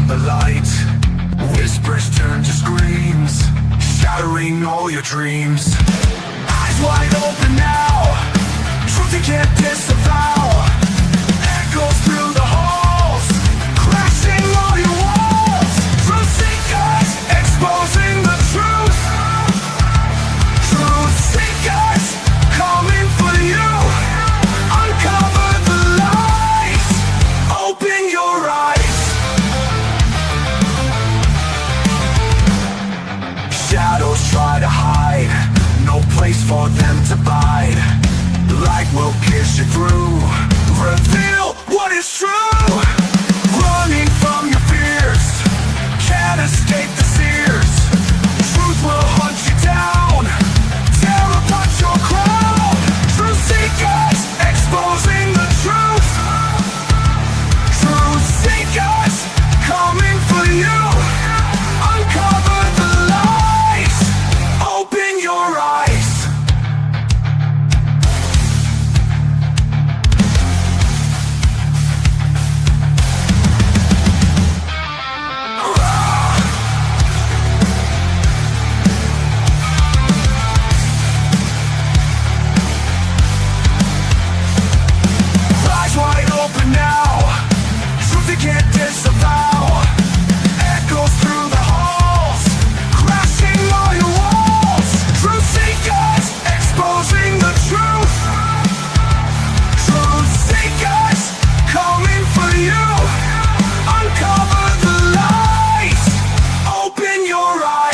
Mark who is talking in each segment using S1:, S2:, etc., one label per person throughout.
S1: from the light. Whispers turn to screams, shattering all your dreams. Eyes wide open now, truth you can't disavow. Echoes through the halls, crashing all your walls. Truth seekers, exposing the truth. Truth seekers, coming for you. Uncover the lies, open your eyes. Shadows try to hide, no place for them to bide. Light will pierce you through, reveal what is true. Running from your fears, can't escape the sears. Truth will hunt you down, tear apart your crown. Truth seekers, exposing the truth. Truth seekers, coming for you. Uncover the lies, open your eyes. Eyes wide open now, truth you can't disavow. Echoes through the halls, crashing all your walls. Truth seekers, exposing the truth. Truth seekers, coming for you. Uncover the lies, open your eyes.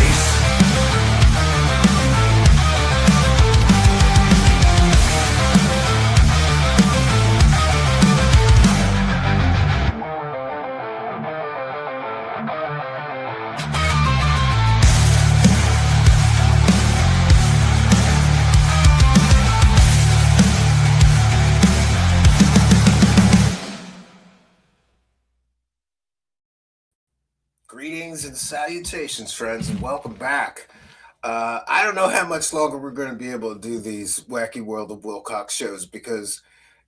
S2: Greetings and salutations, friends, and welcome back. I don't know how much longer we're going to be able to do these Wacky World of Wilcock shows because,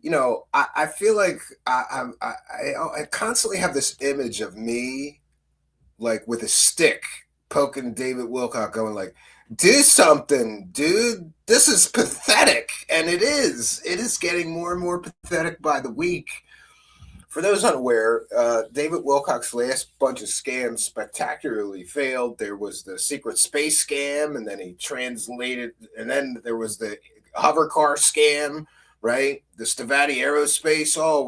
S2: I feel like I constantly have this image of me, like with a stick, poking David Wilcock, going like, "Do something, dude. This is pathetic," and it is. It is getting more and more pathetic by the week. For those unaware, David Wilcock's last bunch of scams spectacularly failed. There was the secret space scam, and then he translated, and then there was the hover car scam, right? The Stavati Aerospace. Oh,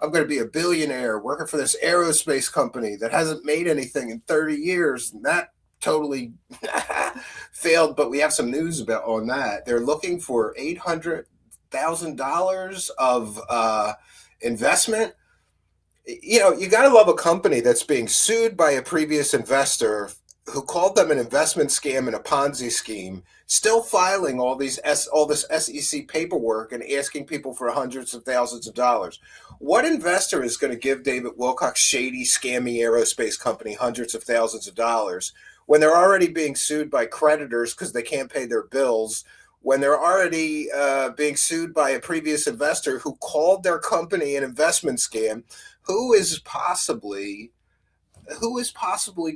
S2: I'm gonna be a billionaire working for this aerospace company that hasn't made anything in 30 years, and that totally failed. But we have some news on that. They're looking for $800,000 of investment. You got to love a company that's being sued by a previous investor who called them an investment scam and a Ponzi scheme, still filing all this SEC paperwork and asking people for hundreds of thousands of dollars. What investor is going to give David Wilcock's shady, scammy aerospace company hundreds of thousands of dollars when they're already being sued by creditors because they can't pay their bills, when they're already being sued by a previous investor who called their company an investment scam? Who is possibly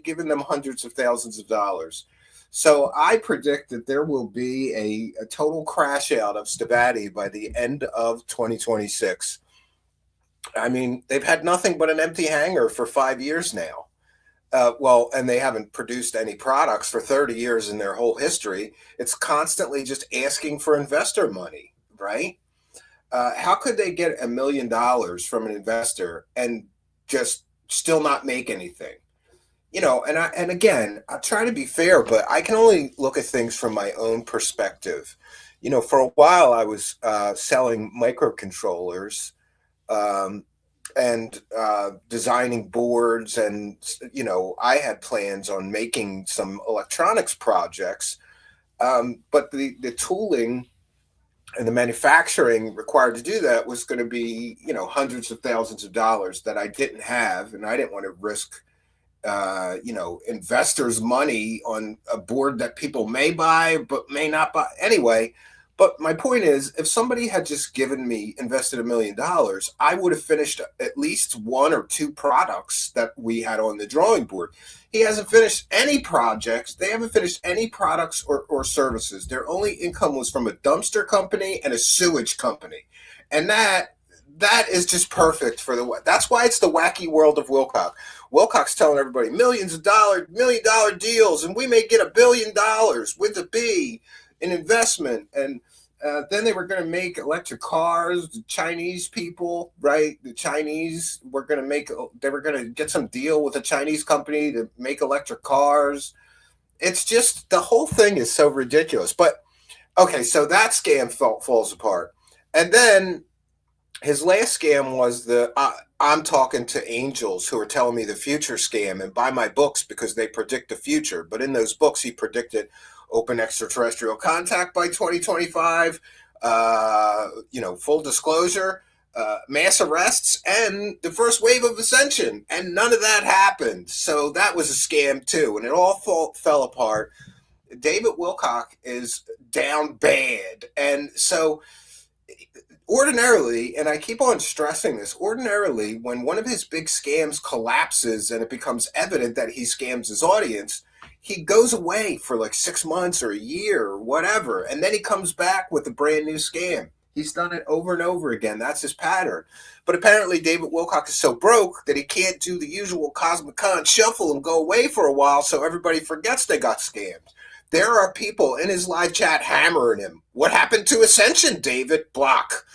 S2: giving them hundreds of thousands of dollars? So I predict that there will be a total crash out of Stavati by the end of 2026. I mean, they've had nothing but an empty hangar for 5 years now. And they haven't produced any products for 30 years in their whole history. It's constantly just asking for investor money, right? How could they get $1 million from an investor and just still not make anything? And again, I try to be fair, but I can only look at things from my own perspective. For a while I was selling microcontrollers and designing boards, and I had plans on making some electronics projects, but the tooling and the manufacturing required to do that was going to be, hundreds of thousands of dollars that I didn't have, and I didn't want to risk, investors' money on a board that people may buy but may not buy anyway. But my point is, if somebody had just invested $1 million, I would have finished at least one or two products that we had on the drawing board. He hasn't finished any projects. They haven't finished any products or services. Their only income was from a dumpster company and a sewage company. And that is just perfect for that's why it's the wacky world of Wilcock. Wilcock's telling everybody $1 million deals, and we may get $1 billion with a B in investment. And then they were going to make electric cars. The Chinese people, right? The Chinese were going to they were going to get some deal with a Chinese company to make electric cars. It's just, the whole thing is so ridiculous. But okay, so that scam falls apart. And then his last scam was I'm talking to angels who are telling me the future scam and buy my books because they predict the future. But in those books, he predicted open extraterrestrial contact by 2025, full disclosure, mass arrests, and the first wave of ascension. And none of that happened. So that was a scam too. And it all fell apart. David Wilcock is down bad. And so ordinarily, and I keep on stressing this, ordinarily, when one of his big scams collapses and it becomes evident that he scams his audience, he goes away for like 6 months or a year or whatever, and then he comes back with a brand new scam. He's done it over and over again. That's his pattern. But apparently David Wilcock is so broke that he can't do the usual Cosmic Con shuffle and go away for a while so everybody forgets they got scammed. There are people in his live chat hammering him. What happened to Ascension, David? Block.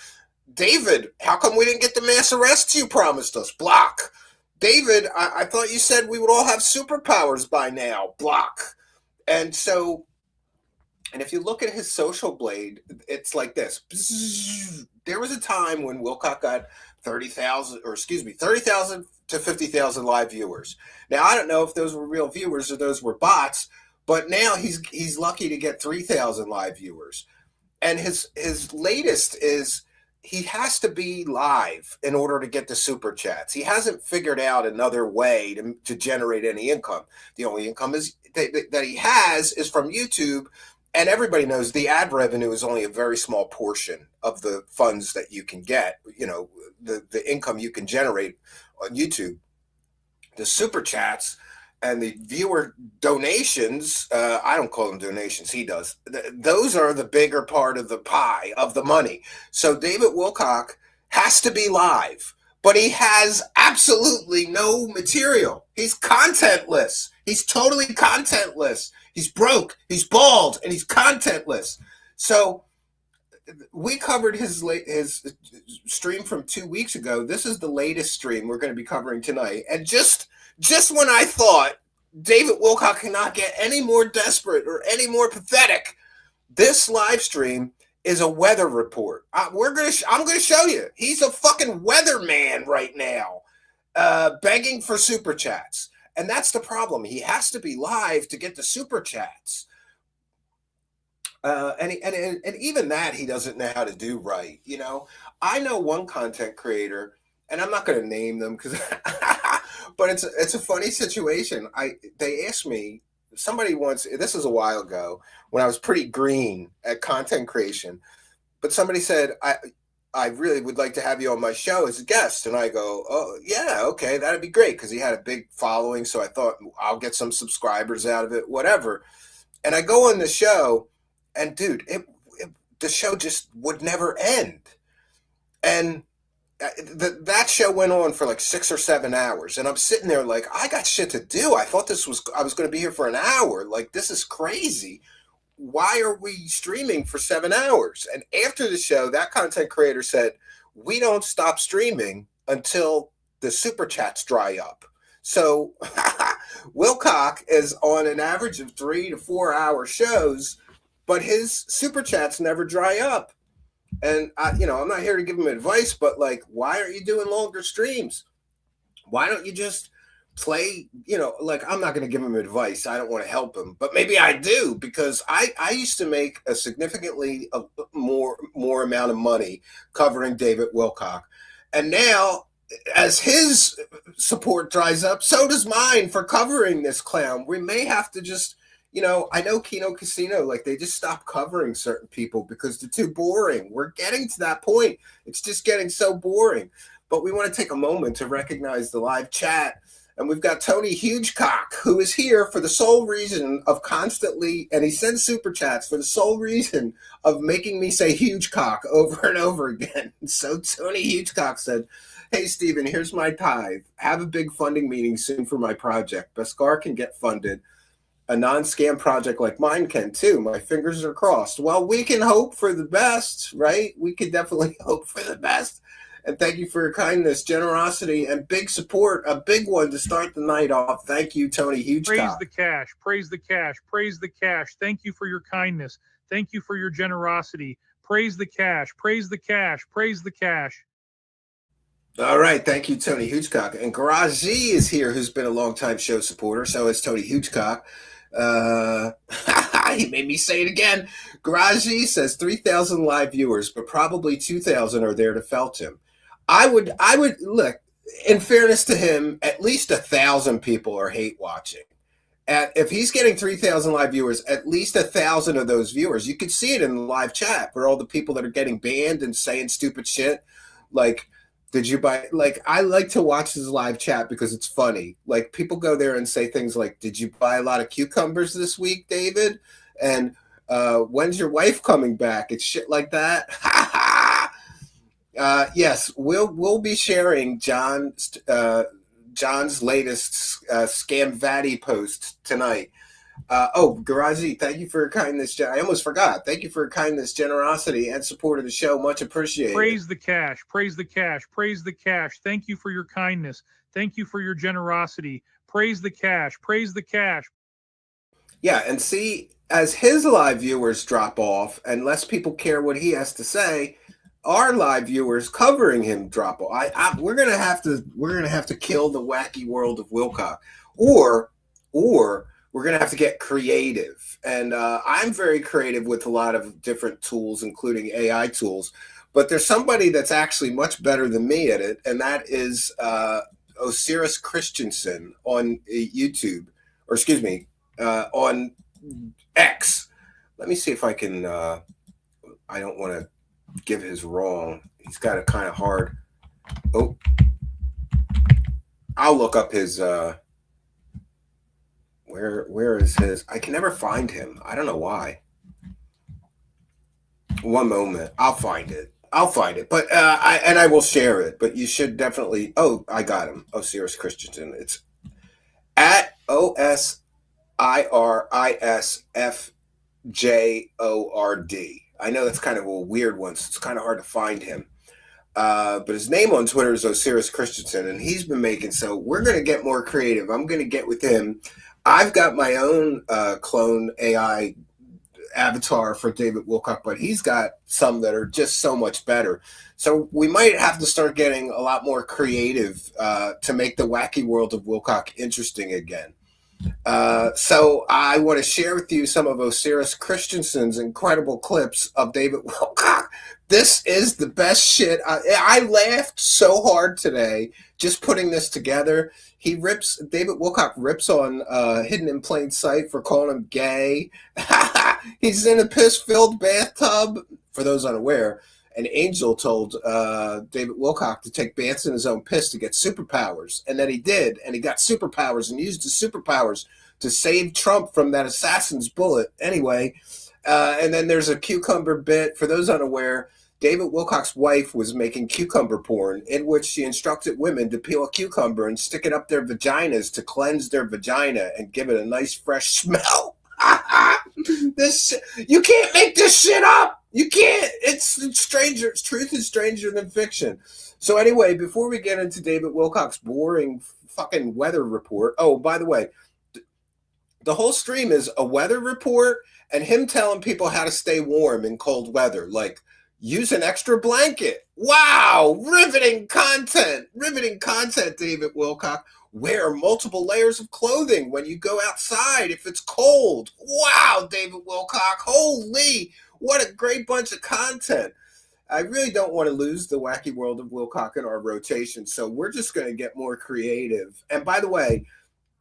S2: David, how come we didn't get the mass arrests you promised us? Block. David, I thought you said we would all have superpowers by now. Block. And so, and if you look at his social blade, it's like this. There was a time when Wilcock got 30,000 to 50,000 live viewers. Now, I don't know if those were real viewers or those were bots, but now he's lucky to get 3,000 live viewers. And his latest is he has to be live in order to get the super chats. He hasn't figured out another way to generate any income. The only income that he has is from YouTube. And everybody knows the ad revenue is only a very small portion of the funds that you can get, the income you can generate on YouTube. The super chats and the viewer donations, I don't call them donations, he does. Those are the bigger part of the pie, of the money. So David Wilcock has to be live, but he has absolutely no material. He's contentless. He's totally contentless. He's broke, he's bald, and he's contentless. So we covered his stream from 2 weeks ago. This is the latest stream we're going to be covering tonight. And just when I thought David Wilcock cannot get any more desperate or any more pathetic, this live stream is a weather report. I'm going to show you. He's a fucking weatherman right now, begging for super chats. And that's the problem. He has to be live to get the super chats. And even that he doesn't know how to do right. I know one content creator, and I'm not going to name them because, but it's a funny situation. They asked me, somebody once, this is a while ago when I was pretty green at content creation, but somebody said, I really would like to have you on my show as a guest. And I go, oh yeah, okay, that'd be great. Cause he had a big following. So I thought I'll get some subscribers out of it, whatever. And I go on the show and dude, the show just would never end. And that show went on for like 6 or 7 hours. And I'm sitting there like, I got shit to do. I thought I was going to be here for an hour. Like, this is crazy. Why are we streaming for 7 hours? And after the show, that content creator said, we don't stop streaming until the super chats dry up. So Wilcock is on an average of 3 to 4 hour shows, but his super chats never dry up. And I'm not here to give him advice, but like, why aren't you doing longer streams? Why don't you just play, like, I'm not going to give him advice. I don't want to help him, but maybe I do, because I used to make a significantly more amount of money covering David Wilcock. And now as his support dries up, so does mine for covering this clown. We may have to just I know Kino Casino, like they just stopped covering certain people because they're too boring. We're getting to that point. It's just getting so boring. But we want to take a moment to recognize the live chat. And we've got Tony Hugecock, who is here for the sole reason of constantly, and he sends super chats for the sole reason of making me say Hugecock over and over again. So Tony Hugecock said, "Hey, Stephen, here's my tithe. Have a big funding meeting soon for my project. Beskar can get funded. A non-scam project like mine can too. My fingers are crossed." Well, we can hope for the best, right? We can definitely hope for the best. And thank you for your kindness, generosity, and big support. A big one to start the night off. Thank you, Tony Hugecock.
S3: Praise the cash. Praise the cash. Praise the cash. Thank you for your kindness. Thank you for your generosity. Praise the cash. Praise the cash. Praise the cash.
S2: All right. Thank you, Tony Hugecock. And Garage Z is here, who's been a longtime show supporter. So is Tony Hugecock. He made me say it again. Garage Z says 3,000 live viewers, but probably 2,000 are there to felt him. I would look, in fairness to him, at least 1,000 people are hate watching. If he's getting 3,000 live viewers, at least 1,000 of those viewers, you could see it in the live chat for all the people that are getting banned and saying stupid shit. Like, did you buy, like, I like to watch his live chat because it's funny. Like, people go there and say things like, "Did you buy a lot of cucumbers this week, David?" And when's your wife coming back? It's shit like that. Yes, we'll be sharing John's latest Scam Vatty post tonight. Garazi, thank you for your kindness. I almost forgot. Thank you for your kindness, generosity, and support of the show. Much appreciated.
S3: Praise the cash. Praise the cash. Praise the cash. Thank you for your kindness. Thank you for your generosity. Praise the cash. Praise the cash.
S2: Yeah, and see, as his live viewers drop off and less people care what he has to say, our live viewers covering him drop off. We're gonna have to kill the wacky world of Wilcock, or we're gonna have to get creative. And I'm very creative with a lot of different tools, including AI tools. But there's somebody that's actually much better than me at it, and that is Osiris Christensen on YouTube, or excuse me, on X. Let me see if I can. I don't want to give his wrong. He's got it kind of hard. Oh, I'll look up his. Where is his? I can never find him. I don't know why. One moment, I'll find it. But I will share it. But you should definitely. Oh, I got him. Osiris Christensen. It's at OSIRISFJORD. I know that's kind of a weird one, so it's kind of hard to find him. But his name on Twitter is Osiris Christensen, and he's been making. So we're going to get more creative. I'm going to get with him. I've got my own clone AI avatar for David Wilcock, but he's got some that are just so much better. So we might have to start getting a lot more creative to make the wacky world of Wilcock interesting again. So I want to share with you some of Osiris Christensen's incredible clips of David Wilcock. This is the best shit. I laughed so hard today just putting this together. David Wilcock rips on Hidden in Plain Sight for calling him gay. He's in a piss-filled bathtub. For those unaware, an angel told David Wilcock to take baths in his own piss to get superpowers. And then he did, and he got superpowers and used his superpowers to save Trump from that assassin's bullet. Anyway, and then there's a cucumber bit. For those unaware, David Wilcock's wife was making cucumber porn in which she instructed women to peel a cucumber and stick it up their vaginas to cleanse their vagina and give it a nice fresh smell. You can't make this shit up. You can't. It's stranger. Truth is stranger than fiction. So anyway, before we get into David Wilcock's boring fucking weather report. Oh, by the way, the whole stream is a weather report and him telling people how to stay warm in cold weather. Like, use an extra blanket. Wow. Riveting content, David Wilcock. Wear multiple layers of clothing when you go outside if it's cold. Wow, David Wilcock. Holy, what a great bunch of content. I really don't want to lose the wacky world of Wilcock in our rotation, so we're just going to get more creative. And by the way,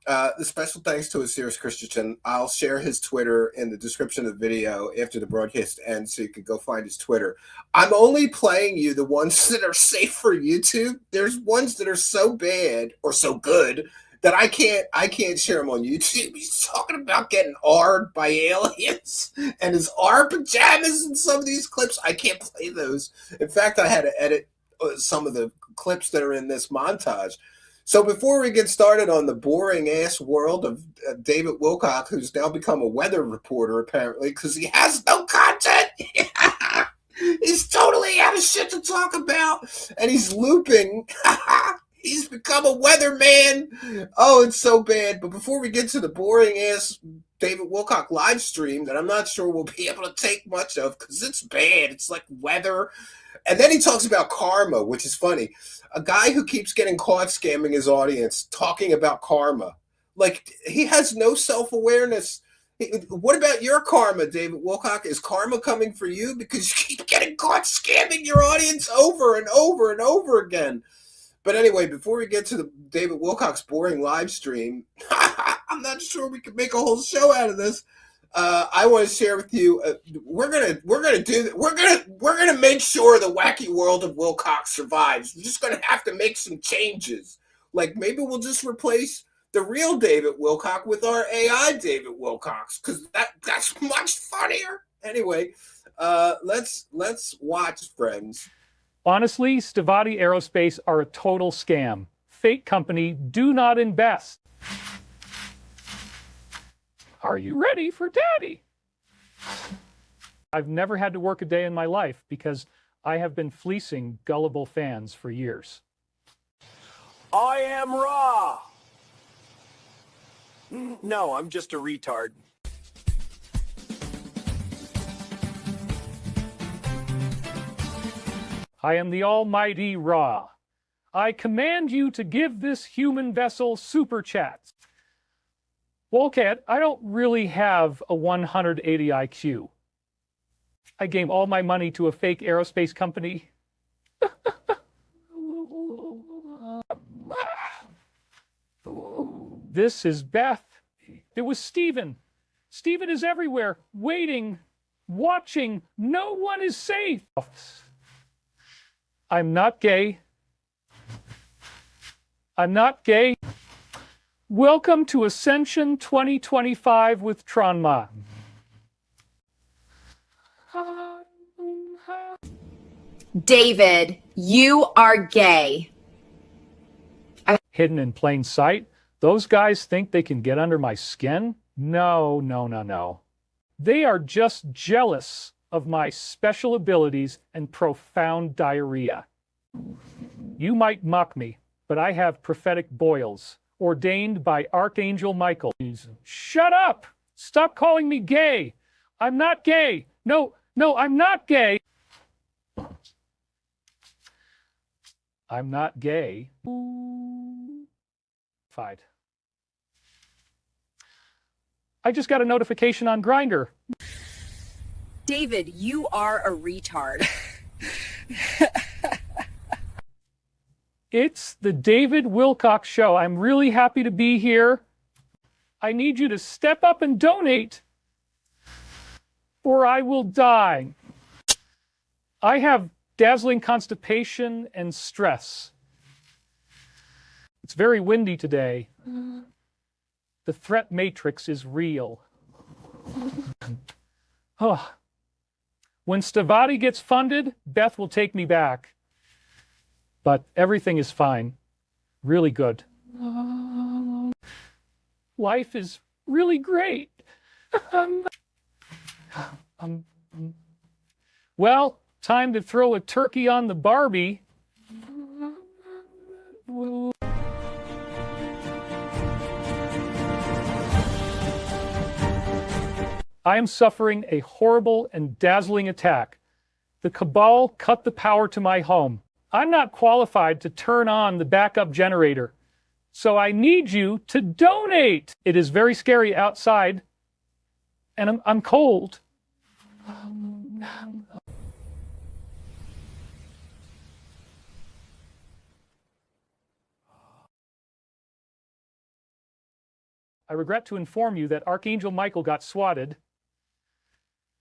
S2: The special thanks to Osiris Christensen. I'll share his Twitter in the description of the video after the broadcast ends, so you can go find his Twitter. I'm only playing you the ones that are safe for YouTube. There's ones that are so bad or so good that I can't share them on YouTube. He's talking about getting R'd by aliens and his R pajamas in some of these clips. I can't play those. In fact, I had to edit some of the clips that are in this montage. So before we get started on the boring ass world of David Wilcock, who's now become a weather reporter apparently because he has no content. He's totally out of shit to talk about, and he's looping. He's become a weatherman. Oh, it's so bad. But before we get to the boring ass David Wilcock live stream that I'm not sure we'll be able to take much of because it's bad. It's like weather. And then he talks about karma, which is funny. A guy who keeps getting caught scamming his audience, talking about karma. Like, he has no self-awareness. What about your karma, David Wilcock? Is karma coming for you? Because you keep getting caught scamming your audience over and over and over again. But anyway, before we get to the David Wilcock's boring live stream, I'm not sure we could make a whole show out of this. I want to share with you. We're gonna make sure the wacky world of Wilcock survives. We're just gonna have to make some changes. Like maybe we'll just replace the real David Wilcock with our AI David Wilcocks because that's much funnier. Anyway, let's watch, friends.
S4: Honestly, Stavati Aerospace are a total scam. Fake company, do not invest. Are you ready for daddy? I've never had to work a day in my life because I have been fleecing gullible fans for years.
S5: I am Ra. No, I'm just a retard.
S4: I am the almighty Ra. I command you to give this human vessel super chats. Wolcat, I don't really have a 180 IQ. I gave all my money to a fake aerospace company. This is Beth. It was Steven. Steven is everywhere, waiting, watching. No one is safe. I'm not gay. I'm not gay. Welcome to Ascension 2025 with Tronma.
S6: David, you are gay.
S4: Hidden in plain sight? Those guys think they can get under my skin? No, no, no, no. They are just jealous of my special abilities and profound diarrhea. You might mock me, but I have prophetic boils, ordained by Archangel Michael. Shut up! Stop calling me gay! I'm not gay! No, I'm not gay! I'm not gay. Fied. I just got a notification on Grindr.
S6: David, you are a retard.
S4: It's the David Wilcock Show. I'm really happy to be here. I need you to step up and donate, or I will die. I have dazzling constipation and stress. It's very windy today. The threat matrix is real. Oh. When Stavati gets funded, Beth will take me back. But everything is fine. Really good. Life is really great. Well, time to throw a turkey on the Barbie. I am suffering a horrible and dazzling attack. The cabal cut the power to my home. I'm not qualified to turn on the backup generator, so I need you to donate. It is very scary outside, and I'm cold. I regret to inform you that Archangel Michael got swatted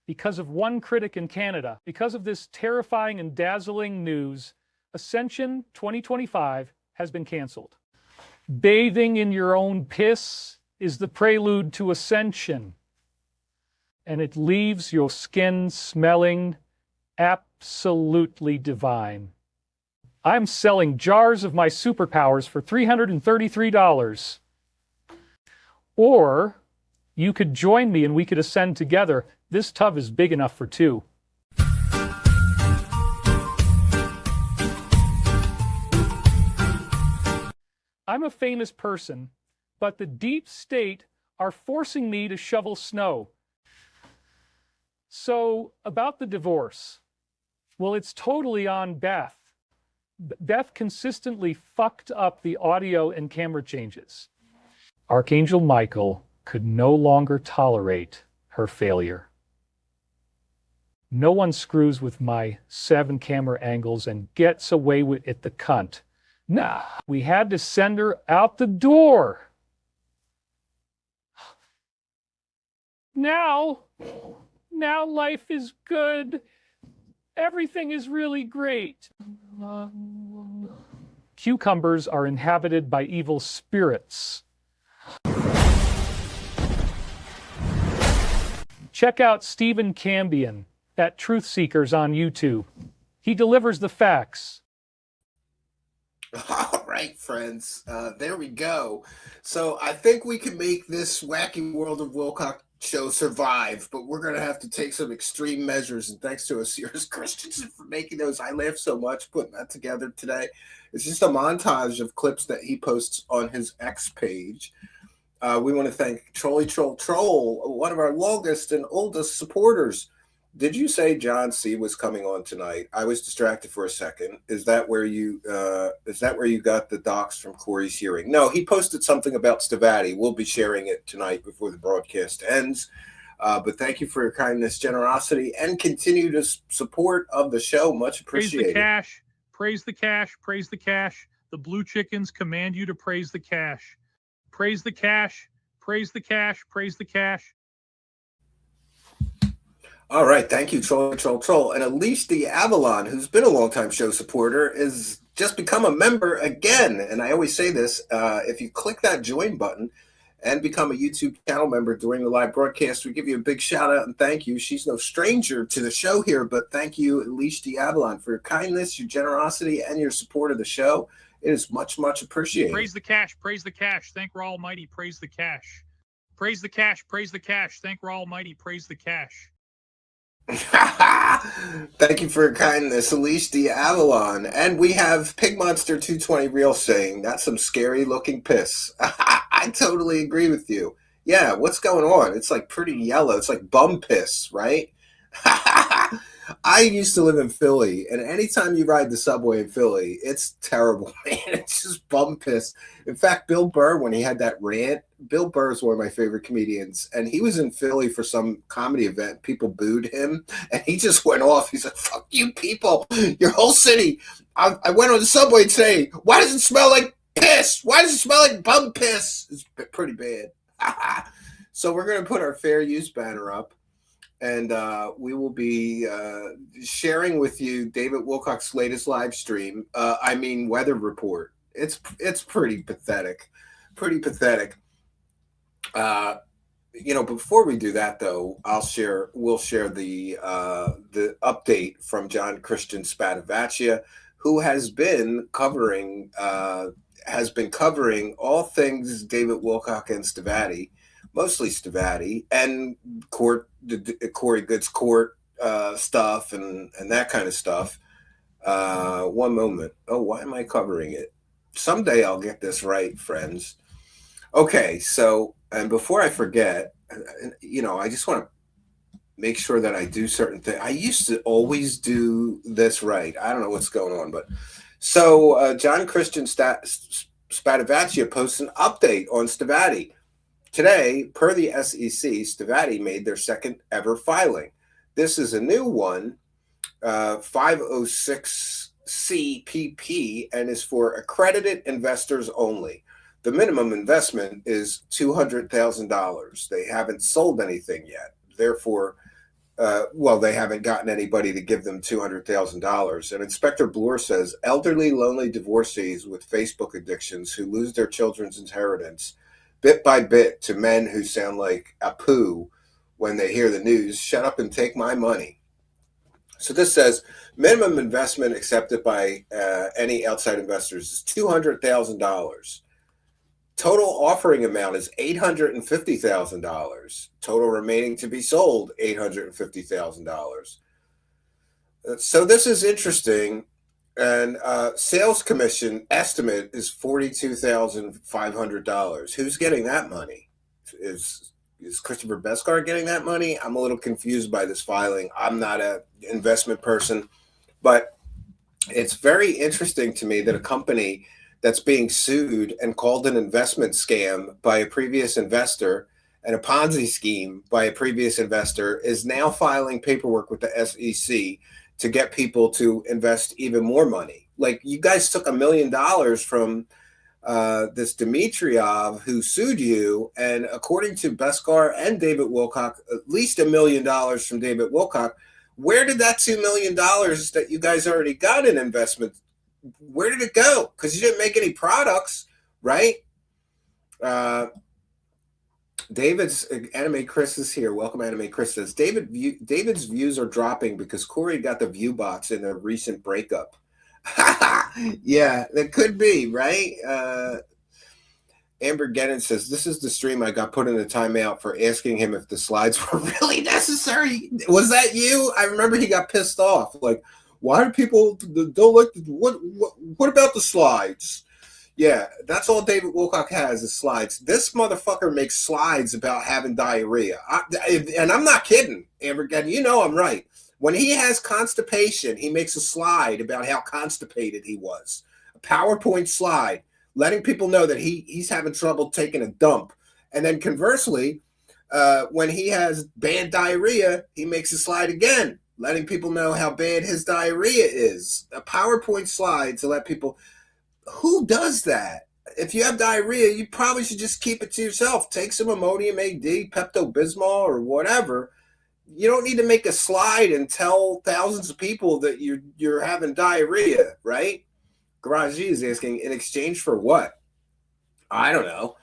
S4: because of one critic in Canada. Because of this terrifying and dazzling news, Ascension 2025 has been canceled. Bathing in your own piss is the prelude to Ascension, and it leaves your skin smelling absolutely divine. I'm selling jars of my superpowers for $333. Or you could join me and we could ascend together. This tub is big enough for two. I'm a famous person, but the deep state are forcing me to shovel snow. So, about the divorce. Well, it's totally on Beth. Beth consistently fucked up the audio and camera changes. Archangel Michael could no longer tolerate her failure. No one screws with my 7 camera angles and gets away with it, the cunt. Nah, we had to send her out the door. Now life is good. Everything is really great. Cucumbers are inhabited by evil spirits. Check out Stephen Cambion at Truth Seekers on YouTube. He delivers the facts.
S2: All right, friends. There we go. So I think we can make this wacky world of Wilcock show survive, but we're going to have to take some extreme measures. And thanks to Osiris Christensen for making those. I laughed so much putting that together today. It's just a montage of clips that he posts on his X page. We want to thank Trolly Troll, one of our longest and oldest supporters. Did you say John C was coming on tonight? I was distracted for a second. Is that where you got the docs from Corey's hearing? No, he posted something about Stavati. We'll be sharing it tonight before the broadcast ends. But thank you for your kindness, generosity, and continued support of the show. Much appreciated.
S3: Praise the cash. Praise the cash. Praise the cash. The blue chickens command you to praise the cash. Praise the cash. Praise the cash. Praise the cash.
S2: All right, thank you, Troll. And Elise the Avalon, who's been a longtime show supporter, is just become a member again. And I always say this, if you click that join button and become a YouTube channel member during the live broadcast, we give you a big shout out and thank you. She's no stranger to the show here, but thank you, Elise the Avalon, for your kindness, your generosity, and your support of the show. It is much, much appreciated.
S3: Praise the cash. Praise the cash. Thank Ra Almighty. Praise the cash. Praise the cash. Praise the cash. Thank Ra Almighty. Praise the cash.
S2: Thank you for your kindness, Elise the Avalon. And we have Pig Monster 220 Real saying, that's some scary looking piss. I totally agree with you. Yeah, what's going on? It's like pretty yellow. It's like bum piss, right? I used to live in Philly, and anytime you ride the subway in Philly, it's terrible, man. It's just bum piss. In fact, Bill Burr, when he had that rant, Bill Burr is one of my favorite comedians, and he was in Philly for some comedy event. People booed him, and he just went off. He's like, fuck you people, your whole city. I went on the subway today. Why does it smell like piss? Why does it smell like bum piss? It's pretty bad. So we're going to put our fair use banner up. And we will be sharing with you David Wilcock's latest live stream. Weather report. It's pretty pathetic. Pretty pathetic. Before we do that, though, we'll share the update from John Christian Spadavaccia, who has been covering all things David Wilcock and Stavati. Mostly Stavati and Corey Good's court stuff and that kind of stuff. One moment. Oh, why am I covering it? Someday I'll get this right, friends. Okay, so, and before I forget, I just want to make sure that I do certain things. I used to always do this right. I don't know what's going on, but so John Christian Spadavaccia posts an update on Stavati. Today, per the SEC, Stavati made their second ever filing. This is a new one, 506 CPP, and is for accredited investors only. The minimum investment is $200,000. They haven't sold anything yet. Therefore, well, they haven't gotten anybody to give them $200,000. And Inspector Bloor says elderly, lonely divorcees with Facebook addictions who lose their children's inheritance bit by bit to men who sound like Apu when they hear the news, shut up and take my money. So this says minimum investment accepted by any outside investors is $200,000. Total offering amount is $850,000. Total remaining to be sold, $850,000. So this is interesting. And sales commission estimate is $42,500. Who's getting that money? Is Christopher Beskar getting that money? I'm a little confused by this filing. I'm not an investment person, but it's very interesting to me that a company that's being sued and called an investment scam by a previous investor and a Ponzi scheme by a previous investor is now filing paperwork with the SEC to get people to invest even more money. Like, you guys took $1 million from this Dimitrov who sued you, and according to Beskar and David Wilcock, at least $1 million from David Wilcock. Where did that $2 million that you guys already got in investment, where did it go? Because you didn't make any products, right? David's Anime Chris is here. Welcome, Anime Chris says David's views are dropping because Corey got the view bots in a recent breakup. Yeah, that could be, right? Amber Gannon says, this is the stream I got put in a timeout for asking him if the slides were really necessary. Was that you? I remember he got pissed off. Like, why do people don't like what about the slides? Yeah, that's all David Wilcock has is slides. This motherfucker makes slides about having diarrhea. And I'm not kidding, Amber Gannon. You know I'm right. When he has constipation, he makes a slide about how constipated he was. A PowerPoint slide, letting people know that he's having trouble taking a dump. And then conversely, when he has bad diarrhea, he makes a slide again, letting people know how bad his diarrhea is. A PowerPoint slide to let people. Who does that? If you have diarrhea, you probably should just keep it to yourself. Take some Imodium AD, Pepto-Bismol, or whatever. You don't need to make a slide and tell thousands of people that you're having diarrhea, right? Garage is asking, in exchange for what? I don't know.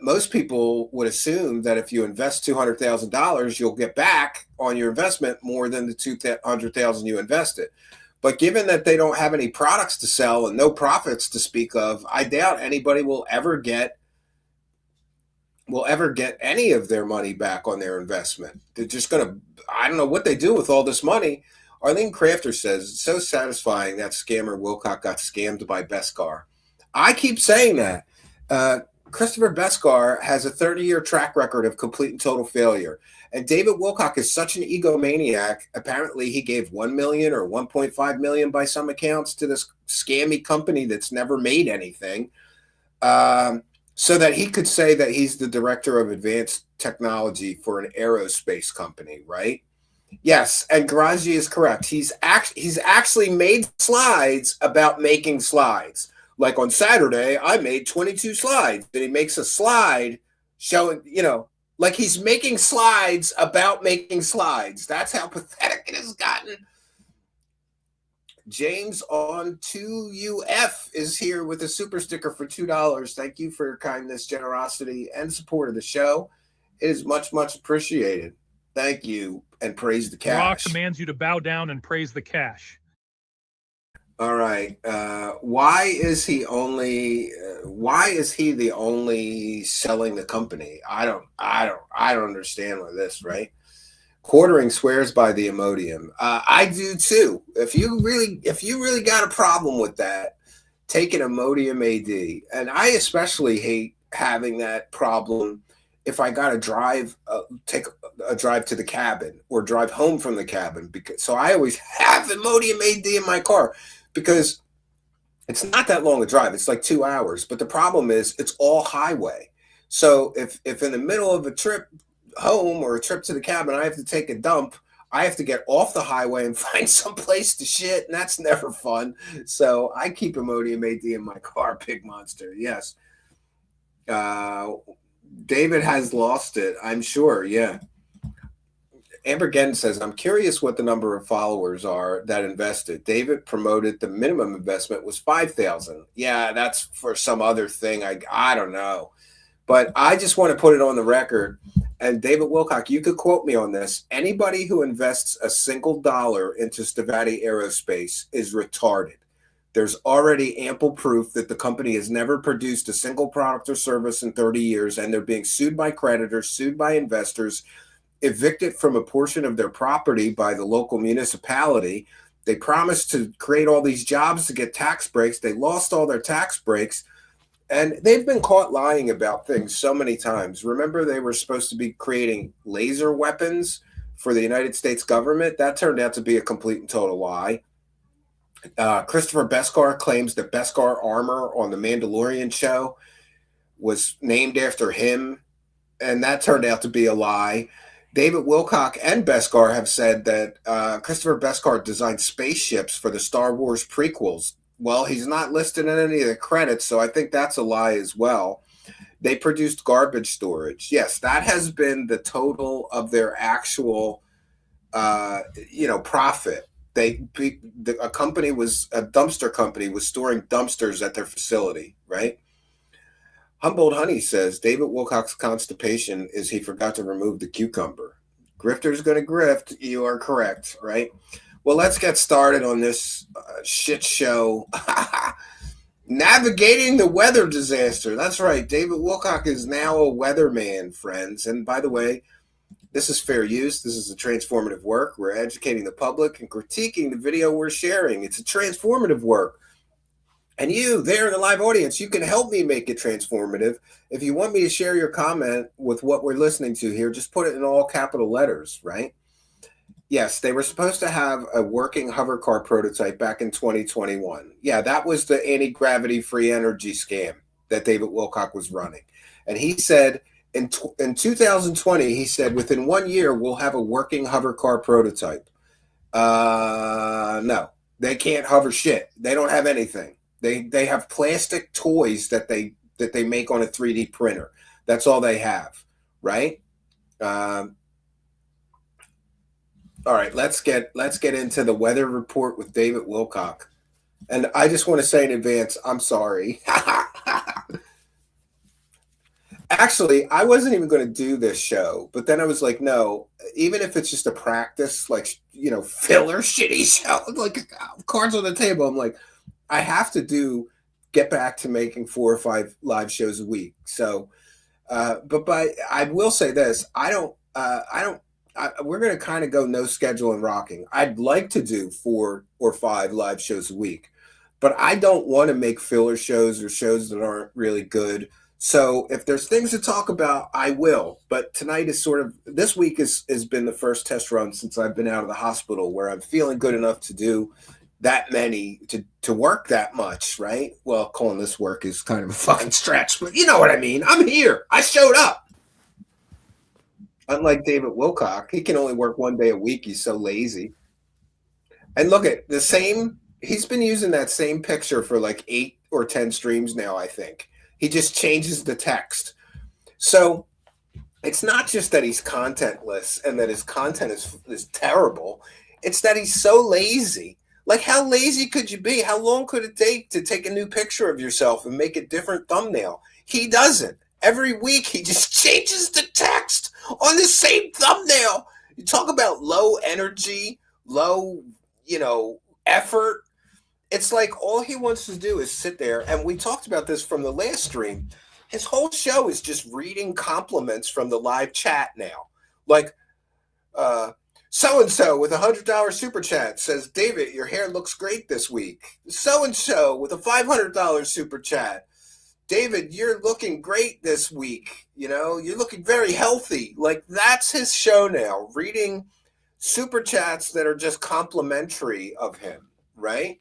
S2: Most people would assume that if you invest $200,000, you'll get back on your investment more than the $200,000 you invested. But given that they don't have any products to sell and no profits to speak of, I doubt anybody will ever get any of their money back on their investment. They're just going to, I don't know what they do with all this money. Arlene Crafter says, it's so satisfying that scammer Wilcock got scammed by Beskar. I keep saying that. Christopher Beskar has a 30-year track record of complete and total failure. And David Wilcock is such an egomaniac. Apparently, he gave $1 million or $1.5 million by some accounts to this scammy company that's never made anything, so that he could say that he's the director of advanced technology for an aerospace company, right? Yes, and Garaji is correct. He's actually made slides about making slides. Like on Saturday, I made 22 slides. And he makes a slide showing, like he's making slides about making slides. That's how pathetic it has gotten. James on 2UF is here with a super sticker for $2. Thank you for your kindness, generosity, and support of the show. It is much, much appreciated. Thank you, and praise the cash.
S3: Ra commands you to bow down and praise the cash.
S2: All right. Why is he the only selling the company? I don't understand with this, right? Quartering swears by the Imodium. I do too. If you really got a problem with that, take an Imodium AD. And I especially hate having that problem if I got to take a drive to the cabin or drive home from the cabin. So I always have Imodium AD in my car because it's not that long a drive. It's like 2 hours. But the problem is it's all highway. So if in the middle of a trip home or a trip to the cabin, I have to take a dump, I have to get off the highway and find some place to shit, and that's never fun. So I keep Imodium AD in my car, Pig Monster. Yes. David has lost it, I'm sure. Yeah. Amber Gen says, I'm curious what the number of followers are that invested. David promoted the minimum investment was 5,000. Yeah, that's for some other thing. I don't know. But I just want to put it on the record. And David Wilcock, you could quote me on this. Anybody who invests a single dollar into Stevati Aerospace is retarded. There's already ample proof that the company has never produced a single product or service in 30 years, and they're being sued by creditors, sued by investors, evicted from a portion of their property by the local municipality. They promised to create all these jobs to get tax breaks. They lost all their tax breaks. And they've been caught lying about things so many times. Remember, they were supposed to be creating laser weapons for the United States government. That turned out to be a complete and total lie. Christopher Beskar claims that Beskar armor on the Mandalorian show was named after him, and that turned out to be a lie. David Wilcock and Beskar have said that Christopher Beskar designed spaceships for the Star Wars prequels. Well, he's not listed in any of the credits, so I think that's a lie as well. They produced garbage storage. Yes, that has been the total of their actual, profit. A dumpster company was storing dumpsters at their facility, right? Humboldt Honey says David Wilcock's constipation is he forgot to remove the cucumber. Grifter's going to grift. You are correct, right? Well, let's get started on this shit show. Navigating the weather disaster. That's right. David Wilcock is now a weatherman, friends. And by the way, this is fair use. This is a transformative work. We're educating the public and critiquing the video we're sharing. It's a transformative work. And you there in the live audience, you can help me make it transformative. If you want me to share your comment with what we're listening to here, just put it in all capital letters, right? Yes, they were supposed to have a working hover car prototype back in 2021. Yeah, that was the anti-gravity free energy scam that David Wilcock was running. And he said in 2020, he said, within 1 year, we'll have a working hover car prototype. No, they can't hover shit. They don't have anything. They have plastic toys that they make on a 3D printer. That's all they have, right? All right, let's get into the weather report with David Wilcock. And I just want to say in advance, I'm sorry. Actually, I wasn't even going to do this show, but then I was like, no, even if it's just a practice, like, filler shitty show, like cards on the table, I'm like, I have to get back to making 4 or 5 live shows a week. So, but I will say this, we're going to kind of go no schedule and rocking. I'd like to do 4 or 5 live shows a week, but I don't want to make filler shows or shows that aren't really good. So if there's things to talk about, I will. But tonight is this week has been the first test run since I've been out of the hospital where I'm feeling good enough to do that many, to work that much, right? Well, calling this work is kind of a fucking stretch, but you know what I mean. I'm here. I showed up. Unlike David Wilcock, he can only work 1 day a week. He's so lazy. And look at he's been using that same picture for like 8 or 10 streams now, I think. He just changes the text. So it's not just that he's contentless and that his content is terrible. It's that he's so lazy. Like, how lazy could you be? How long could it take to take a new picture of yourself and make a different thumbnail? He doesn't. Every week, he just changes the text on the same thumbnail. You talk about low energy, low, effort. It's like all he wants to do is sit there. And we talked about this from the last stream. His whole show is just reading compliments from the live chat now. Like, so-and-so with $100 super chat says, David, your hair looks great this week. So-and-so with a $500 super chat. David, you're looking great this week. You're looking very healthy. Like, that's his show now, reading super chats that are just complimentary of him, right?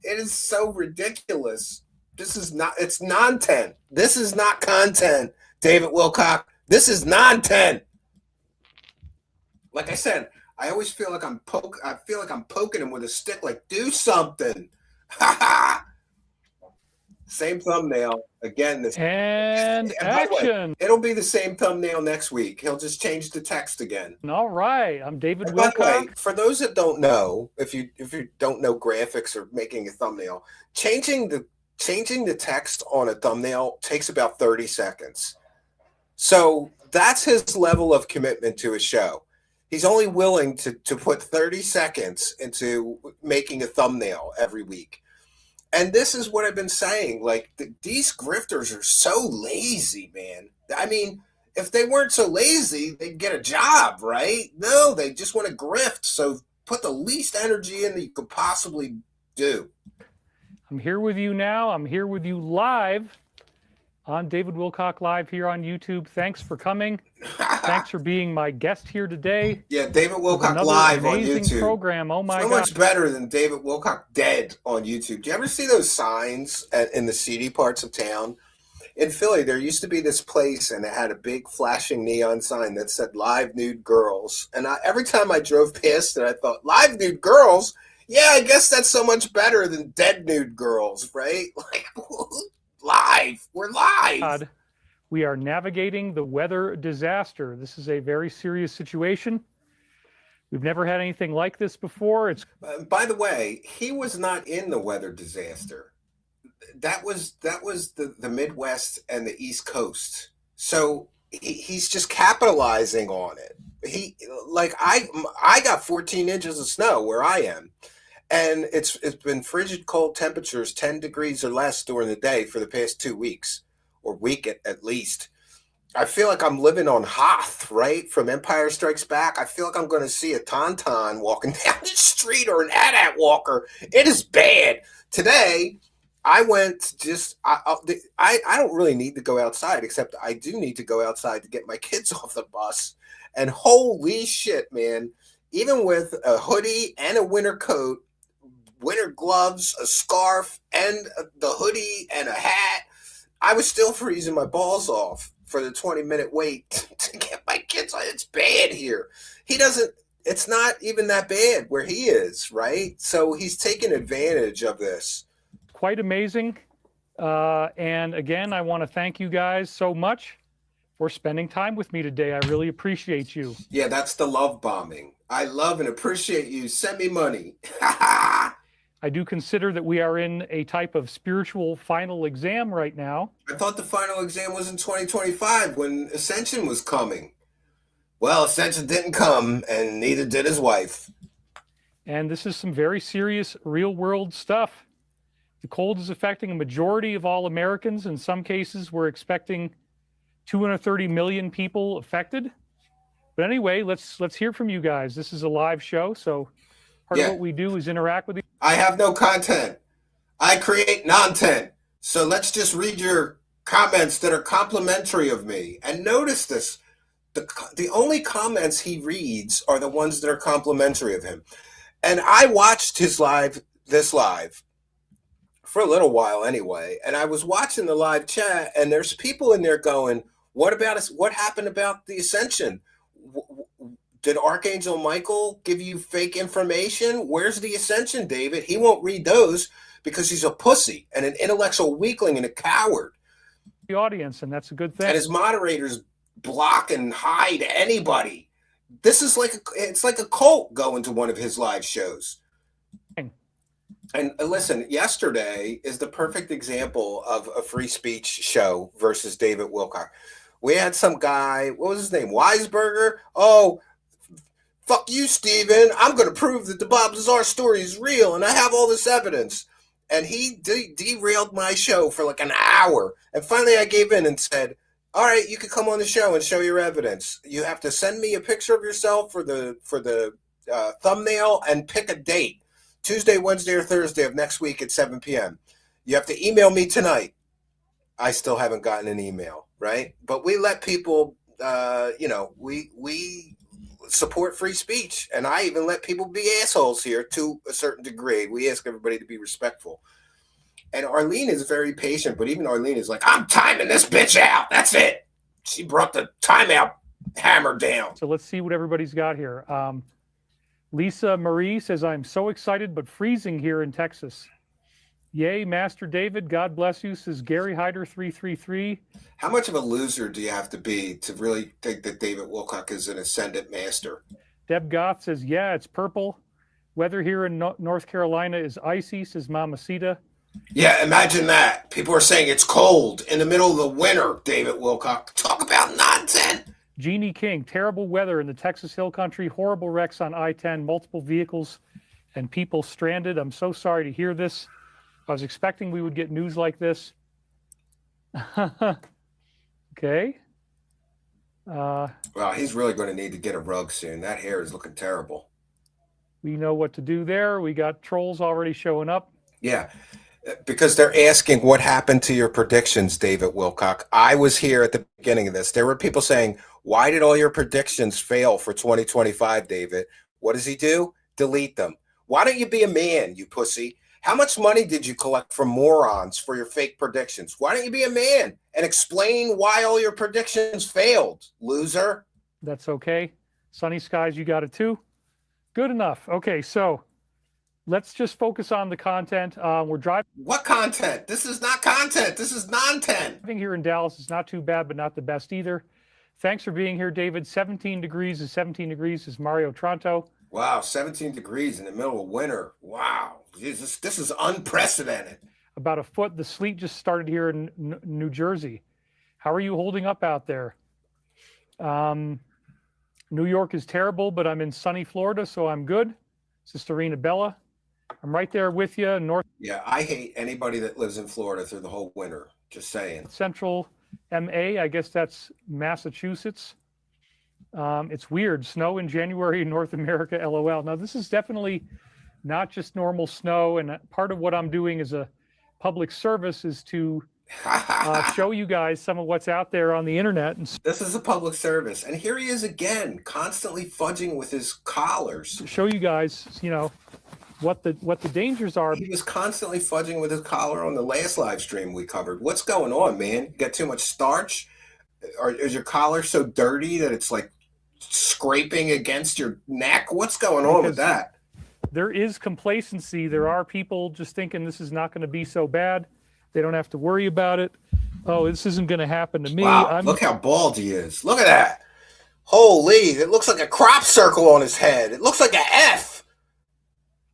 S2: It is so ridiculous. It's non-10. This is not content, David Wilcock. This is non-10. Like I said, I always feel like I'm poking him with a stick, like, do something. Same thumbnail again.
S4: And
S2: And by the way,
S4: action.
S2: it'll be the same thumbnail next week. He'll just change the text again.
S4: All right. I'm David
S2: And by the way,
S4: Wilcock.
S2: for those that don't know, if you don't know graphics or making a thumbnail, changing the text on a thumbnail takes about 30 seconds. So that's his level of commitment to a show. He's only willing to put 30 seconds into making a thumbnail every week. And this is what I've been saying. Like, these grifters are so lazy, man. I mean, if they weren't so lazy, they'd get a job, right? No, they just want to grift. So put the least energy in that you could possibly do.
S4: I'm here with you now. I'm here with you live on David Wilcock Live here on YouTube. Thanks for coming. Thanks for being my guest here today.
S2: Yeah, David Wilcock
S4: Another
S2: Live on
S4: amazing
S2: YouTube.
S4: program. Oh my
S2: So
S4: God.
S2: much better than David Wilcock Dead on YouTube. Do you ever see those signs in the seedy parts of town? In Philly, there used to be this place, and it had a big flashing neon sign that said "Live Nude Girls." And every time I drove past it, I thought, "Live nude girls? Yeah, I guess that's so much better than dead nude girls, right?" Like, live. We're live.
S4: God, we are navigating the weather disaster. This is a very serious situation. We've never had anything like this before. It's
S2: By the way, he was not in the weather disaster. That was the Midwest and the East Coast. So he's just capitalizing on it. I got 14 inches of snow where I am. And it's been frigid cold temperatures, 10 degrees or less during the day for the past 2 weeks, or week at least. I feel like I'm living on Hoth, right? From Empire Strikes Back. I feel like I'm going to see a Tauntaun walking down the street or an AT-AT walker. It is bad. Today, I went I don't really need to go outside, except I do need to go outside to get my kids off the bus. And holy shit, man. Even with a hoodie and a winter coat, winter gloves, a scarf, and the hoodie and a hat, I was still freezing my balls off for the 20-minute wait to get my kids on. It's bad here. It's not even that bad where he is, right? So he's taking advantage of this.
S4: quite amazing. And again, I want to thank you guys so much for spending time with me today. I really appreciate you.
S2: Yeah, that's the love bombing. I love and appreciate you. Send me money.
S4: I do consider that we are in a type of spiritual final exam right now.
S2: I thought the final exam was in 2025 when Ascension was coming. Well, Ascension didn't come, and neither did his wife.
S4: And this is some very serious real world stuff. The cold is affecting a majority of all Americans. In some cases, we're expecting 230 million people affected. But anyway, let's hear from you guys. This is a live show, so part of what we do is interact with you.
S2: I have no content. I create non-tent. So let's just read your comments that are complimentary of me. And notice this. The only comments he reads are the ones that are complimentary of him. And I watched this live for a little while anyway. And I was watching the live chat, and there's people in there going, what about us? What happened about the Ascension? Did Archangel Michael give you fake information? Where's the Ascension, David? He won't read those because he's a pussy and an intellectual weakling and a coward.
S4: The audience, and that's a good thing.
S2: And his moderators block and hide anybody. This is it's like a cult going to one of his live shows. And listen, yesterday is the perfect example of a free speech show versus David Wilcock. We had some guy, what was his name? Weisberger? Oh, fuck you, Steven. I'm going to prove that the Bob Lazar story is real, and I have all this evidence. And he derailed my show for like an hour. And finally I gave in and said, all right, you can come on the show and show your evidence. You have to send me a picture of yourself for the thumbnail and pick a date. Tuesday, Wednesday, or Thursday of next week at 7 p.m. You have to email me tonight. I still haven't gotten an email, right? But we let people, we support free speech. And I even let people be assholes here to a certain degree. We ask everybody to be respectful. And Arlene is very patient, but even Arlene is like, I'm timing this bitch out. That's it. She brought the timeout hammer down.
S4: So let's see what everybody's got here. Lisa Marie says, I'm so excited but freezing here in Texas. Yay, Master David. God bless you, says Gary Hyder 333.
S2: How much of a loser do you have to be to really think that David Wilcock is an ascendant master?
S4: Deb Goff says, yeah, it's purple. Weather here in North Carolina is icy, says Mamacita.
S2: Yeah, imagine that. People are saying it's cold in the middle of the winter, David Wilcock. Talk about nonsense.
S4: Jeannie King, terrible weather in the Texas Hill Country, horrible wrecks on I-10, multiple vehicles and people stranded. I'm so sorry to hear this. I was expecting we would get news like this. Okay.
S2: Well, he's really going to need to get a rug soon. That hair is looking terrible.
S4: We know what to do there. We got trolls already showing up.
S2: Yeah, because they're asking what happened to your predictions, David Wilcock. I was here at the beginning of this. There were people saying, why did all your predictions fail for 2025, David? What does he do? Delete them. Why don't you be a man, you pussy? How much money did you collect from morons for your fake predictions? Why don't you be a man and explain why all your predictions failed, loser?
S4: That's okay. Sunny skies, you got it too. Good enough. Okay, so let's just focus on the content. We're driving.
S2: What content? This is not content. This is non-tent.
S4: Driving here in Dallas is not too bad, but not the best either. Thanks for being here, David. 17 degrees is 17 degrees is Mario Tronto.
S2: Wow, 17 degrees in the middle of winter. Wow, Jesus, this is unprecedented.
S4: About a foot. The sleet just started here in New Jersey. How are you holding up out there? New York is terrible, but I'm in sunny Florida, so I'm good. Sister Rena Bella, I'm right there with you. North.
S2: Yeah, I hate anybody that lives in Florida through the whole winter. Just saying.
S4: Central MA, I guess that's Massachusetts. It's weird. Snow in January in North America, LOL. Now, this is definitely not just normal snow. And part of what I'm doing as a public service is to show you guys some of what's out there on the internet. And
S2: this is a public service. And here he is again, constantly fudging with his collars.
S4: Show you guys, you know, what the dangers are.
S2: He was constantly fudging with his collar on the last live stream we covered. What's going on, man? You got too much starch? Or is your collar so dirty that it's like scraping against your neck? What's going on with that?
S4: There is complacency. There are people just thinking this is not going to be so bad. They don't have to worry about it. Oh, this isn't going to happen to me.
S2: Wow, look how bald he is. Look at that. Holy, it looks like a crop circle on his head. It looks like an F.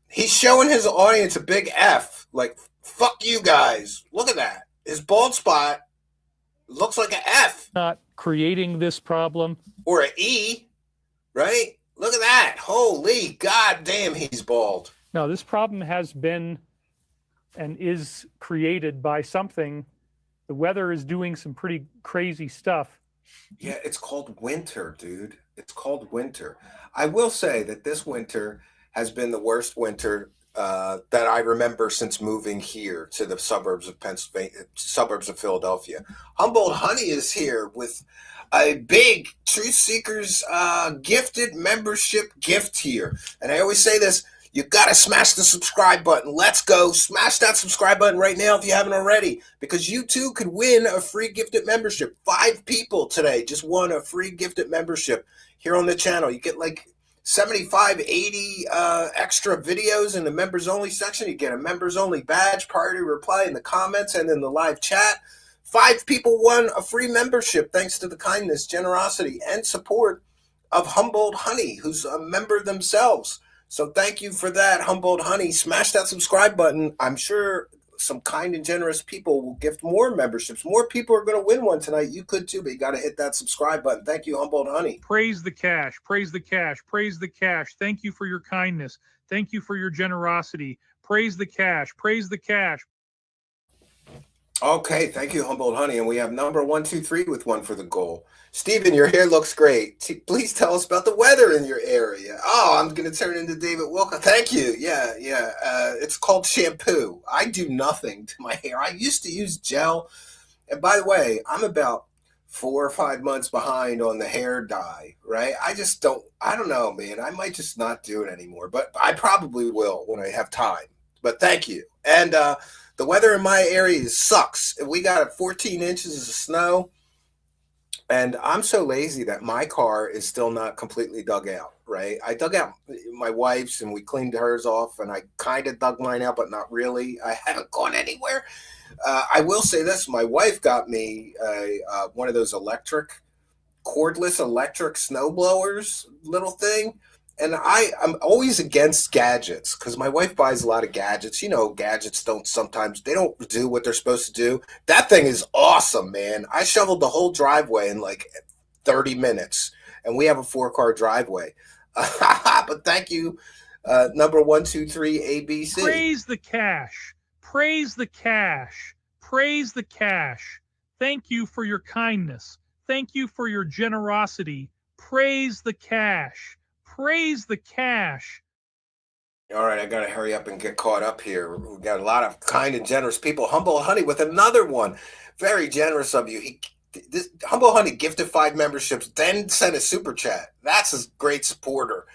S2: He's showing his audience a big F. Like, fuck you guys. Look at that. His bald spot looks like an F.
S4: Not creating this problem.
S2: Or an E, right? Look at that. Holy goddamn, he's bald.
S4: No, this problem has been and is created by something. The weather is doing some pretty crazy stuff.
S2: Yeah, it's called winter, dude. It's called winter. I will say that this winter has been the worst winter that I remember since moving here to the suburbs of Pennsylvania, suburbs of Philadelphia. Humboldt Honey is here with a big Truth Seekers gifted membership gift here. And I always say this, you got to smash the subscribe button. Let's go. Smash that subscribe button right now if you haven't already, because you too could win a free gifted membership. 5 people today just won a free gifted membership here on the channel. You get like 75, 80 extra videos in the members only section. You get a members only badge, priority reply in the comments and in the live chat. 5 people won a free membership thanks to the kindness, generosity, and support of Humboldt Honey, who's a member themselves. So thank you for that, Humboldt Honey. Smash that subscribe button. I'm sure some kind and generous people will gift more memberships. More people are going to win one tonight. You could too, but you got to hit that subscribe button. Thank you, Humboldt Honey.
S3: Praise the cash. Praise the cash. Praise the cash. Thank you for your kindness. Thank you for your generosity. Praise the cash. Praise the cash.
S2: Okay, thank you, Humboldt Honey. And we have number 123 with one for the goal. Stephen, your hair looks great. Please tell us about the weather in your area. Oh, I'm going to turn into David Wilcock. Thank you. Yeah. It's called shampoo. I do nothing to my hair. I used to use gel. And by the way, I'm about 4 or 5 months behind on the hair dye, right? I don't know, man. I might just not do it anymore, but I probably will when I have time. But thank you. And the weather in my area sucks. We got 14 inches of snow. And I'm so lazy that my car is still not completely dug out, right? I dug out my wife's and we cleaned hers off, and I kind of dug mine out, but not really. I haven't gone anywhere. I will say this: my wife got me one of those cordless electric snow blowers, little thing. And I'm always against gadgets because my wife buys a lot of gadgets. You know, gadgets they don't do what they're supposed to do. That thing is awesome, man. I shoveled the whole driveway in like 30 minutes, and we have a 4-car driveway. But thank you, number 123 ABC.
S3: Praise the cash. Praise the cash. Praise the cash. Thank you for your kindness. Thank you for your generosity. Praise the cash. Praise the cash.
S2: All right, I got to hurry up and get caught up here. We got a lot of kind and generous people. Humble Honey with another one. Very generous of you. This Humble Honey gifted 5 memberships, then sent a super chat. That's a great supporter.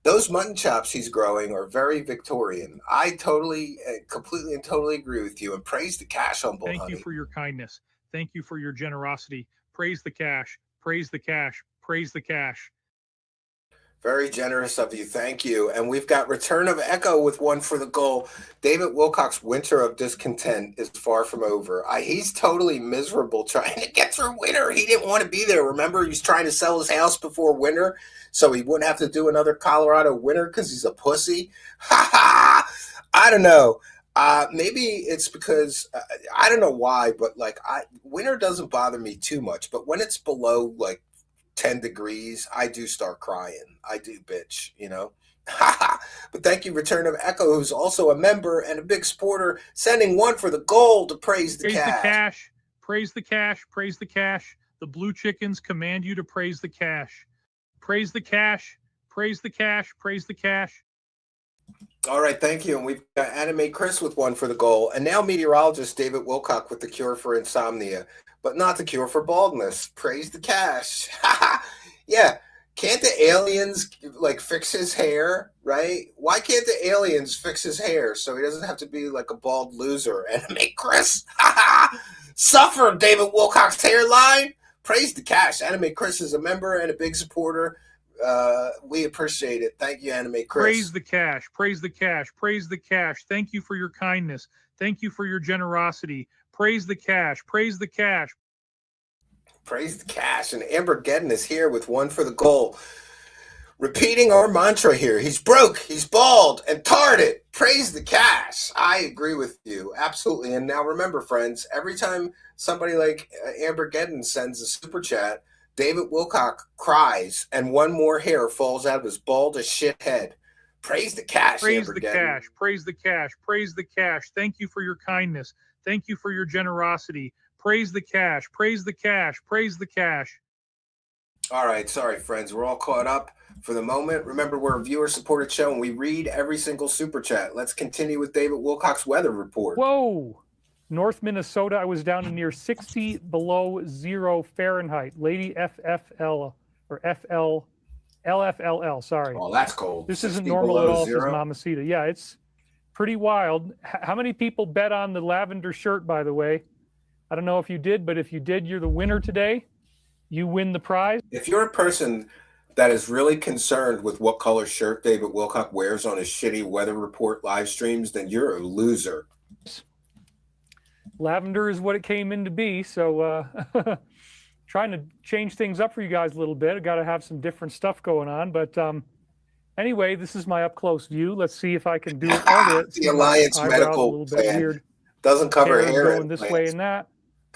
S2: Those mutton chops he's growing are very Victorian. I totally, completely and totally agree with you. And praise the cash, Humble Honey.
S3: Thank you for your kindness. Thank you for your generosity. Praise the cash. Praise the cash. Praise the cash.
S2: Very generous of you. Thank you. And we've got Return of Echo with one for the goal. David Wilcock's winter of discontent is far from over. He's totally miserable trying to get through winter. He didn't want to be there. Remember, he was trying to sell his house before winter so he wouldn't have to do another Colorado winter because he's a pussy. Ha ha! I don't know. Maybe it's because I don't know why, but winter doesn't bother me too much. But when it's below 10 degrees, I do start crying. I do, bitch, you know. But thank you, Return of Echo, who's also a member and a big supporter, sending one for the goal to praise the cash.
S3: Praise the cash. Praise the cash. The blue chickens command you to praise the cash. Praise the cash. Praise the cash. Praise the cash.
S2: All right, thank you. And we've got Anime Chris with one for the goal. And now meteorologist David Wilcock with the cure for insomnia, but not the cure for baldness. Praise the cash. Yeah. Can't the aliens fix his hair, right? Why can't the aliens fix his hair so he doesn't have to be like a bald loser? Anime Chris. Suffer David Wilcock's hairline. Praise the cash. Anime Chris is a member and a big supporter. We appreciate it. Thank you, Anime Chris.
S3: Praise the cash. Praise the cash. Praise the cash. Thank you for your kindness. Thank you for your generosity. Praise the cash. Praise the cash.
S2: Praise the cash. And Amber Gedden is here with one for the goal. Repeating our mantra here. He's broke, he's bald, and tarded. Praise the cash. I agree with you. Absolutely. And now remember, friends, every time somebody like Amber Gedden sends a super chat, David Wilcock cries, and one more hair falls out of his bald as shit head. Praise the cash.
S3: Praise the cash. Praise the cash. Praise the cash. Thank you for your kindness. Thank you for your generosity. Praise the cash. Praise the cash. Praise the cash.
S2: All right. Sorry, friends. We're all caught up for the moment. Remember, we're a viewer-supported show, and we read every single super chat. Let's continue with David Wilcock's weather report.
S4: Whoa. North Minnesota, I was down to near 60 below zero Fahrenheit. Lady FFL or LFLL, sorry.
S2: Oh, that's cold.
S4: This isn't normal at all, says Mamacita. Yeah, it's pretty wild. How many people bet on the lavender shirt, by the way? I don't know if you did, but if you did, you're the winner today. You win the prize.
S2: If you're a person that is really concerned with what color shirt David Wilcock wears on his shitty weather report live streams, then you're a loser.
S4: Lavender is what it came in to be, so trying to change things up for you guys a little bit. I got to have some different stuff going on, but anyway, this is my up-close view. Let's see if I can do it.
S2: The Alliance Medical Plan
S4: weird.
S2: Doesn't cover hair
S4: going this way and that.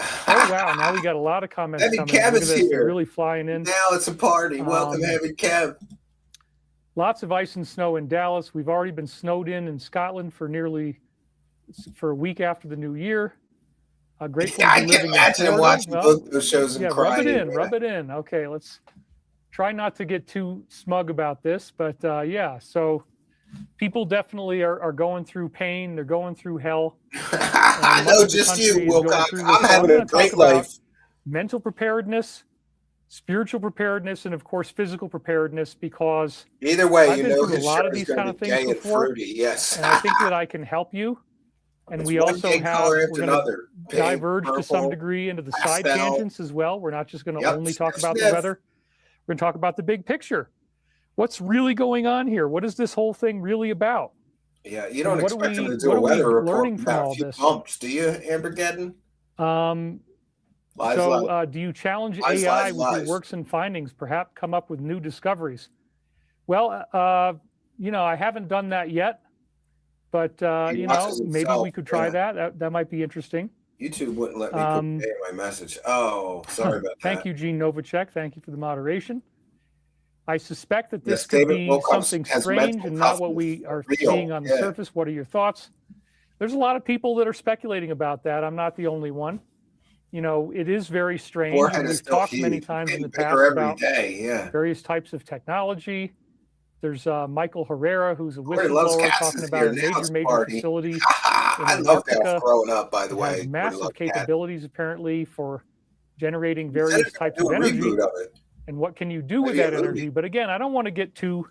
S4: Oh wow! Now we got a lot of comments
S2: Heavy
S4: coming.
S2: Kev is here.
S4: They're really flying in.
S2: Now it's a party. Welcome, Heavy Kev.
S4: Lots of ice and snow in Dallas. We've already been snowed in Scotland for a week after the new year. Grateful
S2: I can imagine watching both those shows and crying.
S4: Rub it in. Okay, let's try not to get too smug about this, but yeah. So people definitely are going through pain. They're going through hell.
S2: I know, just you, Wilcock. I'm having a great life.
S4: Mental preparedness, spiritual preparedness, and of course physical preparedness. Because
S2: either way,
S4: I've
S2: you
S4: been
S2: know,
S4: through a lot of these kind of things before.
S2: Yes,
S4: and I think that I can help you. And
S2: It's
S4: we
S2: one
S4: also
S2: gay color
S4: we're
S2: after
S4: going to
S2: another. Pink,
S4: diverge to some
S2: purple,
S4: degree into the side
S2: pastel.
S4: tangents as well. We're not just going to
S2: Yep,
S4: only talk about
S2: Smith.
S4: the weather. We're going to talk about the big picture. What's really going on here? What is this whole thing really about?
S2: Yeah, you don't
S4: And what
S2: expect
S4: are
S2: him to
S4: we-
S2: do
S4: what
S2: a
S4: are we
S2: weather report
S4: learning from
S2: about
S4: all
S2: a few
S4: this?
S2: bumps, do you, Ambergeddon? Lies,
S4: So,
S2: lies.
S4: do you challenge
S2: Lies,
S4: AI
S2: lies,
S4: with your
S2: lies.
S4: works and findings, perhaps come up with new discoveries? Well, I haven't done that yet, but,
S2: He watches
S4: maybe
S2: himself,
S4: we could try
S2: yeah.
S4: that might be interesting.
S2: YouTube wouldn't let me put in my message. Oh, sorry about that.
S4: Thank you, Gene Novacek. Thank you for the moderation. I suspect that this
S2: Yes,
S4: could
S2: David
S4: be
S2: Wilcock
S4: something
S2: has
S4: strange
S2: mental
S4: and not what
S2: toughness.
S4: we are
S2: Real,
S4: seeing on the
S2: yeah.
S4: surface. What are your thoughts? There's a lot of people that are speculating about that. I'm not the only one. It is very strange.
S2: Forehead
S4: And
S2: is
S4: we've
S2: still
S4: talked many
S2: huge.
S4: times in
S2: Getting
S4: the past
S2: bigger every
S4: about
S2: day, yeah.
S4: various types of technology. There's Michael Herrera, who's a
S2: Corey loves
S4: whistleblower,
S2: cats
S4: talking
S2: is
S4: about
S2: here
S4: a
S2: now.
S4: major,
S2: It's a
S4: major
S2: party.
S4: facility in
S2: I love that
S4: Antarctica
S2: growing up, by the
S4: that
S2: way.
S4: has
S2: Corey
S4: massive
S2: loved cats.
S4: capabilities, apparently, for generating
S2: He said
S4: various
S2: they're gonna
S4: types
S2: do
S4: of
S2: a
S4: energy.
S2: reboot of it.
S4: And what can you do with
S2: Maybe a
S4: that
S2: movie.
S4: energy? But again, I don't want to get too.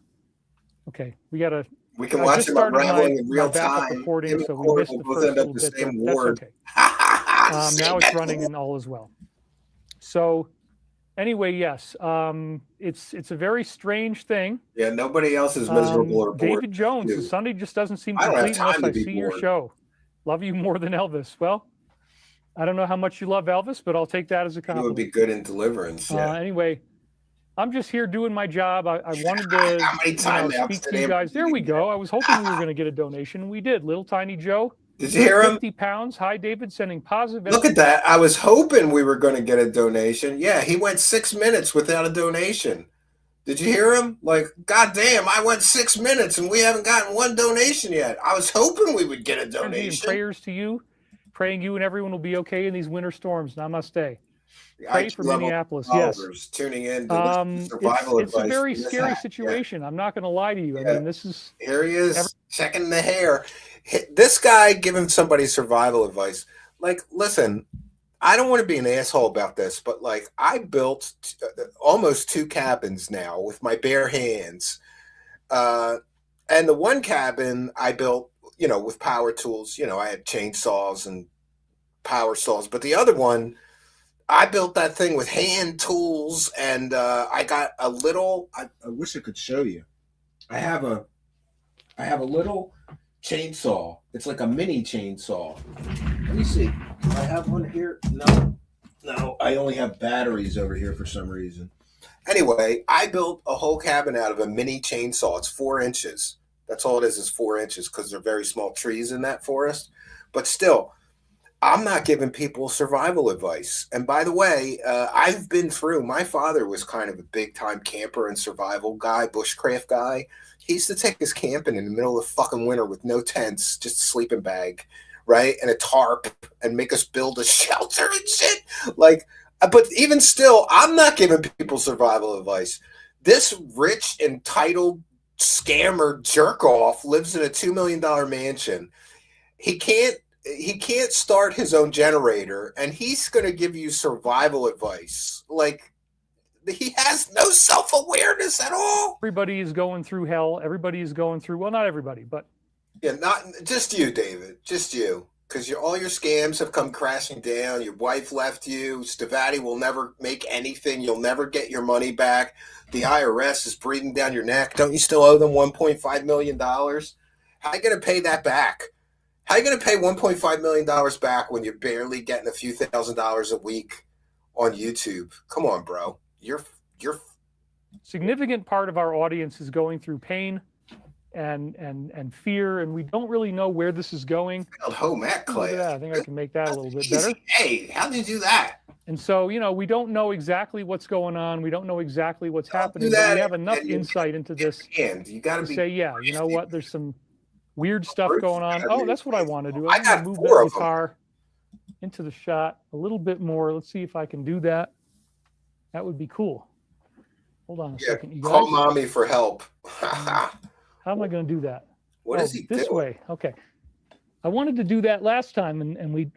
S4: Okay, we got to.
S2: We can
S4: I
S2: watch
S4: just
S2: him
S4: started
S2: unraveling
S4: my
S2: in real
S4: backup
S2: time.
S4: recording,
S2: Him and
S4: so we
S2: Corey
S4: missed
S2: will
S4: the
S2: both
S4: first
S2: end up
S4: little
S2: the
S4: bit there.
S2: same
S4: That's
S2: ward.
S4: okay. Now it's running and all as well. So, anyway, yes, it's a very strange thing.
S2: Yeah, nobody else is miserable or bored.
S4: David Jones,
S2: too.
S4: the Sunday just doesn't seem
S2: I don't have
S4: complete
S2: time
S4: unless
S2: to
S4: I
S2: be
S4: see your
S2: bored.
S4: show. Love you more than Elvis. Well, I don't know how much you love Elvis, but I'll take that as a
S2: It
S4: compliment.
S2: would be good in Deliverance. Yeah.
S4: Anyway, I'm just here doing my job. I wanted to
S2: How many timeouts
S4: speak
S2: did
S4: to you
S2: Amber
S4: guys. There
S2: get?
S4: we go. I was hoping we were going to get a donation. We did. Little Tiny Joe,
S2: Did you hear him?
S4: 50 pounds. Hi, David, sending positive.
S2: Look at that. I was hoping we were going to get a donation. Yeah, he went 6 minutes without a donation. Did you hear him? Like, goddamn, I went 6 minutes and we haven't gotten one donation yet. I was hoping we would get a
S4: energy and
S2: donation.
S4: prayers to you. Praying you and everyone will be okay in these winter storms. Namaste. Pray
S2: IT
S4: for
S2: level
S4: Minneapolis. Yes.
S2: followers tuning in to listen to
S4: It's
S2: survival
S4: a
S2: advice
S4: very
S2: from this
S4: scary
S2: hack.
S4: situation. I'm not going to lie to you. I
S2: Yeah.
S4: mean, this is
S2: Here he is, checking the hair. This guy giving somebody survival advice. Like, listen, I don't want to be an asshole about this, but like, I built almost 2 cabins now with my bare hands. And the one cabin I built, with power tools. I had chainsaws and power saws, but the other one, I built that thing with hand tools, and I got a little. I wish I could show you. I have a little chainsaw. It's like a mini chainsaw. Let me see. Do I have one here? No. I only have batteries over here for some reason. Anyway, I built a whole cabin out of a mini chainsaw. It's 4 inches. That's all it is 4 inches, because they're very small trees in that forest. But still, I'm not giving people survival advice. And by the way, I've been through, my father was kind of a big time camper and survival guy, bushcraft guy. He used to take us camping in the middle of the fucking winter with no tents, just a sleeping bag, right? And a tarp, and make us build a shelter and shit. Like, but even still, I'm not giving people survival advice. This rich, entitled scammer jerk off lives in a $2 million mansion. He can't start his own generator, and he's going to give you survival advice. Like, he has no self-awareness at all.
S4: everybody is going through hell. Everybody is going through, well, not everybody, but
S2: Yeah, not just you, David, just you. Because all your scams have come crashing down. Your wife left you. Stavati will never make anything. You'll never get your money back. The IRS is breathing down your neck. Don't you still owe them $1.5 million? How are you going to pay that back? How are you going to pay $1.5 million back when you're barely getting a few $1,000s a week on YouTube? Come on, bro. You're
S4: significant part of our audience is going through pain and fear, and we don't really know where this is going.
S2: home at class.
S4: Yeah, I think I can make that a little bit
S2: Easy.
S4: better.
S2: Hey, how did you do that?
S4: And so, we don't know exactly what's going on. We don't know exactly what's happening.
S2: do
S4: But
S2: that
S4: we have enough
S2: and you
S4: insight into this
S2: And you got
S4: to
S2: to be
S4: say, yeah, you know what? There's some weird stuff going on. Oh, that's what I want to do.
S2: I
S4: I'm
S2: got
S4: gonna move
S2: 4
S4: that
S2: of them.
S4: guitar into the shot a little bit more. Let's see if I can do that. That would be cool. Hold on a second, you guys.
S2: Call mommy for help.
S4: How am I going to do that?
S2: What is he
S4: this
S2: doing?
S4: way? Okay. I wanted to do that last time, and we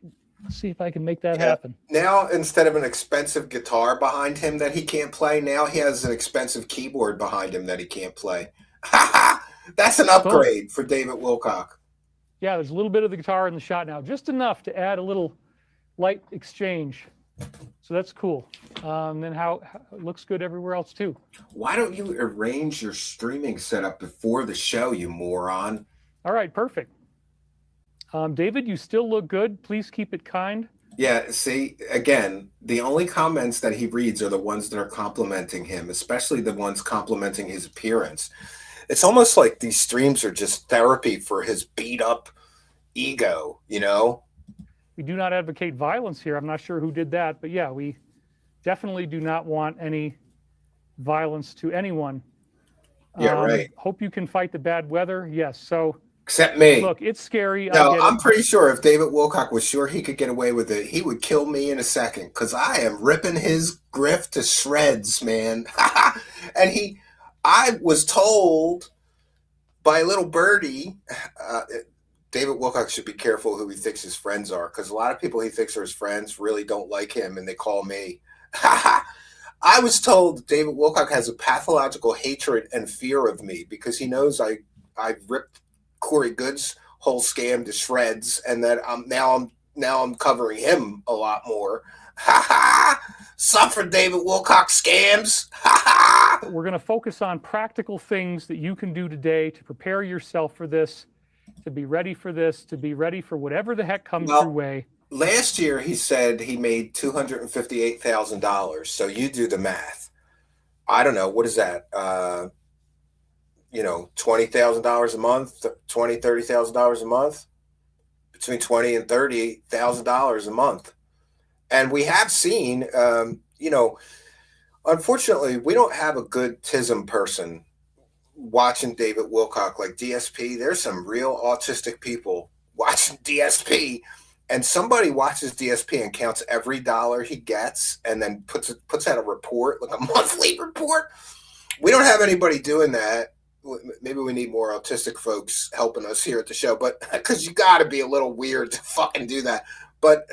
S4: see if I can make that happen.
S2: Now, instead of an expensive guitar behind him that he can't play, now he has an expensive keyboard behind him that he can't play. That's an upgrade for David Wilcock.
S4: Yeah, there's a little bit of the guitar in the shot now, just enough to add a little light exchange. So that's cool. Then how it looks good everywhere else too.
S2: Why don't you arrange your streaming setup before the show, you moron?
S4: All right, perfect. David, you still look good. Please keep it kind.
S2: Yeah, see, again, the only comments that he reads are the ones that are complimenting him, especially the ones complimenting his appearance. It's almost like these streams are just therapy for his beat up ego, you know?
S4: We do not advocate violence here. I'm not sure who did that, but yeah, we definitely do not want any violence to anyone.
S2: Yeah, right.
S4: Hope you can fight the bad weather. Yes. So
S2: Except me.
S4: look, it's scary.
S2: No, I'm pretty sure if David Wilcock was sure he could get away with it, he would kill me in a second because I am ripping his grift to shreds, man. And I was told by a little birdie, David Wilcock should be careful who he thinks his friends are because a lot of people he thinks are his friends really don't like him and they call me. I was told that David Wilcock has a pathological hatred and fear of me because he knows I ripped Corey Good's whole scam to shreds and that I'm covering him a lot more. Suffer, David Wilcock scams.
S4: We're going to focus on practical things that you can do today to prepare yourself for this, to be ready for this, to be ready for whatever the heck comes your way.
S2: Last year, he said he made $258,000. So you do the math. I don't know. What is that? $20,000 a month, $30,000 a month, between $20,000 and $30,000 a month. And we have seen, unfortunately, we don't have a good TISM person watching David Wilcock like DSP. There's some real autistic people watching DSP, and somebody watches DSP and counts every dollar he gets and then puts out a report, like a monthly report. We don't have anybody doing that. Maybe we need more autistic folks helping us here at the show, but because you got to be a little weird to fucking do that. But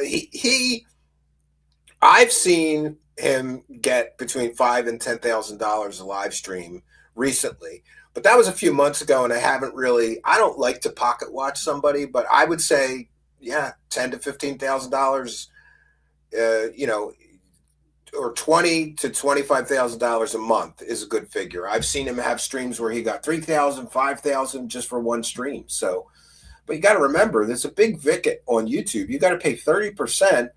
S2: I've seen him get between $5,000 and $10,000 a live stream recently, but that was a few months ago, and I don't like to pocket watch somebody, but I would say, yeah, $10,000 to $15,000, or $20,000 to $25,000 a month is a good figure. I've seen him have streams where he got $3,000, $5,000 just for one stream. So, but you got to remember, there's a big vicket on YouTube. You got to pay 30%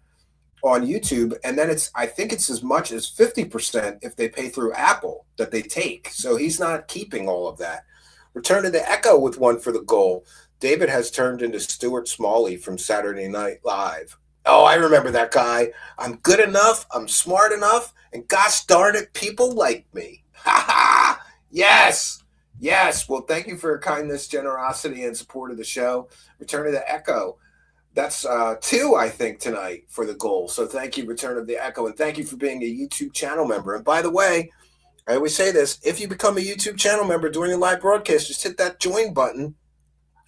S2: on YouTube, and then I think it's as much as 50% if they pay through Apple that they take. So he's not keeping all of that. Return to the Echo with one for the goal. David has turned into Stuart Smalley from Saturday Night Live. Oh, I remember that guy. I'm good enough, I'm smart enough, and gosh darn it, people like me. Ha ha! Yes! Yes. Well, thank you for your kindness, generosity, and support of the show. Return to the Echo. That's 2, I think, tonight for the goal. So thank you, Return of the Echo, and thank you for being a YouTube channel member. And by the way, I always say this, if you become a YouTube channel member during a live broadcast, just hit that join button.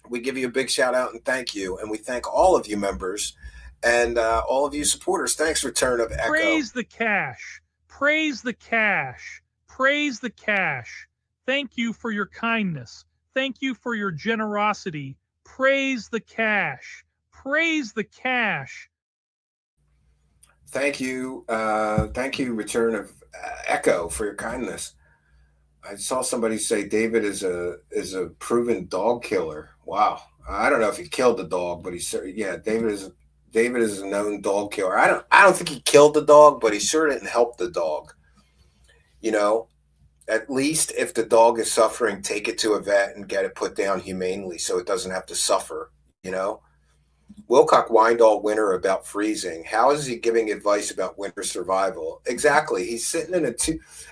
S2: We give you a big shout out and thank you. And we thank all of you members and all of you supporters. Thanks, Return of Echo.
S3: Praise the cash. Praise the cash. Praise the cash. Thank you for your kindness. Thank you for your generosity. Praise the cash. Praise the cash.
S2: Thank you. Thank you, Return of Echo, for your kindness. I saw somebody say David is a proven dog killer. Wow. I don't know if he killed the dog, but David is a known dog killer. I don't think he killed the dog, but he sure didn't help the dog. You know, at least if the dog is suffering, take it to a vet and get it put down humanely so it doesn't have to suffer, you know? Wilcock whined all winter about freezing. How is he giving advice about winter survival? Exactly. He's sitting in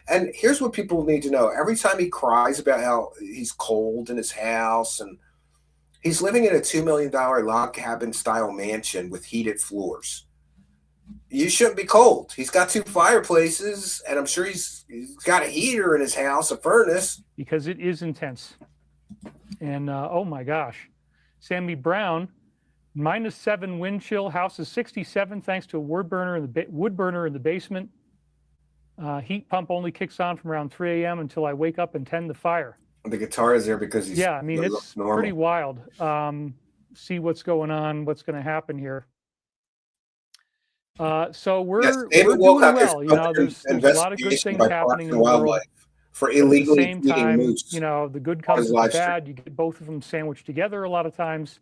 S2: and here's what people need to know. Every time he cries about how he's cold in his house, and he's living in a $2 million log cabin style mansion with heated floors. You shouldn't be cold. He's got 2 fireplaces, and I'm sure he's got a heater in his house, a furnace.
S4: Because it is intense. And oh my gosh, Sammy Brown, -7 wind chill, house is 67 thanks to a wood burner in the basement. Heat pump only kicks on from around 3 a.m. until I wake up and tend the fire.
S2: The guitar is there because he's
S4: it's
S2: normal.
S4: pretty wild. see what's going on, what's going to happen here. So we're
S2: David
S4: doing
S2: Wilcock is
S4: well. You know, there's a lot of good
S2: investigation
S4: things
S2: by
S4: happening
S2: Parks
S4: in
S2: and
S4: the world.
S2: Wildlife for
S4: At the
S2: illegally
S4: same
S2: feeding
S4: time,
S2: moose
S4: you know, the good
S2: on
S4: comes
S2: his
S4: with the
S2: live stream.
S4: bad. You get both of them sandwiched together a lot of times.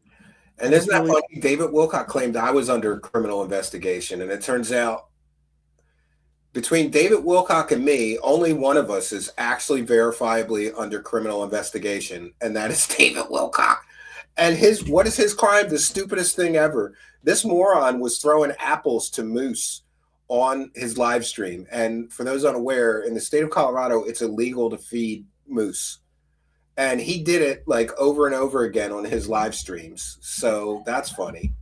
S2: And isn't that funny? David Wilcock claimed I was under criminal investigation, and it turns out between David Wilcock and me, only one of us is actually verifiably under criminal investigation, and that is David Wilcock. And what is his crime? The stupidest thing ever. This moron was throwing apples to moose on his live stream. And for those unaware, in the state of Colorado, it's illegal to feed moose. And he did it like over and over again on his live streams. So that's funny.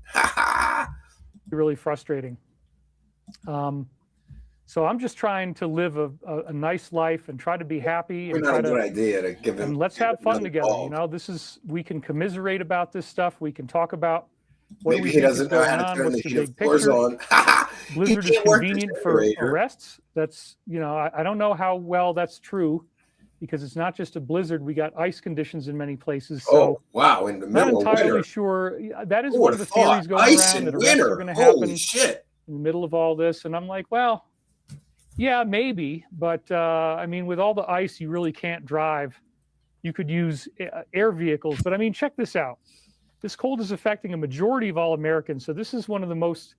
S4: Really frustrating. So I'm just trying to live a nice life and try to be happy.
S2: Probably not a good idea to give him.
S4: And let's have fun together.
S2: Ball.
S4: You know, we can commiserate about this stuff. We can talk about what
S2: Maybe
S4: we
S2: he
S4: think
S2: doesn't
S4: is
S2: know
S4: going
S2: how to
S4: on.
S2: turn
S4: What's
S2: the
S4: the
S2: heat
S4: big
S2: of floors
S4: picture?
S2: on.
S4: Blizzard is
S2: can't work the
S4: convenient for
S2: generator.
S4: arrests. That's, you know, I don't know how well that's true because it's not just a blizzard. We got ice conditions in many places. So
S2: Oh, wow. In the
S4: not
S2: middle of
S4: entirely
S2: winter.
S4: sure. That is
S2: Who
S4: one
S2: would
S4: of the
S2: have thought?
S4: theories going
S2: Ice
S4: around
S2: in
S4: that arrests are
S2: winter.
S4: going to
S2: Holy
S4: happen
S2: shit.
S4: in the middle of all this. And I'm like, well, yeah, maybe. But I mean, with all the ice, you really can't drive. You could use air vehicles. But I mean, check this out. This cold is affecting a majority of all Americans. So this is one of the most,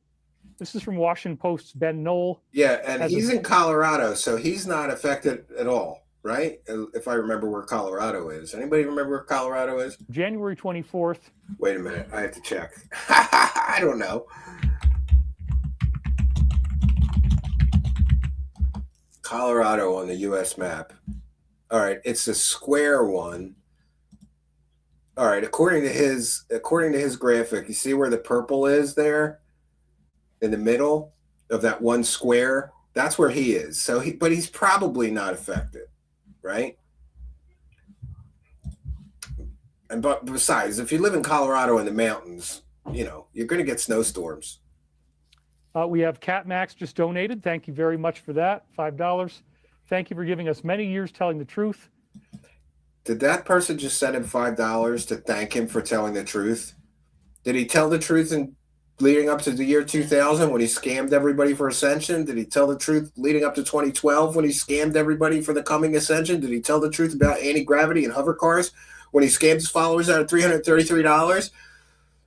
S4: this is from Washington Post's Ben Knoll.
S2: Yeah, and he's in Colorado, so he's not affected at all, right? If I remember where Colorado is. Anybody remember where Colorado is?
S4: January 24th.
S2: Wait a minute. I have to check. I don't know. Colorado on the U.S. map. All right, it's a square one. All right, according to his graphic, you see where the purple is there in the middle of that one square? That's where he is. So but he's probably not affected, right? And but besides, if you live in Colorado in the mountains, you know, you're going to get snowstorms.
S4: We have Cat Max just donated. Thank you very much for that. $5. Thank you for giving us many years telling the truth.
S2: Did that person just send him $5 to thank him for telling the truth? Did he tell the truth in leading up to the year 2000 when he scammed everybody for Ascension? Did he tell the truth leading up to 2012 when he scammed everybody for the coming Ascension? Did he tell the truth about anti-gravity and hover cars when he scammed his followers out of $333?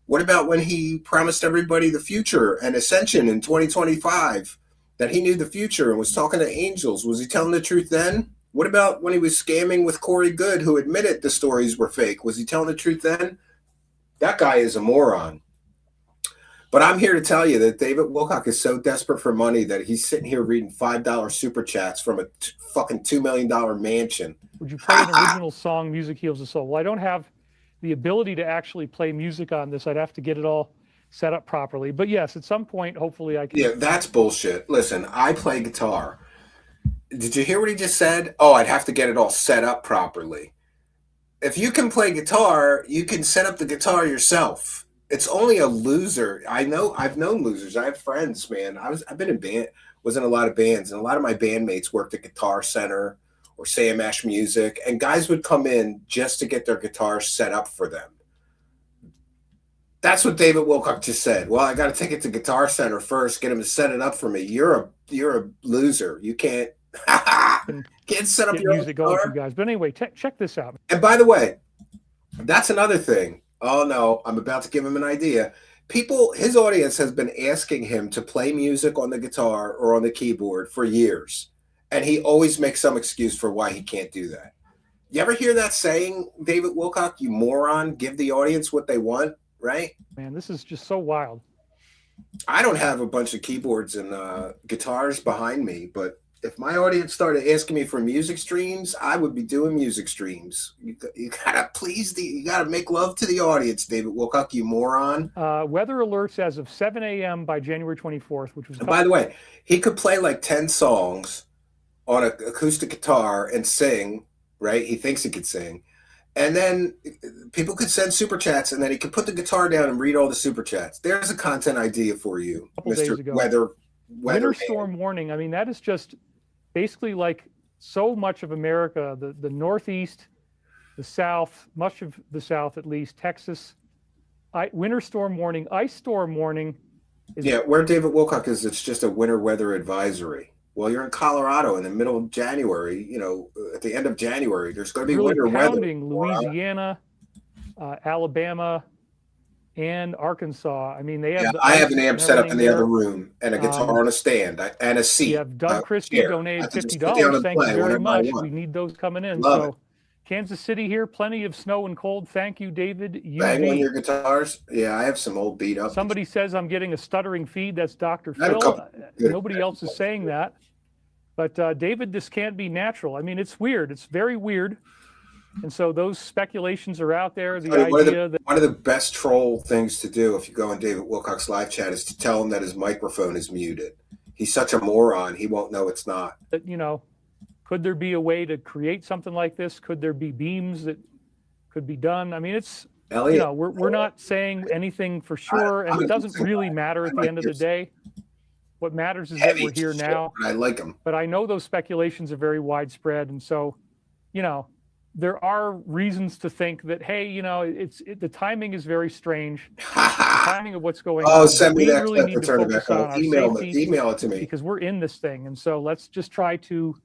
S2: What about when he promised everybody the future and Ascension in 2025? That he knew the future and was talking to angels. Was he telling the truth then? What about when he was scamming with Corey Good, who admitted the stories were fake? Was he telling the truth then? That guy is a moron. But I'm here to tell you that David Wilcock is so desperate for money that he's sitting here reading $5 super chats from a fucking $2 million mansion.
S4: Would you play an original song, Music Heals the Soul? Well, I don't have the ability to actually play music on this. I'd have to get it all set up properly. But yes, at some point, hopefully I can.
S2: Yeah, that's bullshit. Listen, I play guitar. Did you hear what he just said? Oh, I'd have to get it all set up properly. If you can play guitar, you can set up the guitar yourself. It's only a loser. I've known losers. I have friends, man. I've been in band, was in a lot of bands, and a lot of my bandmates worked at Guitar Center or Sam Ash Music, and guys would come in just to get their guitar set up for them. That's what David Wilcock just said. Well, I got to take it to Guitar Center first, get him to set it up for me. You're a loser. You can't set up your
S4: music going for you guys. But anyway, check this out.
S2: And by the way, that's another thing. Oh no, I'm about to give him an idea. His audience has been asking him to play music on the guitar or on the keyboard for years. And he always makes some excuse for why he can't do that. You ever hear that saying, David Wilcock, you moron, give the audience what they want, right?
S4: Man, this is just so wild.
S2: I don't have a bunch of keyboards and guitars behind me, but if my audience started asking me for music streams, I would be doing music streams. You gotta make love to the audience, David Wilcock, you moron.
S4: Weather alerts as of 7 a.m. by January 24th, which was.
S2: And by the way, he could play like 10 songs on an acoustic guitar and sing, right? He thinks he could sing. And then people could send super chats, and then he could put the guitar down and read all the super chats. There's a content idea for you, Mr. Weather.
S4: Winter storm warning. I mean, that is just basically like so much of America, the Northeast, the South, much of the South at least, Texas, winter storm warning, ice storm warning.
S2: Yeah, where David Wilcock is, it's just a winter weather advisory. Well, you're in Colorado in the middle of January, at the end of January, there's going to be
S4: really
S2: winter weather.
S4: pounding Louisiana, Alabama, and Arkansas. I mean, they have.
S2: Yeah, I have an amp set up in the other room and a guitar on a stand and a seat.
S4: We have Doug Christie
S2: chair.
S4: donated
S2: I can just
S4: $50.
S2: sit down and
S4: Thank you
S2: play
S4: very
S2: whenever I
S4: much.
S2: want.
S4: We need those coming in.
S2: Love
S4: So,
S2: it.
S4: Kansas City here, plenty of snow and cold. Thank you, David.
S2: Bang on your guitars. Yeah, I have some old beat up.
S4: Somebody says I'm getting a stuttering feed. That's Dr.
S2: I have a
S4: Phil.
S2: couple good
S4: Nobody else is saying that. But David, this can't be natural. I mean, it's weird. It's very weird. And so those speculations are out there. The idea that
S2: one of the best troll things to do if you go on David Wilcock's live chat is to tell him that his microphone is muted. He's such a moron. He won't know it's not.
S4: Could there be a way to create something like this? Could there be beams that could be done? I mean, it's,
S2: Elliot,
S4: we're not saying anything for sure, and it doesn't really matter at the end of the day. What matters is that we're here now.
S2: I like them.
S4: But I know those speculations are very widespread. And so, there are reasons to think that, hey, the timing is very strange. The timing of what's going on.
S2: Send me that
S4: really
S2: clip
S4: need
S2: and
S4: to
S2: turn it
S4: focus
S2: back
S4: on
S2: on.
S4: our
S2: Email it to me.
S4: because we're in this thing. And so let's try to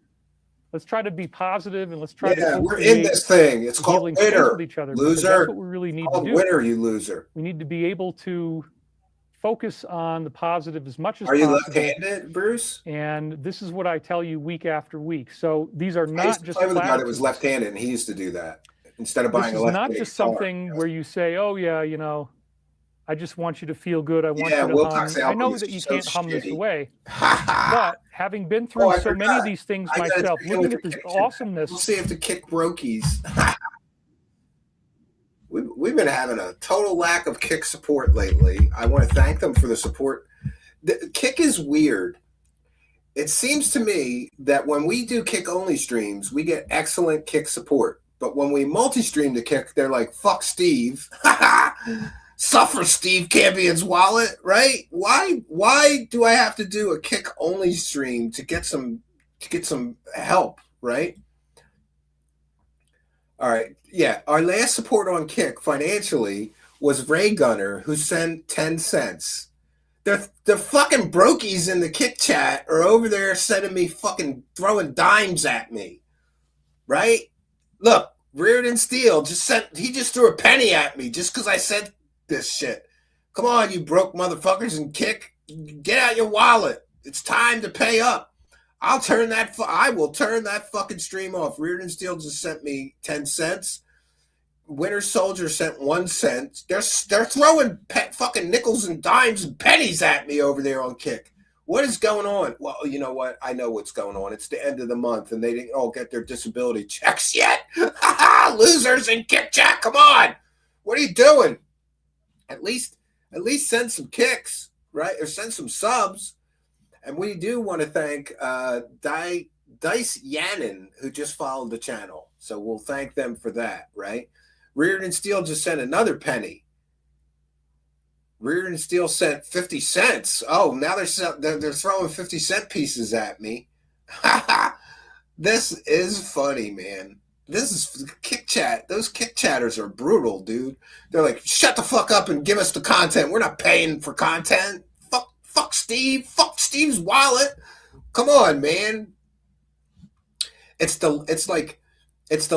S4: be positive and let's try to
S2: we're in this thing. It's called winter,
S4: with each other.
S2: Loser.
S4: That's what we really need to do.
S2: Winter, you loser.
S4: We need to be able to focus on the positive as much as
S2: possible. Are you
S4: left-handed,
S2: Bruce?
S4: And this is what I tell you week after week. So these are not just.
S2: I used to play with a guy that was left-handed, and he used to do that instead of buying a left-handed
S4: guitar. This is not just something where you say, "Oh yeah, I just want you to feel good. I want you to hum." I know that you can't hum this away, but having been through so many of these things myself, looking at the awesomeness.
S2: We'll see if the kick brokies. We've been having a total lack of kick support lately. I want to thank them for the support. The kick is weird. It seems to me that when we do kick only streams, we get excellent kick support. But when we multi-stream the kick, they're like, "Fuck Steve." Suffer Steve Campion's wallet, right? Why do I have to do a kick only stream to get some help, right? All right. Yeah. Our last support on Kick financially was Ray Gunner, who sent 10 cents. The fucking brokies in the Kick chat are over there sending me fucking throwing dimes at me. Right? Look, Reardon Steele he just threw a penny at me just because I said this shit. Come on, you broke motherfuckers and Kick. Get out your wallet. It's time to pay up. I will turn that fucking stream off. Reardon Steele just sent me 10 cents. Winter Soldier sent 1 cent. They're throwing fucking nickels and dimes and pennies at me over there on Kick. What is going on? Well, you know what? I know what's going on. It's the end of the month, and they didn't all get their disability checks yet. Losers in Kick chat, come on! What are you doing? At least send some kicks, right? Or send some subs. And we do want to thank Dice Yannon, who just followed the channel. So we'll thank them for that, right? Reardon Steele just sent another penny. Reardon Steele sent 50 cents. Oh, now they're throwing 50-cent pieces at me. This is funny, man. This is Kick chat. Those Kick chatters are brutal, dude. They're like, shut the fuck up and give us the content. We're not paying for content. Fuck Steve. Fuck Steve's wallet. Come on, man. It's the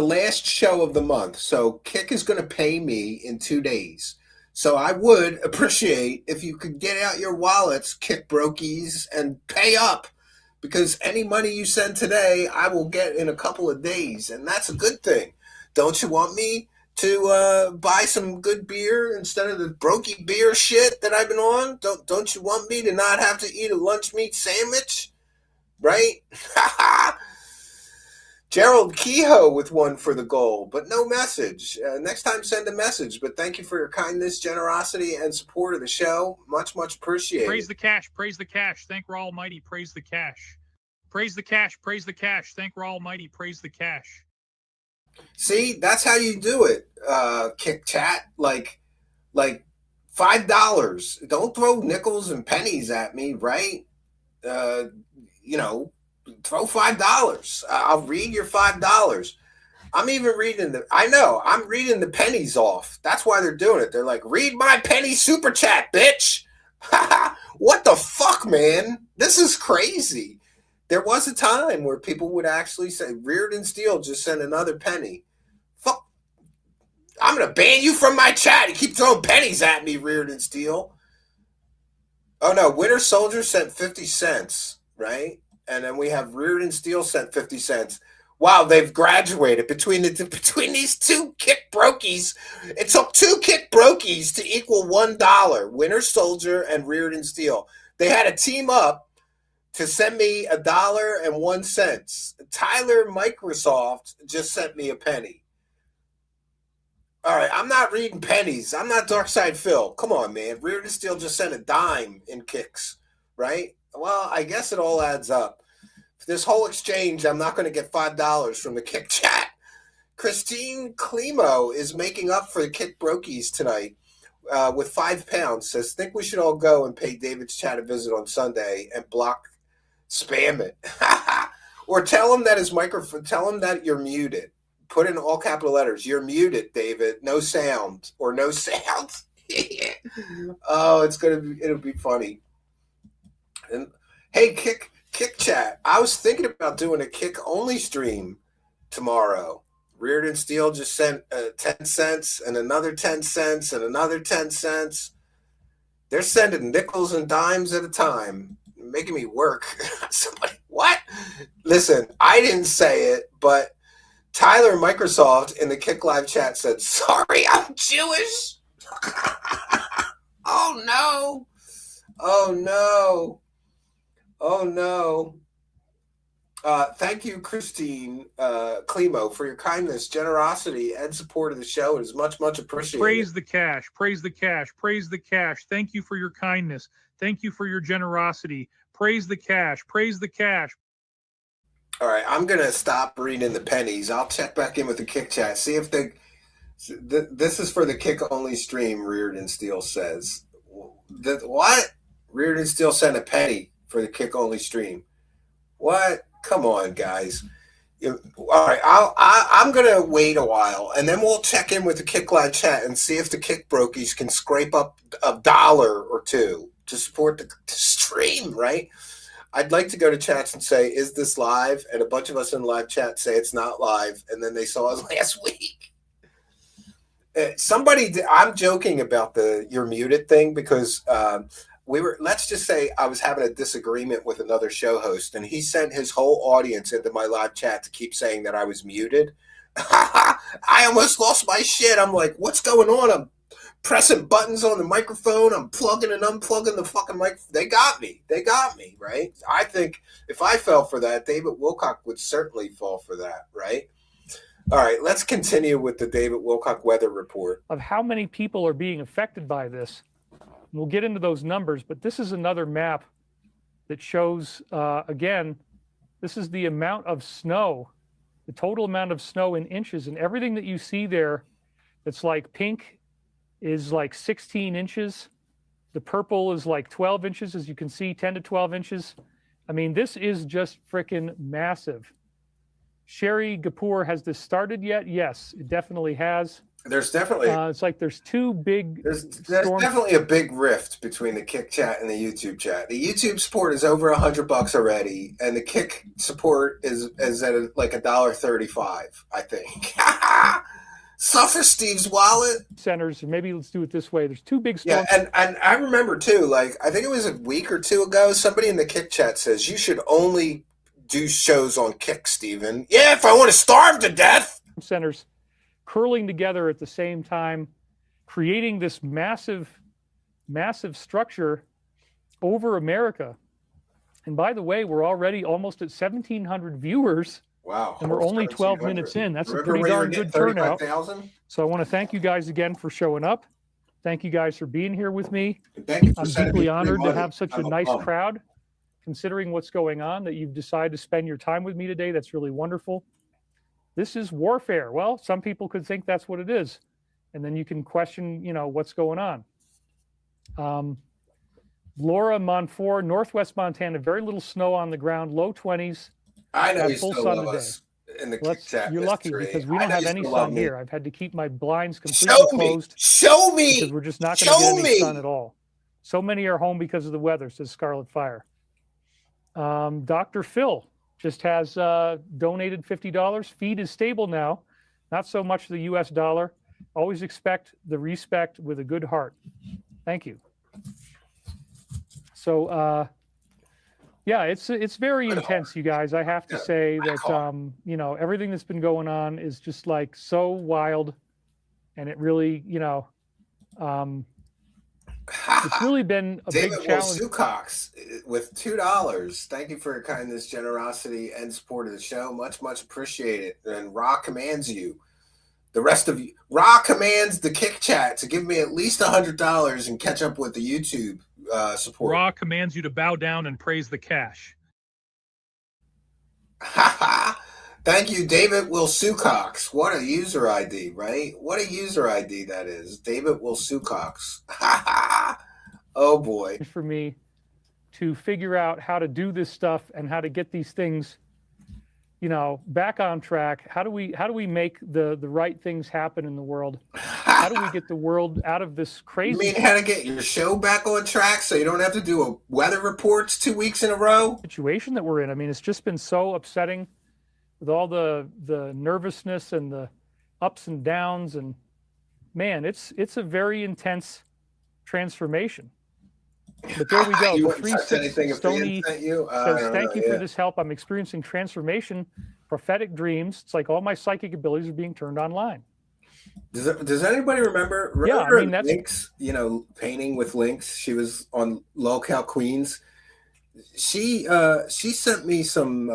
S2: last show of the month. So Kick is going to pay me in 2 days. So I would appreciate if you could get out your wallets, Kick brokies, and pay up. Because any money you send today, I will get in a couple of days. And that's a good thing. Don't you want me to buy some good beer instead of the brokey beer shit that I've been on? Don't you want me to not have to eat a lunch meat sandwich? Right? Gerald Kehoe with one for the goal, but no message. Next time, send a message. But thank you for your kindness, generosity, and support of the show. Much, much appreciated.
S3: Praise the cash. Praise the cash. Thank Ra Almighty. Praise the cash. Praise the cash. Praise the cash. Thank Ra Almighty. Praise the cash.
S2: See, that's how you do it, Kick chat. Like $5. Don't throw nickels and pennies at me, right? Throw $5. I'll read your $5. I'm even reading I know, I'm reading the pennies off. That's why they're doing it. They're like, read my penny super chat, bitch. What the fuck, man? This is crazy. There was a time where people would actually say, Reardon Steele just sent another penny. Fuck. I'm going to ban you from my chat. You keep throwing pennies at me, Reardon Steele. Oh, no. Winter Soldier sent 50 cents, right? And then we have Reardon Steele sent 50 cents. Wow, they've graduated between these two kick brokies. It took two kick brokies to equal $1. Winter Soldier and Reardon Steele. They had to team up to send me $1.01. Tyler Microsoft just sent me a penny. All right, I'm not reading pennies. I'm not Darkside Phil. Come on, man. Reardon Steele just sent a dime in kicks, right? Well, I guess it all adds up. For this whole exchange, I'm not going to get $5 from the kick chat. Christine Climo is making up for the kick brokies tonight with £5. Says, think we should all go and pay David's chat a visit on Sunday and spam it. Or tell him that his microphone, tell him that you're muted. Put in all capital letters. You're muted, David. No sound or no sound. Oh, it'll be funny. And hey, kick chat. I was thinking about doing a kick only stream tomorrow. Reardon Steele just sent 10 cents and another 10 cents and another 10 cents. They're sending nickels and dimes at a time, making me work. Somebody, what? Listen, I didn't say it, but Tyler Microsoft in the Kick Live chat said, sorry, I'm Jewish. Oh, no. Oh, no. Oh, no. Thank you, Christine Climo, for your kindness, generosity, and support of the show. It is much, much appreciated.
S3: Praise the cash. Praise the cash. Praise the cash. Thank you for your kindness. Thank you for your generosity. Praise the cash. Praise the cash.
S2: All right, I'm going to stop reading the pennies. I'll check back in with the kick chat. See if this is for the kick only stream, Reardon Steele says. What? Reardon Steele sent a penny for the kick only stream. What? Come on, guys. All right, I'm going to wait a while, and then we'll check in with the Kick Live chat and see if the Kick Brokies can scrape up $1 or $2 to support the stream, right? I'd like to go to chats and say, is this live? And a bunch of us in live chat say it's not live, and then they saw us last week. I'm joking about the you're muted thing because let's just say I was having a disagreement with another show host, and he sent his whole audience into my live chat to keep saying that I was muted. I almost lost my shit. I'm like, what's going on? I'm pressing buttons on the microphone. I'm plugging and unplugging the fucking mic. They got me, right? I think if I fell for that, David Wilcock would certainly fall for that, right? All right, let's continue with the David Wilcock weather report.
S4: Of how many people are being affected by this. We'll get into those numbers, but this is another map that shows, again, this is the amount of snow, the total amount of snow in inches, and everything that you see there that's like pink is like 16 inches. The purple is like 12 inches, as you can see, 10 to 12 inches. I mean, this is just freaking massive. Sherry Kapoor, has this started yet? Yes, it definitely has.
S2: There's definitely
S4: it's like there's two big
S2: there's definitely a big rift between the Kick chat and the YouTube chat. The YouTube support is over $100 already, and the Kick support is at like $1.35, I think. Suffer Steve's wallet.
S4: Centers, or maybe let's do it this way. There's two big storms.
S2: Yeah, and I remember too, like I think it was a week or two ago, somebody in the Kick chat says you should only do shows on Kick, Steven. Yeah, if I want to starve to death.
S4: Centers curling together at the same time, creating this massive structure over America. And by the way, we're already almost at 1,700 viewers.
S2: Wow.
S4: And we're only 12 minutes in. That's a pretty darn good turnout. So I want to thank you guys again for showing up. Thank you guys for being here with me.
S2: Thank you for
S4: I'm deeply honored to have such a nice crowd, considering what's going on, that you've decided to spend your time with me today. That's really wonderful. This is warfare. Well, some people could think that's what it is. And then you can question, what's going on. Laura Monfort, Northwest Montana, very little snow on the ground, low 20s.
S2: I know you still love us. in the kick chat.
S4: You're lucky
S2: mystery.
S4: because we
S2: I
S4: don't
S2: know
S4: have
S2: you
S4: any
S2: still love
S4: sun
S2: me.
S4: here. I've had to keep my blinds completely
S2: Show me.
S4: closed
S2: Show me.
S4: because we're just not going to
S2: Show
S4: get any sun
S2: me.
S4: at all. So many are home because of the weather, says Scarlet Fire. Dr. Phil just has donated $50. Feed is stable now. Not so much the US dollar. Always expect the respect with a good heart. Thank you. So, yeah, it's very intense, you guys. I have to say that, you know, everything that's been going on is just like so wild. And it really, you know, it's really been a big challenge.
S2: David Wilcock with $2. Thank you for your kindness, generosity, and support of the show. Much, much appreciated. And Ra commands you. The rest of you, Ra commands the kick chat to give me at least $100 and catch up with the YouTube support.
S3: Ra commands you to bow down and praise the cash.
S2: Thank you, David Wilcock. What a user ID, right? What a user ID that is. David Wilcock. Oh boy.
S4: For me to figure out how to do this stuff and how to get these things, you know, back on track. How do we make the right things happen in the world? How do we get the world out of this crazy?
S2: You mean how to get your show back on track so you don't have to do a weather reports 2 weeks in a row?
S4: Situation that we're in. I mean, it's just been so upsetting with all the nervousness and the ups and downs, and man, it's a very intense transformation. But there we go. The 3-6 Stony says, thank you for this help. I'm experiencing transformation, prophetic dreams. It's like all my psychic abilities are being turned online.
S2: Does anybody remember?
S4: Yeah, I mean, that's
S2: Lynx, you know, painting with Lynx. She was on Locale Queens. She sent me some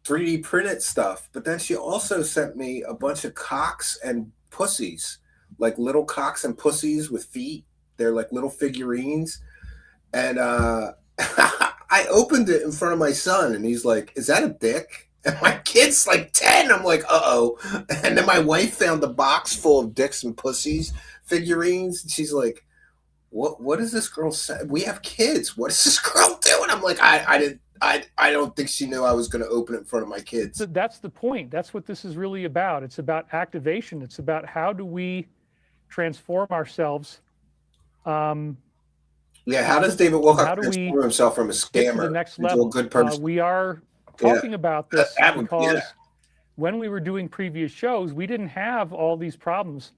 S2: 3D printed stuff, but then she also sent me a bunch of cocks and pussies, like little cocks and pussies with feet. They're like little figurines. And I opened it in front of my son, and he's like, is that a dick? And my kid's like 10. I'm like, uh-oh. And then my wife found a box full of dicks and pussies figurines. And she's like, what is this girl saying? We have kids. What is this girl doing? I'm like, I don't think she knew I was going to open it in front of my kids.
S4: That's the point. That's what this is really about. It's about activation. It's about how do we transform ourselves.
S2: Yeah, how does David Wilcock transform himself from a scammer
S4: to the next level?
S2: into a good person?
S4: We are talking about this because when we were doing previous shows, we didn't have all these problems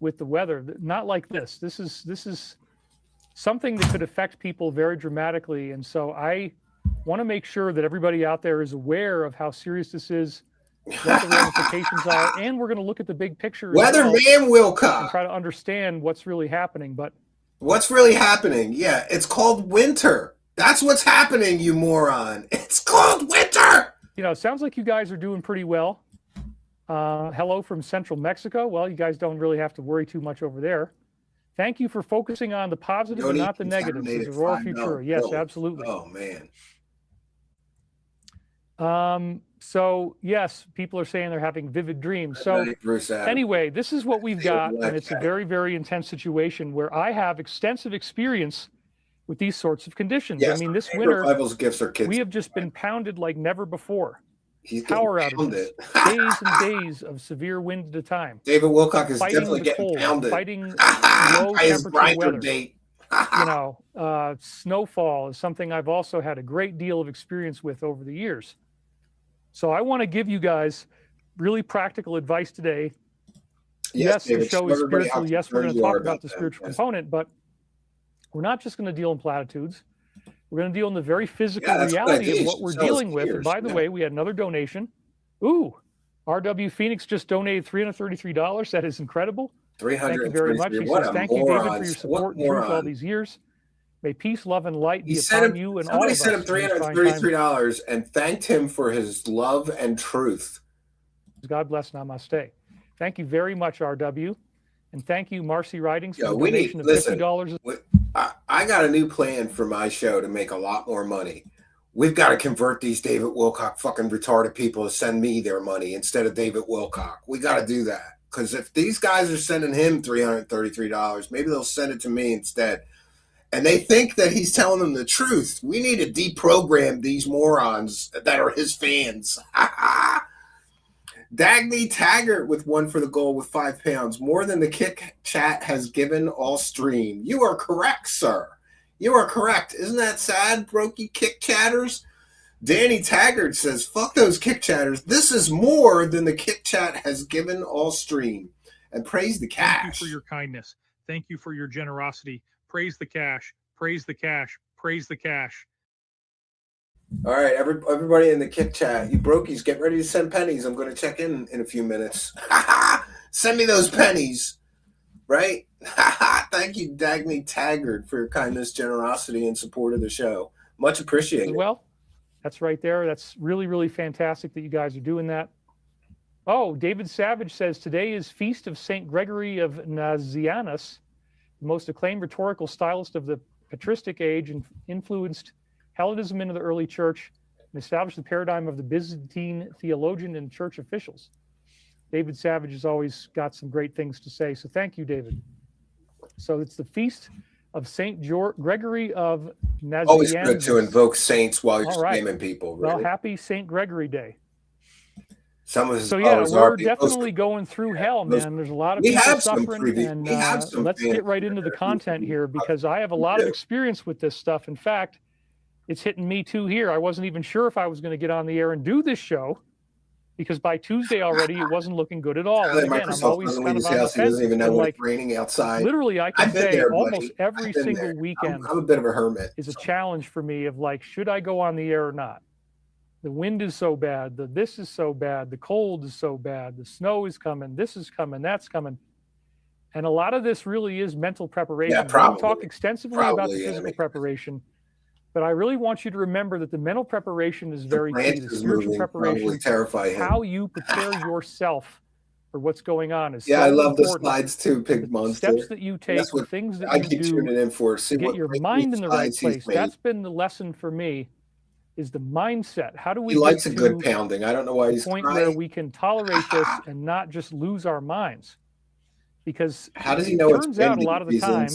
S4: with the weather. Not like this. This is something that could affect people very dramatically. And so I want to make sure that everybody out there is aware of how serious this is, what the ramifications are, and we're going to look at the big picture.
S2: Weatherman Wilcock.
S4: And try to understand what's really happening. But
S2: what's really happening? Yeah, it's called winter. That's what's happening, you moron. It's called winter.
S4: You know, it sounds like you guys are doing pretty well. Hello from Central Mexico. Well, you guys don't really have to worry too much over there. Thank you for focusing on the positive and not the negative. This is Aurora Futura. Yes, absolutely.
S2: Oh, man.
S4: So, yes, people are saying they're having vivid dreams. So, anyway, this is what we've got, and it's a very, very intense situation where I have extensive experience with these sorts of conditions.
S2: Yes,
S4: I mean, this winter,
S2: gifts are kids.
S4: we have just been pounded like never before.
S2: He's
S4: power outages, days and days of severe wind at a time.
S2: David Wilcock is
S4: fighting
S2: definitely getting
S4: cold,
S2: pounded.
S4: Fighting low temperature weather.
S2: Date.
S4: You know, snowfall is something I've also had a great deal of experience with over the years. So I want to give you guys really practical advice today. Yes, the show is spiritual. Yes, we're going to talk about the spiritual component, but we're not just going to deal in platitudes. We're going to deal in the very physical reality of what we're dealing with. And by the way, we had another donation. Ooh, RW Phoenix just donated $333. That is incredible. Thank you very much. He says, thank you, David, for your support and truth all these years. May peace, love, and light be upon you and all of us.
S2: Somebody sent him $333 and thanked him for his love and truth.
S4: God bless, namaste. Thank you very much, RW. And thank you, Marcy Ridings, for the
S2: we
S4: donation of
S2: listen,
S4: $50.
S2: I got a new plan for my show to make a lot more money. We've got to convert these David Wilcock fucking retarded people to send me their money instead of David Wilcock. We got to do that. Because if these guys are sending him $333, maybe they'll send it to me instead. And they think that he's telling them the truth. We need to deprogram these morons that are his fans. Dagny Taggart with one for the goal with £5, more than the kick chat has given all stream. You are correct, sir. You are correct. Isn't that sad, Brokey kick chatters? Danny Taggart says, fuck those kick chatters. This is more than the kick chat has given all stream. And praise the cash.
S3: Thank you for your kindness. Thank you for your generosity. Praise the cash. Praise the cash. Praise the cash.
S2: All right, everybody in the kick chat, you brokies, get ready to send pennies. I'm going to check in a few minutes. Send me those pennies, right? Thank you, Dagny Taggart, for your kindness, generosity, and support of the show. Much appreciated.
S4: Well, that's right there. That's really, really fantastic that you guys are doing that. Oh, David Savage says, today is Feast of St. Gregory of Nazianzus, the most acclaimed rhetorical stylist of the patristic age, and influenced Hellenism into the early church and established the paradigm of the Byzantine theologian and church officials. David Savage has always got some great things to say, so thank you, David. So it's the Feast of St. Gregory of Nazianzus.
S2: Always good to invoke saints while you're scamming people. Really.
S4: Well, happy St. Gregory Day.
S2: So
S4: yeah, we're definitely going through hell, man. There's a lot of people suffering, and let's get right into the content here, because I have a lot of experience with this stuff. In fact, it's hitting me too here. I wasn't even sure if I was going to get on the air and do this show, because by Tuesday already it wasn't looking good at all. And again, I'm always kind of on the fence. He doesn't even know when it's raining outside. Literally, I can say almost every single weekend.
S2: I'm a bit of a hermit.
S4: Is a challenge for me of like, should I go on the air or not? The wind is so bad. This is so bad. The cold is so bad. The snow is coming. This is coming. That's coming. And a lot of this really is mental preparation.
S2: Yeah, probably.
S4: We talk extensively about the physical preparation. But I really want you to remember that the mental preparation is very key. The spiritual preparation, how you prepare yourself for what's going on is
S2: I love the slides too, Pig Monster.
S4: Steps that you take, the things that you do
S2: tuning in for,
S4: to get your mind in the right place. That's been the lesson for me, is the mindset. How do we
S2: likes a good pounding. I don't know why he's
S4: point where we can tolerate this and not just lose our minds. Because
S2: how does he know
S4: it turns out a lot of the time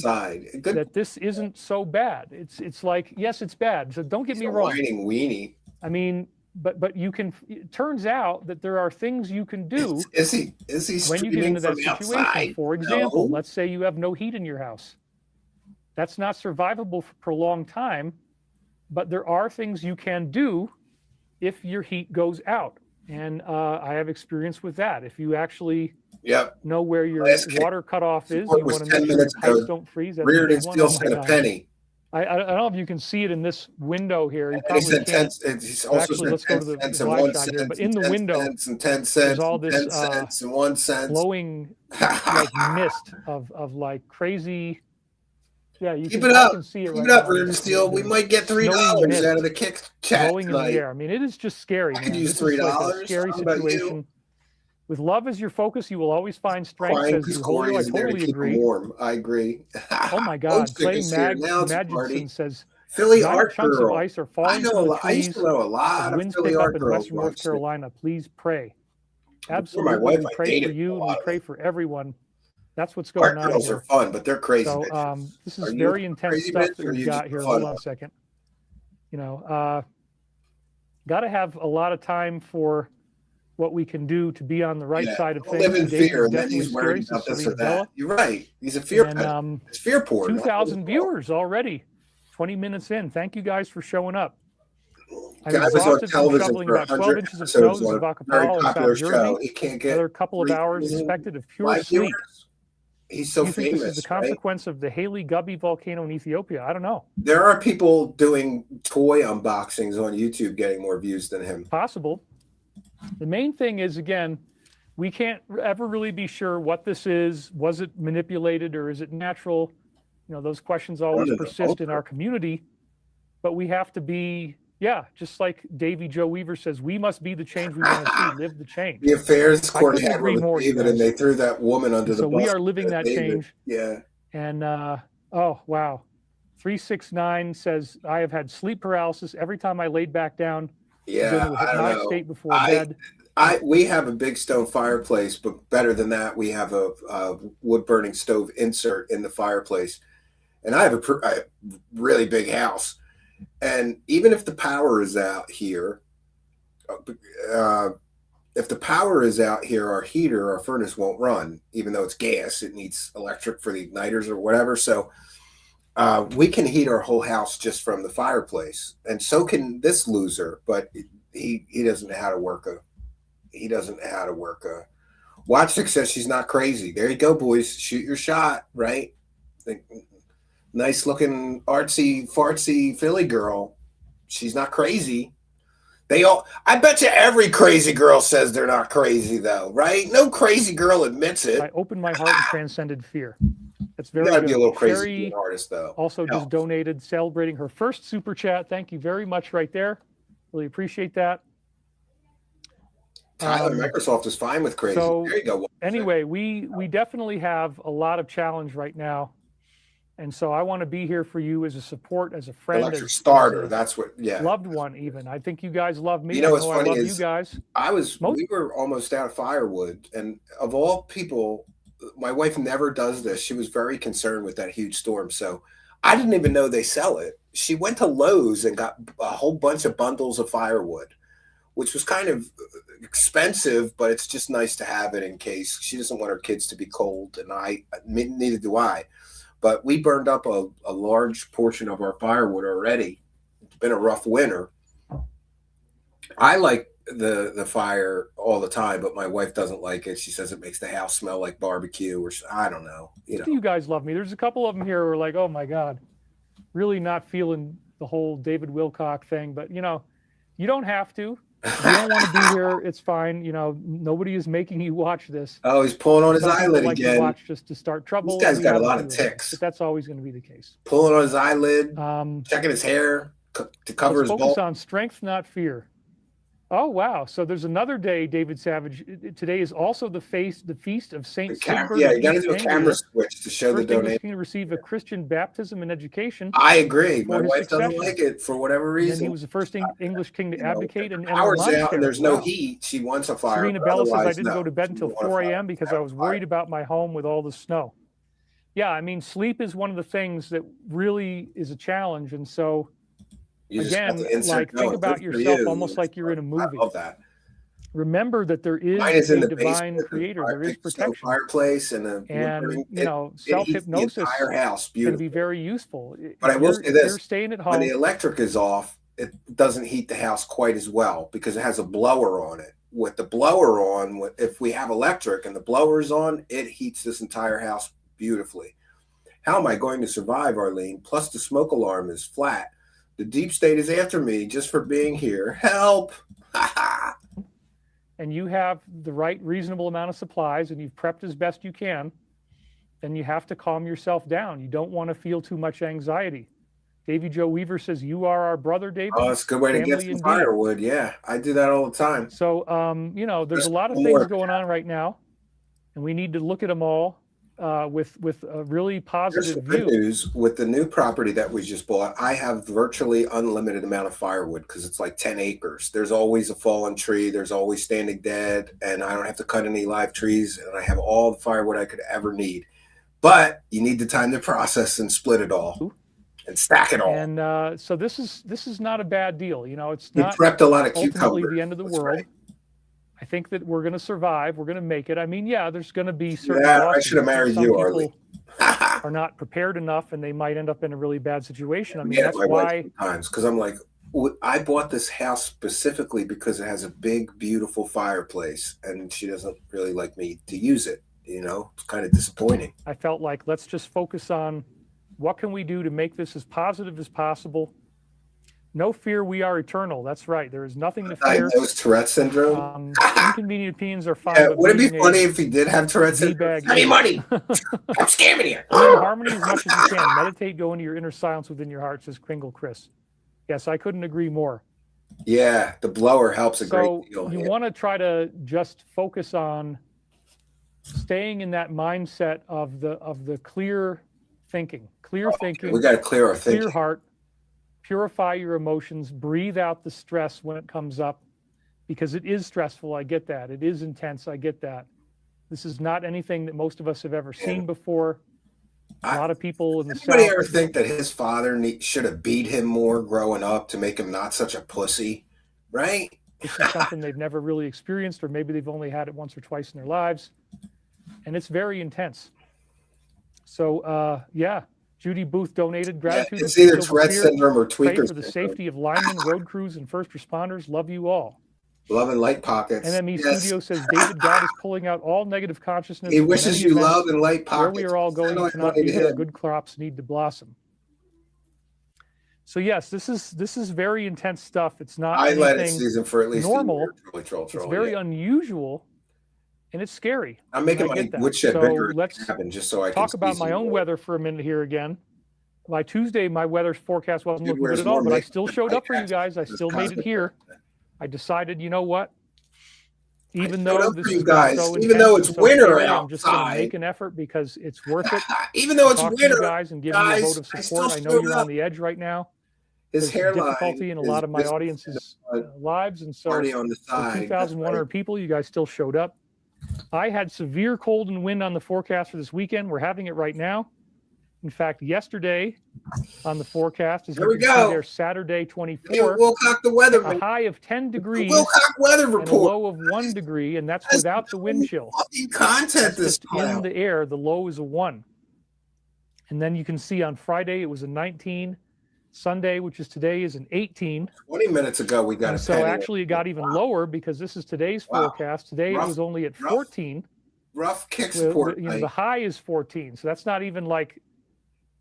S4: that this isn't so bad. It's like, yes, it's bad. So don't get me wrong.
S2: Whining weenie.
S4: I mean, but you can. It turns out that there are things you can do.
S2: Is he
S4: when you get into that situation?
S2: Outside?
S4: For example, let's say you have no heat in your house. That's not survivable for a prolonged time, but there are things you can do if your heat goes out. And I have experience with that. If you actually know where your water cutoff is, you want to make sure your pipes don't freeze.
S2: Reardon still sent a penny.
S4: I don't know if you can see it in this window here. You
S2: probably
S4: can't.
S2: Actually, let's go to the
S4: live shot here. But in the window, there's all this glowing like mist of like crazy. Yeah, you
S2: keep
S4: can,
S2: it up.
S4: Can see it
S2: keep
S4: right
S2: it up,
S4: now.
S2: Reardon Steel. We might get $3 out of the kick chat
S4: blowing in the air. I mean, it is just scary.
S2: I could use $3.
S4: Like a scary situation. With love as your focus, you will always find strength. Says Julio. I totally agree.
S2: Warm. I agree.
S4: Oh my God! Clay Magidson says
S2: Philly art
S4: chunks
S2: girl.
S4: of ice are falling from the trees.
S2: I used to know a lot of Philly art girls.
S4: In Western North Carolina, please pray. Absolutely, we pray for you and we pray for everyone. That's what's going on.
S2: Art girls are fun, but they're crazy.
S4: So this is very intense stuff that we've got here. Hold on a second. You know, got to have a lot of time for what we can do to be on the right side of things.
S2: Live in fear, and then he's worried about this or that. You're right. He's a fear. It's fear porn.
S4: 2,000 viewers already. 20 minutes in. Thank you guys for showing up. I'm
S2: I was on
S4: exhausted from
S2: television
S4: shoveling
S2: for
S4: about 12
S2: 100
S4: inches of snow
S2: episodes
S4: in
S2: on a
S4: Vacapalo in
S2: popular
S4: South
S2: show.
S4: Jersey.
S2: He can't get
S4: Another couple of hours expected of pure sleep.
S2: He's so
S4: Do you think
S2: famous.
S4: This is the consequence of the Haley Gubby volcano in Ethiopia? I don't know.
S2: There are people doing toy unboxings on YouTube getting more views than him.
S4: Possible. The main thing is, again, we can't ever really be sure what this is. Was it manipulated or is it natural? You know, those questions always persist in our community. But we have to be, just like Davy Joe Weaver says, we must be the change we want to see, live the change.
S2: The affairs court had with David, and they threw that woman under the bus.
S4: So we are living that change.
S2: Yeah.
S4: And, oh, wow. 369 says, I have had sleep paralysis every time I laid back down.
S2: Yeah,
S4: I don't know. State before bed.
S2: We have a big stone fireplace, but better than that, we have a wood burning stove insert in the fireplace. and I have a really big house. And even if the power is out here, if the power is out here, our heater, our furnace won't run, even though it's gas. It needs electric for the igniters or whatever. So we can heat our whole house just from the fireplace, and so can this loser. But he doesn't know how to work a. He doesn't know how to work a. Watchstick says she's not crazy. There you go, boys. Shoot your shot, right? Nice looking artsy fartsy Philly girl. She's not crazy. They all, I bet you every crazy girl says they're not crazy though, right? No crazy girl admits it.
S4: I opened my heart and transcended fear. That's very
S2: You gotta
S4: good.
S2: be a little crazy to
S4: Sherry
S2: be an artist though.
S4: also just donated, celebrating her first super chat. Thank you very much right there. Really appreciate that.
S2: Tyler, Microsoft is fine with crazy.
S4: So
S2: there you go.
S4: anyway, we definitely have a lot of challenge right now. And so I want to be here for you as a support, as a friend,
S2: Electric starter. That's what, yeah.
S4: Loved one even. I think you guys love me.
S2: You know
S4: I
S2: what's
S4: know
S2: funny
S4: I love
S2: is
S4: you guys.
S2: we were almost out of firewood. And of all people, my wife never does this. She was very concerned with that huge storm. So I didn't even know they sell it. She went to Lowe's and got a whole bunch of bundles of firewood, which was kind of expensive, but it's just nice to have it in case. She doesn't want her kids to be cold, and neither do I. But we burned up a large portion of our firewood already. It's been a rough winter. I like the fire all the time, but my wife doesn't like it. She says it makes the house smell like barbecue, or I don't know.
S4: You guys love me. There's a couple of them here who are like, oh my God, really not feeling the whole David Wilcock thing. But, you don't have to. If you don't want to be here, it's fine. Nobody is making you watch this.
S2: Oh, he's pulling on his
S4: Some people
S2: eyelid
S4: like
S2: again.
S4: To watch just to start trouble.
S2: This guy's got a lot of
S4: it,
S2: ticks.
S4: but that's always going to be the case.
S2: Pulling on his eyelid, checking his hair to cover his
S4: focus
S2: ball.
S4: on strength, not fear. Oh, wow. So there's another day, David Savage. Today is also the feast of Saint Sigbert.
S2: Yeah, you got to do a camera switch to show the donation.
S4: To receive a Christian baptism and education.
S2: I agree. My wife doesn't like it for whatever reason.
S4: And he was the first English king to abdicate. And
S2: power's out and there's no heat. She wants a fire.
S4: Serena Bella says, I didn't go to bed until 4 a.m. because I was worried about my home with all the snow. Yeah, I mean, sleep is one of the things that really is a challenge. And so, again, like think about yourself almost like you're in a movie.
S2: I love that.
S4: Remember that there is a divine creator. There is protection.
S2: Fireplace and
S4: self-hypnosis
S2: can
S4: be very useful.
S2: But I will say this:
S4: you're staying at home.
S2: When the electric is off, it doesn't heat the house quite as well because it has a blower on it. With the blower on, if we have electric and the blower is on, it heats this entire house beautifully. How am I going to survive, Arlene? Plus, the smoke alarm is flat. The deep state is after me just for being here. Help!
S4: And you have the right reasonable amount of supplies and you've prepped as best you can, then you have to calm yourself down. You don't want to feel too much anxiety. Davy Joe Weaver says, you are our brother, David.
S2: Oh, it's a good way to get some firewood. Yeah, I do that all the time.
S4: So, there's a lot of things going on right now, and we need to look at them all with a really positive view.
S2: Good news with the new property that we just bought. I have virtually unlimited amount of firewood because it's like 10 acres. There's always a fallen tree. There's always standing dead, and I don't have to cut any live trees. And I have all the firewood I could ever need. But you need the time to process and split it all and stack it all.
S4: And so this is not a bad deal. It's not
S2: prepped a lot of
S4: ultimately the end of the world. Right. I think that we're going to survive. We're going to make it. I mean, yeah, there's going to be certain losses.
S2: I should have married you, Arlie.
S4: Are not prepared enough, and they might end up in a really bad situation. I mean, that's why.
S2: Sometimes, because I'm like, I bought this house specifically because it has a big, beautiful fireplace, and she doesn't really like me to use it. It's kind of disappointing.
S4: I felt like let's just focus on what can we do to make this as positive as possible. No fear, we are eternal. That's right. There is nothing to fear.
S2: Those Tourette syndrome.
S4: Inconvenient opinions are fine.
S2: Yeah, would it be funny if he did have Tourette syndrome? Any money? I'm scamming you.
S4: Harmony as much as you can. Meditate, go into your inner silence within your heart, says Kringle Chris. Yes, I couldn't agree more.
S2: Yeah, the blower helps a great deal.
S4: You want to try to just focus on staying in that mindset of the clear thinking. Clear thinking.
S2: We got to clear our thinking.
S4: Clear heart. Purify your emotions, breathe out the stress when it comes up, because it is stressful. I get that. It is intense. I get that. This is not anything that most of us have ever seen before. A lot of people in the
S2: Anybody
S4: South.
S2: ever think that his father should have beat him more growing up to make him not such a pussy? Right?
S4: This is something they've never really experienced, or maybe they've only had it once or twice in their lives. And it's very intense. So, yeah, Judy Booth donated. Gratitude.
S2: Yeah, it's either
S4: Silver
S2: Tourette
S4: Spear.
S2: syndrome or
S4: Pray
S2: tweaker
S4: for the
S2: syndrome.
S4: safety of linemen, road crews, and first responders. Love you all.
S2: Love and light pockets.
S4: NME
S2: Yes.
S4: Studio says, David, God is pulling out all negative consciousness.
S2: He
S4: from
S2: wishes
S4: many
S2: you
S4: events.
S2: love and light pockets.
S4: Where we are all going
S2: Send all
S4: cannot
S2: money
S4: be
S2: to
S4: there.
S2: him.
S4: Good crops need to blossom. So yes, this is very intense stuff. It's not
S2: I let it
S4: anything
S2: season for at least
S4: normal.
S2: a year. Troll,
S4: It's very unusual, and it's scary.
S2: I'm making
S4: And I
S2: my
S4: get that.
S2: woodshed
S4: So
S2: bigger
S4: let's
S2: cabin just so I
S4: talk
S2: can
S4: about
S2: see
S4: my
S2: some
S4: own
S2: more.
S4: weather for a minute here again. By Tuesday, my weather forecast wasn't
S2: Dude
S4: looking good
S2: wears
S4: at all,
S2: more
S4: but I
S2: makeup
S4: still
S2: than
S4: showed
S2: my
S4: up for you
S2: ass.
S4: guys. I
S2: This
S4: still made it
S2: cosmic
S4: here.
S2: content.
S4: I decided, you know what? Even
S2: showed
S4: though
S2: up
S4: this
S2: for
S4: has
S2: you
S4: been
S2: guys,
S4: so
S2: even though
S4: intense
S2: it's
S4: and so
S2: winter
S4: scary, I'm just going to
S2: outside.
S4: make an effort because it's worth it.
S2: Even though it's
S4: Talk to you
S2: winter,
S4: guys and give me a
S2: guys,
S4: vote of
S2: I
S4: support.
S2: still
S4: I know
S2: showed
S4: you're
S2: up.
S4: on the edge right now.
S2: His
S4: There's
S2: hairline
S4: difficulty in a
S2: is
S4: lot of my
S2: visible
S4: audience's
S2: and,
S4: lives, and so
S2: already on the
S4: for
S2: side.
S4: 2,100 people, you guys still showed up. I had severe cold and wind on the forecast for this weekend. We're having it right now. In fact, yesterday on the forecast, as
S2: There
S4: you
S2: we
S4: can see
S2: go.
S4: there, Saturday
S2: David
S4: 24,
S2: Wilcock, the weather.
S4: a high of 10 degrees
S2: Wilcock weather
S4: and a
S2: report.
S4: low of 1 degree, and that's
S2: That's
S4: without the wind chill.
S2: fucking content
S4: That's
S2: this
S4: just in
S2: time.
S4: the air. The low is a 1. And then you can see on Friday it was a 19. Sunday, which is today, is an 18.
S2: 20 minutes ago, we got
S4: And
S2: a
S4: so
S2: penny.
S4: actually it got even lower because this is today's
S2: Wow.
S4: forecast. Today it
S2: Rough-
S4: was only at
S2: rough
S4: 14.
S2: rough kick
S4: With-
S2: support.
S4: you know,
S2: night.
S4: the high is 14. So that's not even like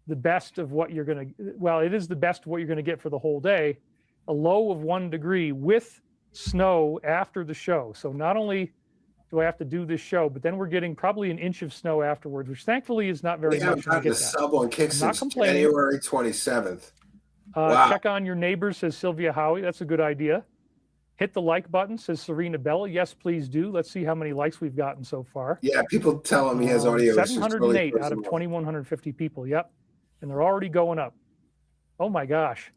S4: the best of what you're going to, well, it is the best of what you're going to get for the whole day. A low of 1 degree with snow after the show. So not only do I have to do this show, but then we're getting probably an inch of snow afterwards, which thankfully is not very
S2: We haven't
S4: much. And I
S2: gotten
S4: get
S2: a
S4: that.
S2: sub on kick
S4: I'm not
S2: since
S4: complaining.
S2: January 27th. Wow.
S4: Check on your neighbors, says Sylvia Howie. That's a good idea. Hit the like button, says Serena Bella. Yes, please do. Let's see how many likes we've gotten so far.
S2: Yeah, people tell him he has audio issues.
S4: 708
S2: Really
S4: out of
S2: personal.
S4: 2,150 people. Yep. And they're already going up. Oh my gosh.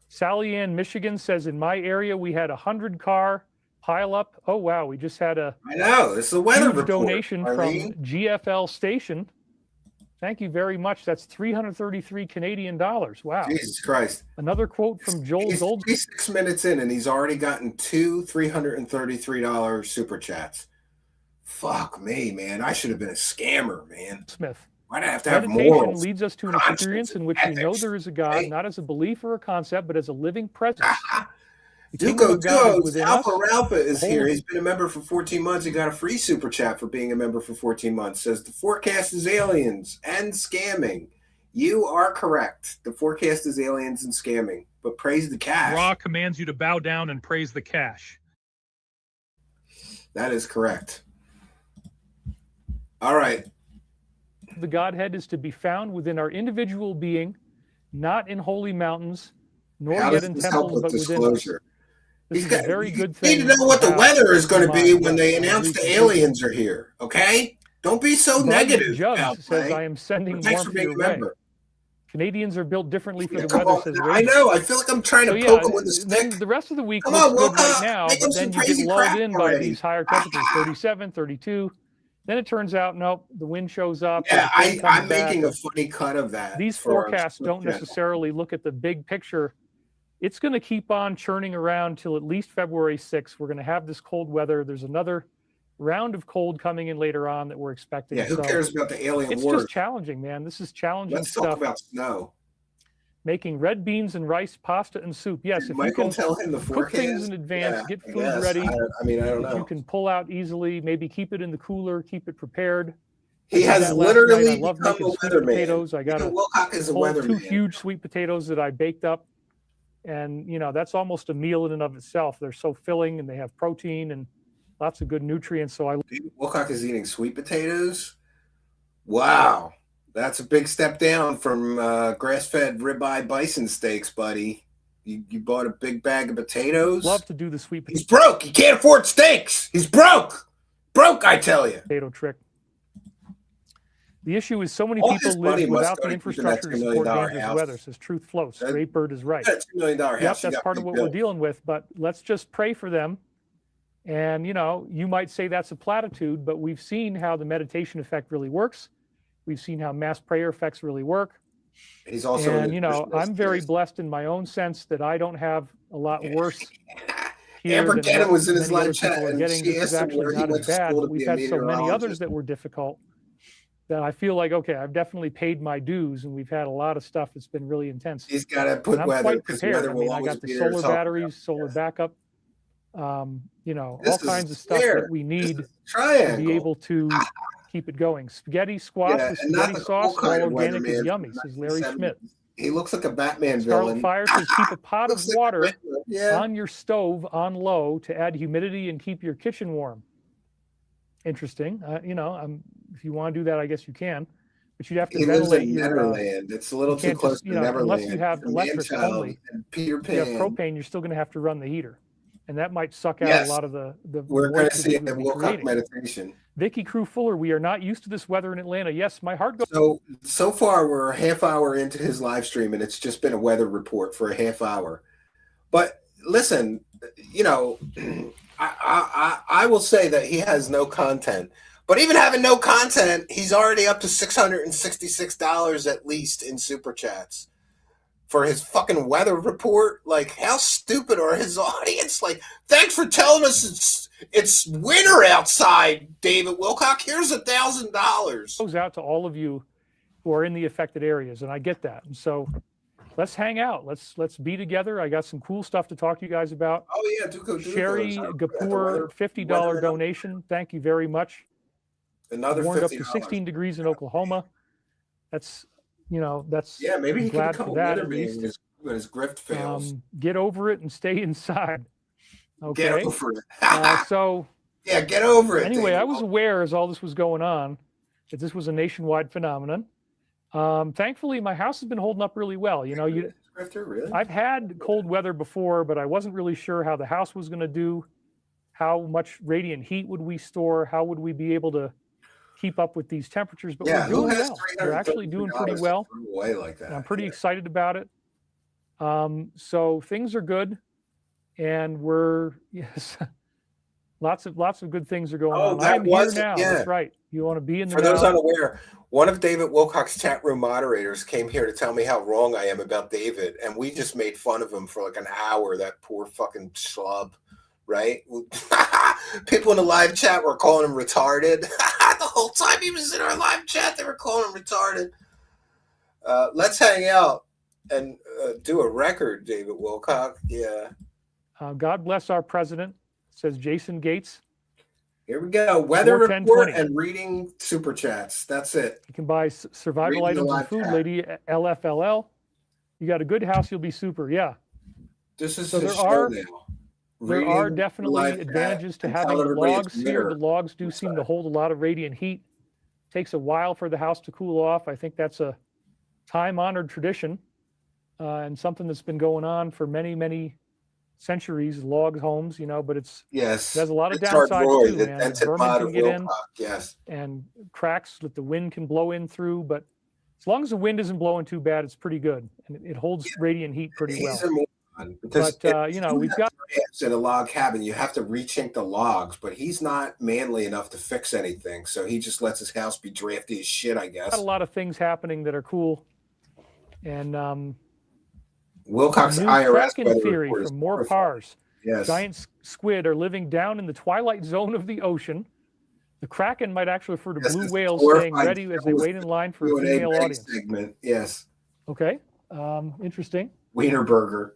S4: Sally Ann, Michigan says, in my area, we had 100-car pile up. Oh, wow. We just had a
S2: I know. It's the weather
S4: huge
S2: report.
S4: donation
S2: Arlene.
S4: from GFL Station. Thank you very much. That's 333 Canadian dollars. Wow.
S2: Jesus Christ.
S4: Another quote from Joel
S2: He's
S4: Gold.
S2: 36 minutes in and he's already gotten 2 $333 super chats. Fuck me, man. I should have been a scammer, man.
S4: Smith.
S2: Why'd I have to have
S4: Meditation
S2: morals?
S4: leads us to an
S2: conscience,
S4: experience in which we know
S2: ethics,
S4: there is a God,
S2: right?
S4: not as a belief or a concept, but as a living presence. The kingdom
S2: Duco
S4: of God is
S2: Duos,
S4: within
S2: Alpha
S4: us.
S2: Ralpha is
S4: Holy.
S2: here. He's been a member for 14 months. He got a free super chat for being a member for 14 months. Says the forecast is aliens and scamming. You are correct. The forecast is aliens and scamming. But praise the cash.
S3: Ra commands you to bow down and praise the cash.
S2: That is correct. All right.
S4: The Godhead is to be found within our individual being, not in holy mountains, nor
S2: How
S4: yet
S2: does
S4: in
S2: this help
S4: temples,
S2: with
S4: but within us.
S2: disclosure?
S4: This is a very good
S2: You
S4: thing.
S2: need to know what the
S4: have
S2: weather is going to be
S4: in
S2: when
S4: mind.
S2: they
S4: Yes, I
S2: announce
S4: agree
S2: the
S4: completely.
S2: aliens are here. Okay? Don't be so
S4: Bud
S2: negative.
S4: Jugs
S2: about
S4: says,
S2: it.
S4: I am sending
S2: Thanks for
S4: warmth
S2: being
S4: your
S2: a
S4: way.
S2: member.
S4: Canadians are built differently for
S2: Yeah,
S4: the
S2: come
S4: weather,
S2: on.
S4: says
S2: I
S4: Ray.
S2: know. I feel like I'm trying to
S4: So
S2: poke
S4: yeah,
S2: him with a
S4: then
S2: stick.
S4: the rest of the week
S2: Come
S4: looks
S2: on,
S4: good
S2: Wilcock.
S4: right now,
S2: Make him
S4: but then
S2: some
S4: you get
S2: crazy
S4: lulled
S2: crap
S4: in by
S2: already.
S4: these higher temperatures, 37, 32. Then it turns out, nope, the wind shows up.
S2: Yeah,
S4: the wind comes
S2: I'm
S4: back.
S2: making a funny cut of that.
S4: These
S2: for our
S4: forecasts don't
S2: channel.
S4: necessarily look at the big picture. It's going to keep on churning around till at least February 6th. We're going to have this cold weather. There's another round of cold coming in later on that we're expecting.
S2: Yeah, who
S4: So
S2: cares about the alien
S4: it's
S2: wars?
S4: just challenging, man. This is challenging
S2: Let's
S4: stuff.
S2: talk about snow.
S4: Making red beans and rice, pasta and soup. Yes,
S2: Did
S4: if
S2: Michael
S4: you can
S2: tell him the
S4: cook
S2: forecast?
S4: things in advance,
S2: Yeah,
S4: get
S2: I
S4: food
S2: guess.
S4: ready.
S2: I mean, I don't
S4: If
S2: know.
S4: you can pull out easily, maybe keep it in the cooler, keep it prepared.
S2: He
S4: I did
S2: has
S4: that last
S2: literally
S4: night. I love
S2: become
S4: making
S2: a
S4: sweet
S2: weatherman.
S4: potatoes. I got
S2: David Wilcock is a
S4: two
S2: weatherman.
S4: huge sweet potatoes that I baked up, and you know that's almost a meal in and of itself. They're so filling, and they have protein and lots of good nutrients. So I
S2: David Wilcock is eating sweet potatoes. Wow, that's a big step down from grass-fed ribeye bison steaks, buddy. You bought a big bag of potatoes.
S4: love to do the sweet
S2: He's broke. He can't afford steaks. He's broke. Broke, I tell you.
S4: potato trick. The issue is so many
S2: All his
S4: people
S2: money
S4: live
S2: must
S4: without
S2: go
S4: the
S2: to keeping that
S4: infrastructure to
S2: $2 million
S4: support dangerous
S2: house.
S4: weather. Says truth floats.
S2: That-
S4: Great Bird is right.
S2: That $2 million house.
S4: Yep,
S2: you
S4: that's
S2: got
S4: part of
S2: big
S4: what we're
S2: bills.
S4: dealing with. But let's just pray for them. And you know, you might say that's a platitude, but we've seen how the meditation effect really works. We've seen how mass prayer effects really work.
S2: He's also
S4: And, you know, I'm very blessed in my own sense that I don't have a lot worse here
S2: Amber
S4: than
S2: Gannon
S4: what
S2: was in his
S4: many other
S2: live chat,
S4: people are
S2: and
S4: getting.
S2: she
S4: This is
S2: asked him
S4: actually
S2: where he
S4: not
S2: went
S4: as
S2: to
S4: bad,
S2: school
S4: but
S2: to
S4: we've
S2: be a
S4: had so many others
S2: meteorologist.
S4: that were difficult that I feel like, okay, I've definitely paid my dues, and we've had a lot of stuff that's been really intense.
S2: He's got to put
S4: And I'm
S2: weather,
S4: quite
S2: because
S4: prepared.
S2: weather
S4: I
S2: will
S4: mean, I
S2: always
S4: got the
S2: be there to
S4: solar
S2: talk about.
S4: batteries, solar backup, you know,
S2: This
S4: all kinds
S2: is
S4: of stuff
S2: square.
S4: that we
S2: This
S4: need
S2: is
S4: to
S2: triangle.
S4: be able to keep it going. Spaghetti squash
S2: Yeah,
S4: with
S2: and not
S4: spaghetti
S2: the cool
S4: sauce, all
S2: kind of
S4: organic is
S2: weatherman
S4: yummy,
S2: from
S4: says Larry
S2: 1970s.
S4: Schmidt.
S2: He looks like a Batman
S4: Scarlet
S2: villain.
S4: Fire says keep a pot of
S2: Looks like a
S4: water
S2: Riddler. Yeah.
S4: on your stove on low to add humidity and keep your kitchen warm. Interesting. You know, if you want to do that, I guess you can, but you'd have to
S2: He lives
S4: ventilate
S2: in
S4: your.
S2: Neverland. It's a little
S4: You
S2: too
S4: can't
S2: close
S4: just,
S2: to
S4: you know,
S2: Neverland.
S4: unless you have
S2: He's a
S4: electric
S2: man-child
S4: only.
S2: and Peter
S4: If you have
S2: Pan.
S4: propane, you're still going to have to run the heater, and that might suck out
S2: Yes.
S4: a lot of the
S2: We're going to
S4: moisture
S2: see
S4: that
S2: it
S4: we
S2: in
S4: would be
S2: Wilcock
S4: creating.
S2: meditation.
S4: Vicky Crew Fuller, we are not used to this weather in Atlanta. Yes, my heart goes.
S2: So far, we're a half hour into his live stream, and it's just been a weather report for a half hour. But listen, you know, I will say that he has no content. But even having no content, he's already up to $666 at least in super chats for his fucking weather report. Like, how stupid are his audience? Like, thanks for telling us it's winter outside, David Wilcock. Here's $1,000.
S4: Goes out to all of you who are in the affected areas, and I get that. And so let's hang out. Let's be together. I got some cool stuff to talk to you guys about.
S2: Oh yeah,
S4: Sherry Gapur, $50 donation. Thank you very much.
S2: Another
S4: warmed up to
S2: $50.
S4: 16 degrees in Oklahoma. That's, you know, that's,
S2: Yeah, maybe he could
S4: glad
S2: become
S4: for
S2: a
S4: that
S2: winner
S4: at
S2: being
S4: least.
S2: when his grift fails.
S4: Get over it and stay inside. Okay.
S2: Get over it.
S4: So
S2: yeah, get over it.
S4: anyway,
S2: David.
S4: I was aware as all this was going on that this was a nationwide phenomenon. Thankfully, my house has been holding up really well. You know,
S2: Grifter, really?
S4: I've had cold weather before, but I wasn't really sure how the house was going to do. How much radiant heat would we store? How would we be able to keep up with these temperatures? But
S2: Yeah,
S4: we're
S2: who
S4: doing
S2: has
S4: well. We're actually doing pretty
S2: $333
S4: well.
S2: to throw away like that?
S4: And I'm pretty excited about it. So things are good, and we're lots of good things are going on. I'm here now. That's right. You want to be in the
S2: For those
S4: now.
S2: unaware, one of David Wilcock's chat room moderators came here to tell me how wrong I am about David, and we just made fun of him for like an hour. That poor fucking schlub, right? People in the live chat were calling him retarded. The whole time he was in our live chat, they were calling him retarded. Let's hang out and do a record, David Wilcock. Yeah.
S4: God bless our president, says Jason Gates.
S2: Here we go. Weather
S4: 410,
S2: report
S4: 20.
S2: and reading super chats. That's it.
S4: You can buy survival
S2: Reading the
S4: items and
S2: live
S4: food,
S2: chat.
S4: lady LFLL. You got a good house, you'll be super. Yeah.
S2: This is
S4: So
S2: his
S4: there
S2: show
S4: are-
S2: now.
S4: There
S2: Reading
S4: are
S2: the
S4: definitely
S2: live chat
S4: advantages to
S2: and
S4: having
S2: tell
S4: the
S2: everybody
S4: logs
S2: it's
S4: here.
S2: winter.
S4: The logs do seem to hold a lot of radiant heat. Takes a while for the house to cool off. I think that's a time-honored tradition and something that's been going on for many, many centuries. Log homes, you know, but it
S2: Yes.
S4: has a lot of
S2: Richard
S4: downsides
S2: Roy,
S4: too,
S2: the
S4: man.
S2: dented
S4: Vermin
S2: mod
S4: can
S2: of
S4: get in,
S2: Wilcock. Yes.
S4: and cracks that the wind can blow in through. But as long as the wind isn't blowing too bad, it's pretty good, and it holds radiant heat pretty well.
S2: He's a moron because
S4: But you know, we've got
S2: in a log cabin, you have to rechink the logs, but he's not manly enough to fix anything, so he just lets his house be drafty as shit, I guess.
S4: a lot of things happening that are cool, and
S2: Wilcock's
S4: new
S2: IRS
S4: Kraken
S2: weather
S4: theory
S2: report is
S4: from more
S2: horrifying.
S4: pars.
S2: Yes.
S4: Giant squid are living down in the twilight zone of the ocean. The Kraken might actually refer to
S2: Yes,
S4: blue
S2: it's
S4: whales
S2: horrifying
S4: staying ready as they wait in line for a
S2: Q&A
S4: female
S2: betting
S4: audience.
S2: segment. Yes.
S4: Okay, interesting.
S2: Wienerburger.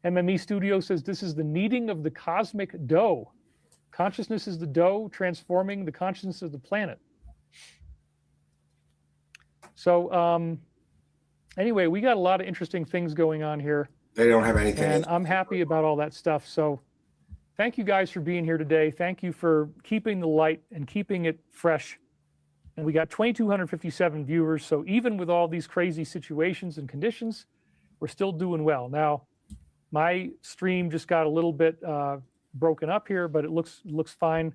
S4: MME Studio says this is the kneading of the cosmic dough. Consciousness is the dough transforming the consciousness of the planet. So anyway, we got a lot of interesting things going on here,
S2: They don't have anything.
S4: and I'm happy about all that stuff. So thank you guys for being here today. Thank you for keeping the light and keeping it fresh. And we got 2,257 viewers. So even with all these crazy situations and conditions, we're still doing well. Now, my stream just got a little bit broken up here, but it looks fine.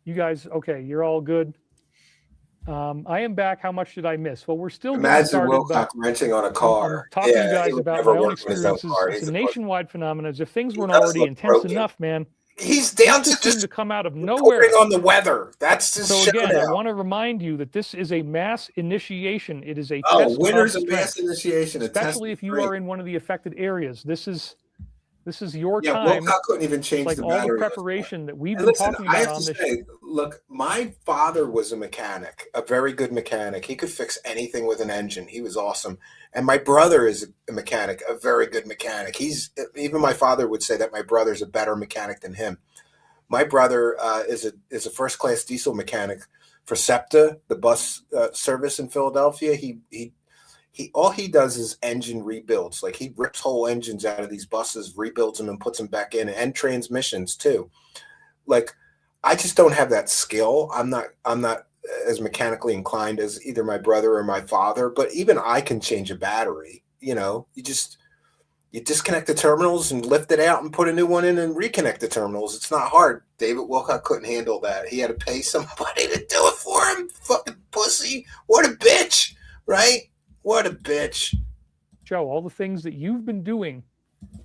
S4: You guys, okay, you're all good. I am back. How much did I miss? Well, we're still getting
S2: Imagine
S4: started,
S2: Wilcock
S4: but
S2: wrenching on a
S4: I'm
S2: car.
S4: talking to you
S2: he
S4: guys
S2: would
S4: about
S2: never
S4: my own
S2: work on his own
S4: experiences.
S2: car.
S4: It's
S2: He's
S4: a
S2: a fucking-
S4: nationwide phenomenon. As if things weren't
S2: does
S4: already
S2: look
S4: intense
S2: broken.
S4: enough, man.
S2: He's down to
S4: Just seem
S2: just
S4: to come out of
S2: reporting
S4: nowhere.
S2: on the weather. That's his
S4: So
S2: show
S4: again, I
S2: now.
S4: want to remind you that this is a mass initiation. It is a
S2: Oh,
S4: test
S2: winners
S4: of
S2: of mass
S4: strength,
S2: initiation, a test
S4: especially
S2: of
S4: if you
S2: strength.
S4: are in one of the affected areas. This is your
S2: Yeah,
S4: time.
S2: Wilcock couldn't even
S4: It's
S2: change
S4: like
S2: the
S4: all the
S2: battery.
S4: preparation that we've
S2: And
S4: been
S2: listen,
S4: talking
S2: I
S4: about
S2: have
S4: on
S2: to
S4: this.
S2: say, look, my father was a mechanic, a very good mechanic. He could fix anything with an engine. He was awesome. And my brother is a mechanic, a very good mechanic. Even my father would say that my brother's a better mechanic than him. My brother is a first class diesel mechanic for SEPTA, the bus service in Philadelphia. He all he does is engine rebuilds. Like he rips whole engines out of these buses, rebuilds them, and puts them back in, and transmissions too. Like I just don't have that skill. I'm not as mechanically inclined as either my brother or my father. But even I can change a battery. You disconnect the terminals and lift it out and put a new one in and reconnect the terminals. It's not hard. David Wilcock couldn't handle that. He had to pay somebody to do it for him. Fucking pussy. What a bitch, right? What a bitch.
S4: Joe, all the things that you've been doing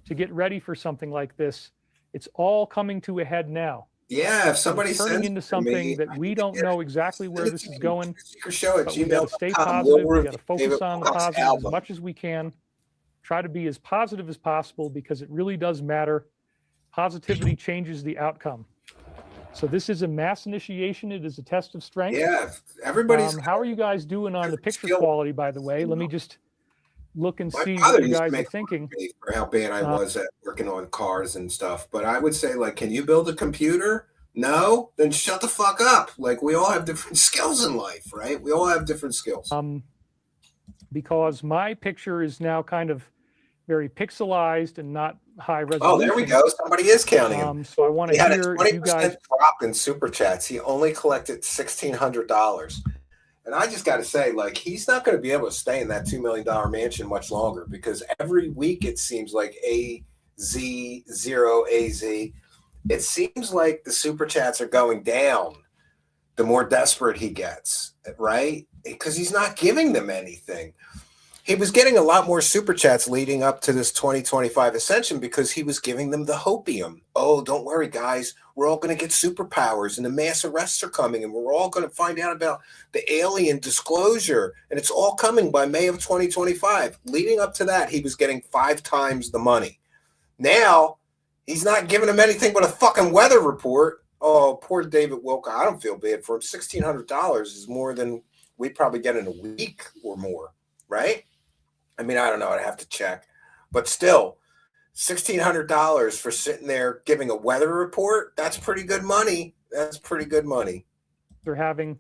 S4: to get ready for something like this, it's all coming to a head now.
S2: Yeah, if somebody
S4: It's turning
S2: sends
S4: into
S2: it to
S4: something
S2: me,
S4: that
S2: I
S4: we
S2: need to
S4: don't
S2: get
S4: know
S2: it.
S4: exactly where
S2: Send it
S4: this
S2: to
S4: is
S2: me.
S4: going,
S2: Show at
S4: but we got to stay
S2: gmail.com.
S4: positive.
S2: We'll
S4: We got to
S2: review
S4: focus
S2: David
S4: on the
S2: Wilcock's
S4: positive as
S2: album.
S4: much as we can. Try to be as positive as possible because it really does matter. Positivity changes the outcome. So this is a mass initiation. It is a test of strength.
S2: Yeah, everybody's
S4: How are you guys doing on the picture
S2: skill.
S4: quality, by the way? Let me just look and
S2: My
S4: see
S2: father
S4: what you
S2: used to
S4: guys are
S2: make
S4: thinking.
S2: fun of me for how bad I was at working on cars and stuff. But I would say, like, can you build a computer? No? Then shut the fuck up. Like, we all have different skills in life, right? We all have different skills.
S4: Because my picture is now kind of very pixelized and not high resolution.
S2: Oh, there we go. Somebody is counting him.
S4: So I want
S2: He
S4: to
S2: had a
S4: hear if you
S2: 20%
S4: guys.
S2: drop in super chats. He only collected $1,600. And I just got to say, like, he's not going to be able to stay in that $2 million mansion much longer because every week it seems like AZ0AZ. It seems like the super chats are going down the more desperate he gets, right? Because he's not giving them anything. He was getting a lot more super chats leading up to this 2025 ascension because he was giving them the hopium. Oh, don't worry, guys. We're all going to get superpowers and the mass arrests are coming and we're all going to find out about the alien disclosure. And it's all coming by May of 2025. Leading up to that, he was getting 5 times the money. Now, he's not giving them anything but a fucking weather report. Oh, poor David Wilcock. I don't feel bad for him. $1,600 is more than we probably get in a week or more, right? I mean, I don't know. I'd have to check. But still, $1,600 for sitting there giving a weather report, that's pretty good money. That's pretty good money.
S4: They're having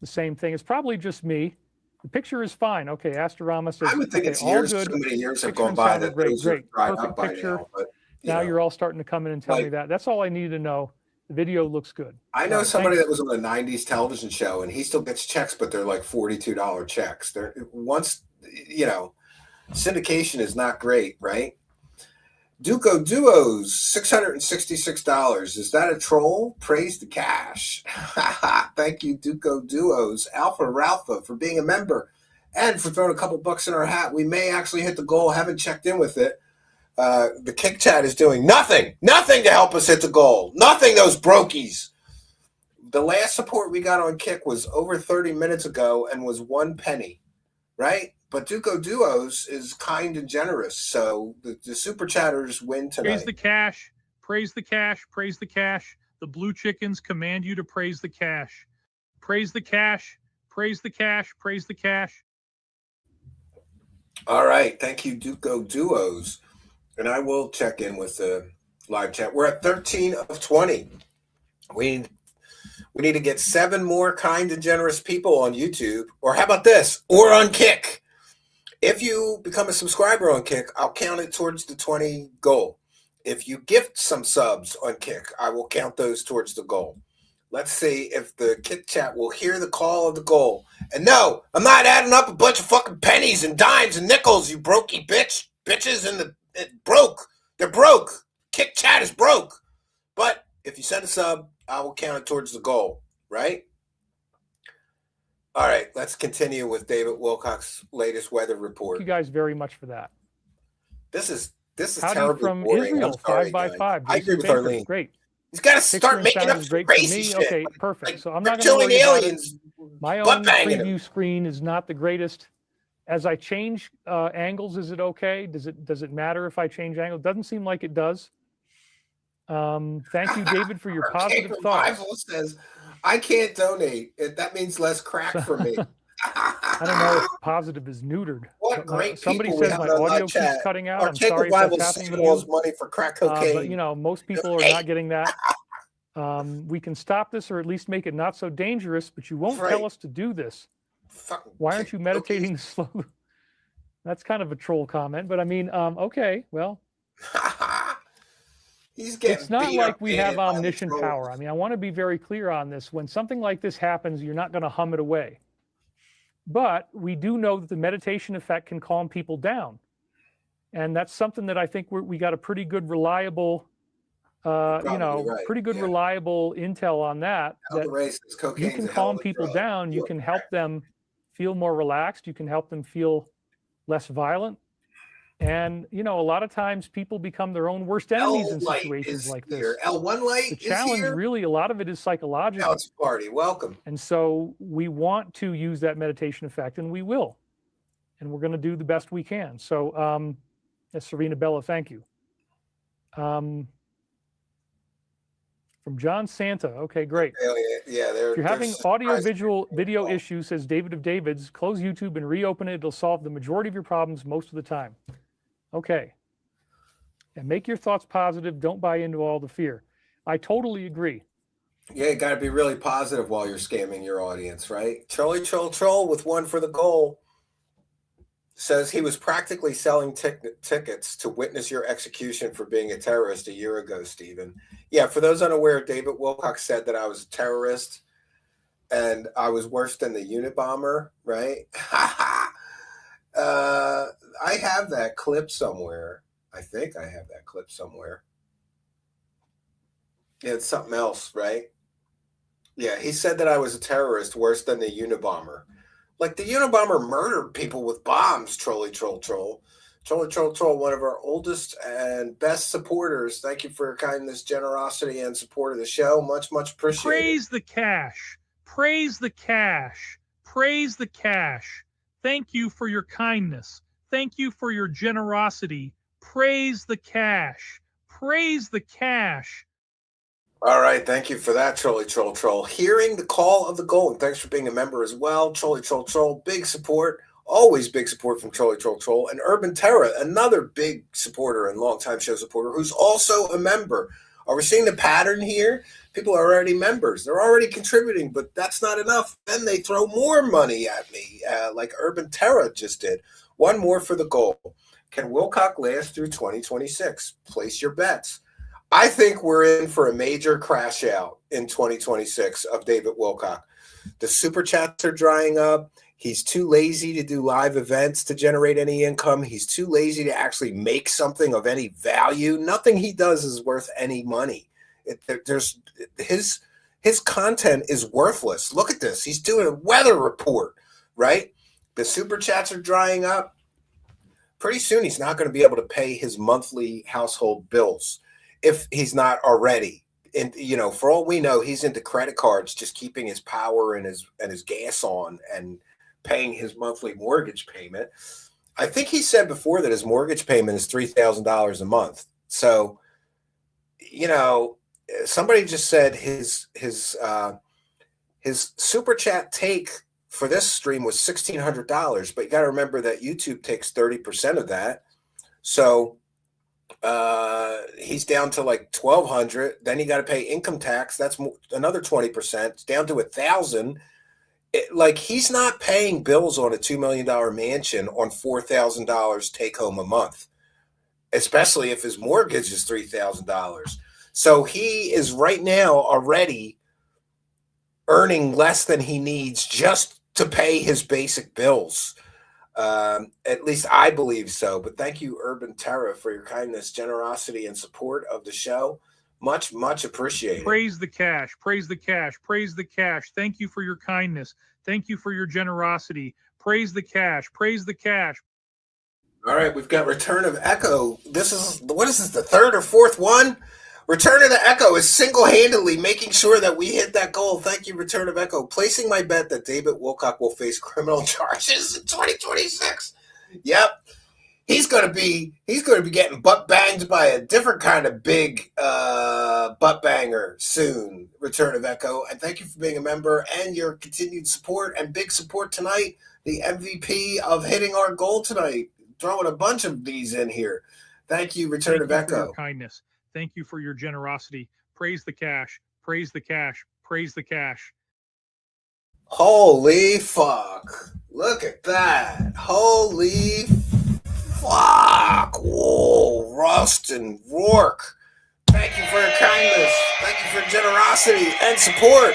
S4: the same thing. It's probably just me. The picture is fine. Okay, Astorama says,
S2: I would think
S4: okay,
S2: it's
S4: all
S2: years.
S4: good.
S2: So many years have
S4: Picture
S2: gone
S4: and
S2: by
S4: sound are
S2: that
S4: great,
S2: those are
S4: great.
S2: dried
S4: Perfect
S2: up by
S4: picture.
S2: now. But
S4: Now you're all starting to come in and tell me that. That's all I need to know. The video looks good.
S2: I know somebody that was on a 90s television show and he still gets checks, but they're like $42 checks. They're once, syndication is not great, right? Duco Duos, $666. Is that a troll? Praise the cash. Thank you, Duco Duos. Alpha Ralpha for being a member and for throwing a couple bucks in our hat. We may actually hit the goal. Haven't checked in with it. The Kick Chat is doing nothing to help us hit the goal. Nothing, those brokies. The last support we got on Kick was over 30 minutes ago and was 1 penny, right? But Duco Duos is kind and generous, so the super chatters win tonight.
S3: Praise the cash. Praise the cash. Praise the cash. The blue chickens command you to praise the cash. Praise the cash. Praise the cash. Praise the cash.
S2: All right. Thank you, Duco Duos. And I will check in with the live chat. We're at 13 of 20. We need to get 7 more kind and generous people on YouTube. Or how about this? Or on Kick. If you become a subscriber on Kick, I'll count it towards the 20 goal. If you gift some subs on Kick, I will count those towards the goal. Let's see if the Kick Chat will hear the call of the goal. And no, I'm not adding up a bunch of fucking pennies and dimes and nickels, you brokey bitches, and broke. They're broke. Kick Chat is broke. But if you send a sub, I will count it towards the goal, right? All right, let's continue with David Wilcock's latest weather report.
S4: Thank you guys very much for that.
S2: This is
S4: Howdy
S2: terribly
S4: from
S2: boring.
S4: Israel,
S2: I'm sorry,
S4: 5x5.
S2: I agree with Arlene.
S4: Great.
S2: He's got to
S4: Picture
S2: start
S4: and
S2: making
S4: sound
S2: up
S4: is
S2: some
S4: great for
S2: crazy
S4: me.
S2: shit.
S4: Okay, perfect.
S2: Like
S4: So I'm not going to worry
S2: reptilian
S4: about it.
S2: aliens
S4: My
S2: butt
S4: own
S2: banging
S4: preview
S2: him.
S4: screen is not the greatest. As I change angles, is it okay? Does it matter if I change angles? Doesn't seem like it does. Thank you, David, for your positive thoughts.
S2: Revival says, I can't donate. That means less crack
S4: So,
S2: for me.
S4: I don't know if positive is neutered.
S2: What
S4: But
S2: great
S4: somebody
S2: people we
S4: says
S2: have
S4: my
S2: in our
S4: audio
S2: live
S4: keeps
S2: chat.
S4: cutting out.
S2: Our
S4: I'm
S2: Take
S4: sorry if that's
S2: Revival
S4: happening with
S2: saving all his
S4: you.
S2: money for crack
S4: But
S2: cocaine.
S4: you know, most people are not getting that. We can stop this or at least make it not so dangerous, but you won't
S2: Right.
S4: tell us to do this.
S2: Fucking
S4: Why aren't you meditating slow? That's kind of a troll comment, but I mean, okay, well,
S2: He's getting
S4: it's not
S2: beat
S4: like
S2: up
S4: we
S2: bad
S4: have
S2: by the
S4: omniscient
S2: trolls.
S4: power. I mean, I want to be very clear on this. When something like this happens, you're not going to hum it away. But we do know that the meditation effect can calm people down. And that's something that I think we got a pretty good, reliable, reliable intel on that. That you can calm people down. You can help them feel more relaxed. You can help them feel less violent. And, you know, a lot of times people become their own worst enemies in situations like this.
S2: L1 light
S4: The challenge,
S2: is here.
S4: really, a lot of it is psychological.
S2: Now it's a party. Welcome.
S4: And so we want to use that meditation effect, and we will. And we're going to do the best we can. So, Serena Bella, thank you. From John Santa. Okay, great.
S2: Yeah,
S4: if you're having audio, video issues, says David of Davids, close YouTube and reopen it. It'll solve the majority of your problems most of the time. Okay. And make your thoughts positive. Don't buy into all the fear. I totally agree.
S2: Yeah, you got to be really positive while you're scamming your audience, right? Trolly Troll with one for the goal says he was practically selling tickets to witness your execution for being a terrorist a year ago, Stephen. Yeah, for those unaware, David Wilcock said that I was a terrorist and I was worse than the Unabomber, right? I have that clip somewhere. I think I have that clip somewhere. Yeah, it's something else, right? Yeah, he said that I was a terrorist worse than the Unabomber. Like the Unabomber murdered people with bombs, Trolly Troll. Trolly Troll, one of our oldest and best supporters. Thank you for your kindness, generosity, and support of the show. Much, much appreciated.
S3: Praise the cash. Praise the cash. Praise the cash. Thank you for your kindness. Thank you for your generosity. Praise the cash. Praise the cash.
S2: All right, thank you for that, Trolly Troll. Hearing the call of the goal, and thanks for being a member as well. Trolly Troll, big support. Always big support from Trolly Troll. And Urban Terra, another big supporter and longtime show supporter who's also a member. Are we seeing the pattern here? People are already members. They're already contributing, but that's not enough. Then they throw more money at me, like Urban Terra just did. One more for the goal. Can Wilcock last through 2026? Place your bets. I think we're in for a major crash out in 2026 of David Wilcock. The super chats are drying up. He's too lazy to do live events to generate any income. He's too lazy to actually make something of any value. Nothing he does is worth any money. His content is worthless. Look at this. He's doing a weather report, right? The super chats are drying up. Pretty soon he's not going to be able to pay his monthly household bills if he's not already. And for all we know, he's into credit cards, just keeping his power and his gas on and paying his monthly mortgage payment. I think he said before that his mortgage payment is $3,000 a month. So, somebody just said his super chat take for this stream was $1,600, but you got to remember that YouTube takes 30% of that. So he's down to like $1,200. Then you got to pay income tax. That's another 20%. It's down to $1,000. Like he's not paying bills on a $2 million mansion on $4,000 take home a month, especially if his mortgage is $3,000. So he is right now already earning less than he needs just to pay his basic bills. At least I believe so. But thank you, Urban Terra, for your kindness, generosity, and support of the show. Much, much appreciated.
S3: Praise the cash. Praise the cash. Praise the cash. Thank you for your kindness. Thank you for your generosity. Praise the cash. Praise the cash.
S2: All right, we've got Return of Echo. What is this, the third or fourth one? Return of the Echo is single-handedly making sure that we hit that goal. Thank you, Return of Echo. Placing my bet that David Wilcock will face criminal charges in 2026. Yep. He's gonna be getting butt banged by a different kind of big butt banger soon. Return of Echo, and thank you for being a member and your continued support and big support tonight. The MVP of hitting our goal tonight, throwing a bunch of these in here. Thank you, Return of Echo.
S3: For your kindness. Thank you for your generosity. Praise the cash. Praise the cash. Praise the cash.
S2: Holy fuck! Look at that! Holy fuck! Whoa, Rust and Rourke. Thank you for your kindness. Thank you for your generosity and support.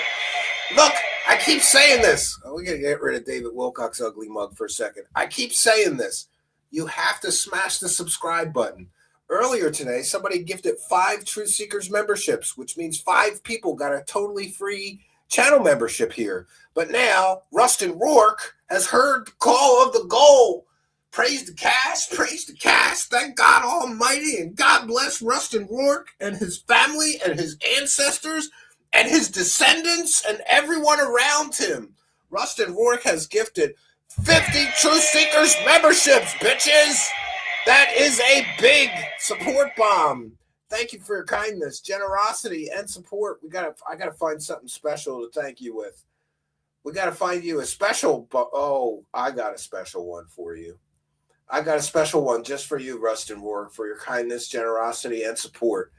S2: Look, I keep saying this. Oh, we gotta get rid of David Wilcock's ugly mug for a second. I keep saying this. You have to smash the subscribe button. Earlier today, somebody gifted 5 Truth Seekers memberships, which means 5 people got a totally free channel membership here. But now, Rustin Rourke has heard the call of the goal. Praise the cash, praise the cash. Thank God Almighty, and God bless Rustin Rourke and his family and his ancestors and his descendants and everyone around him. Rustin Rourke has gifted 50 Truth Seekers memberships, bitches. That is a big support bomb. Thank you for your kindness, generosity, and support. I gotta find something special to thank you with. We gotta find you a special. I got a special one for you. I got a special one just for you, Rustin Rourke, for your kindness, generosity, and support.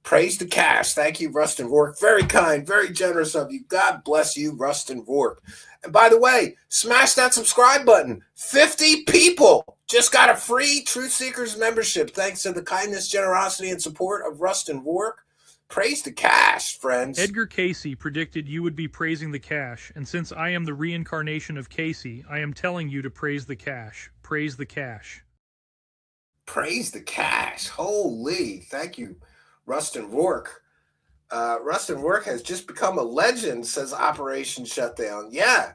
S2: Praise the cash. Thank you, Rustin Rourke. Very kind, very generous of you. God bless you, Rustin Rourke. And by the way, smash that subscribe button. 50 people just got a free Truth Seekers membership thanks to the kindness, generosity, and support of Rustin Rourke. Praise the cash, friends.
S3: Edgar Casey predicted you would be praising the cash, and since I am the reincarnation of Casey, I am telling you to praise the cash. Praise the cash.
S2: Praise the cash. Holy, thank you, Rustin Rourke. Rustin Rourke has just become a legend, says Operation Shutdown. Yeah,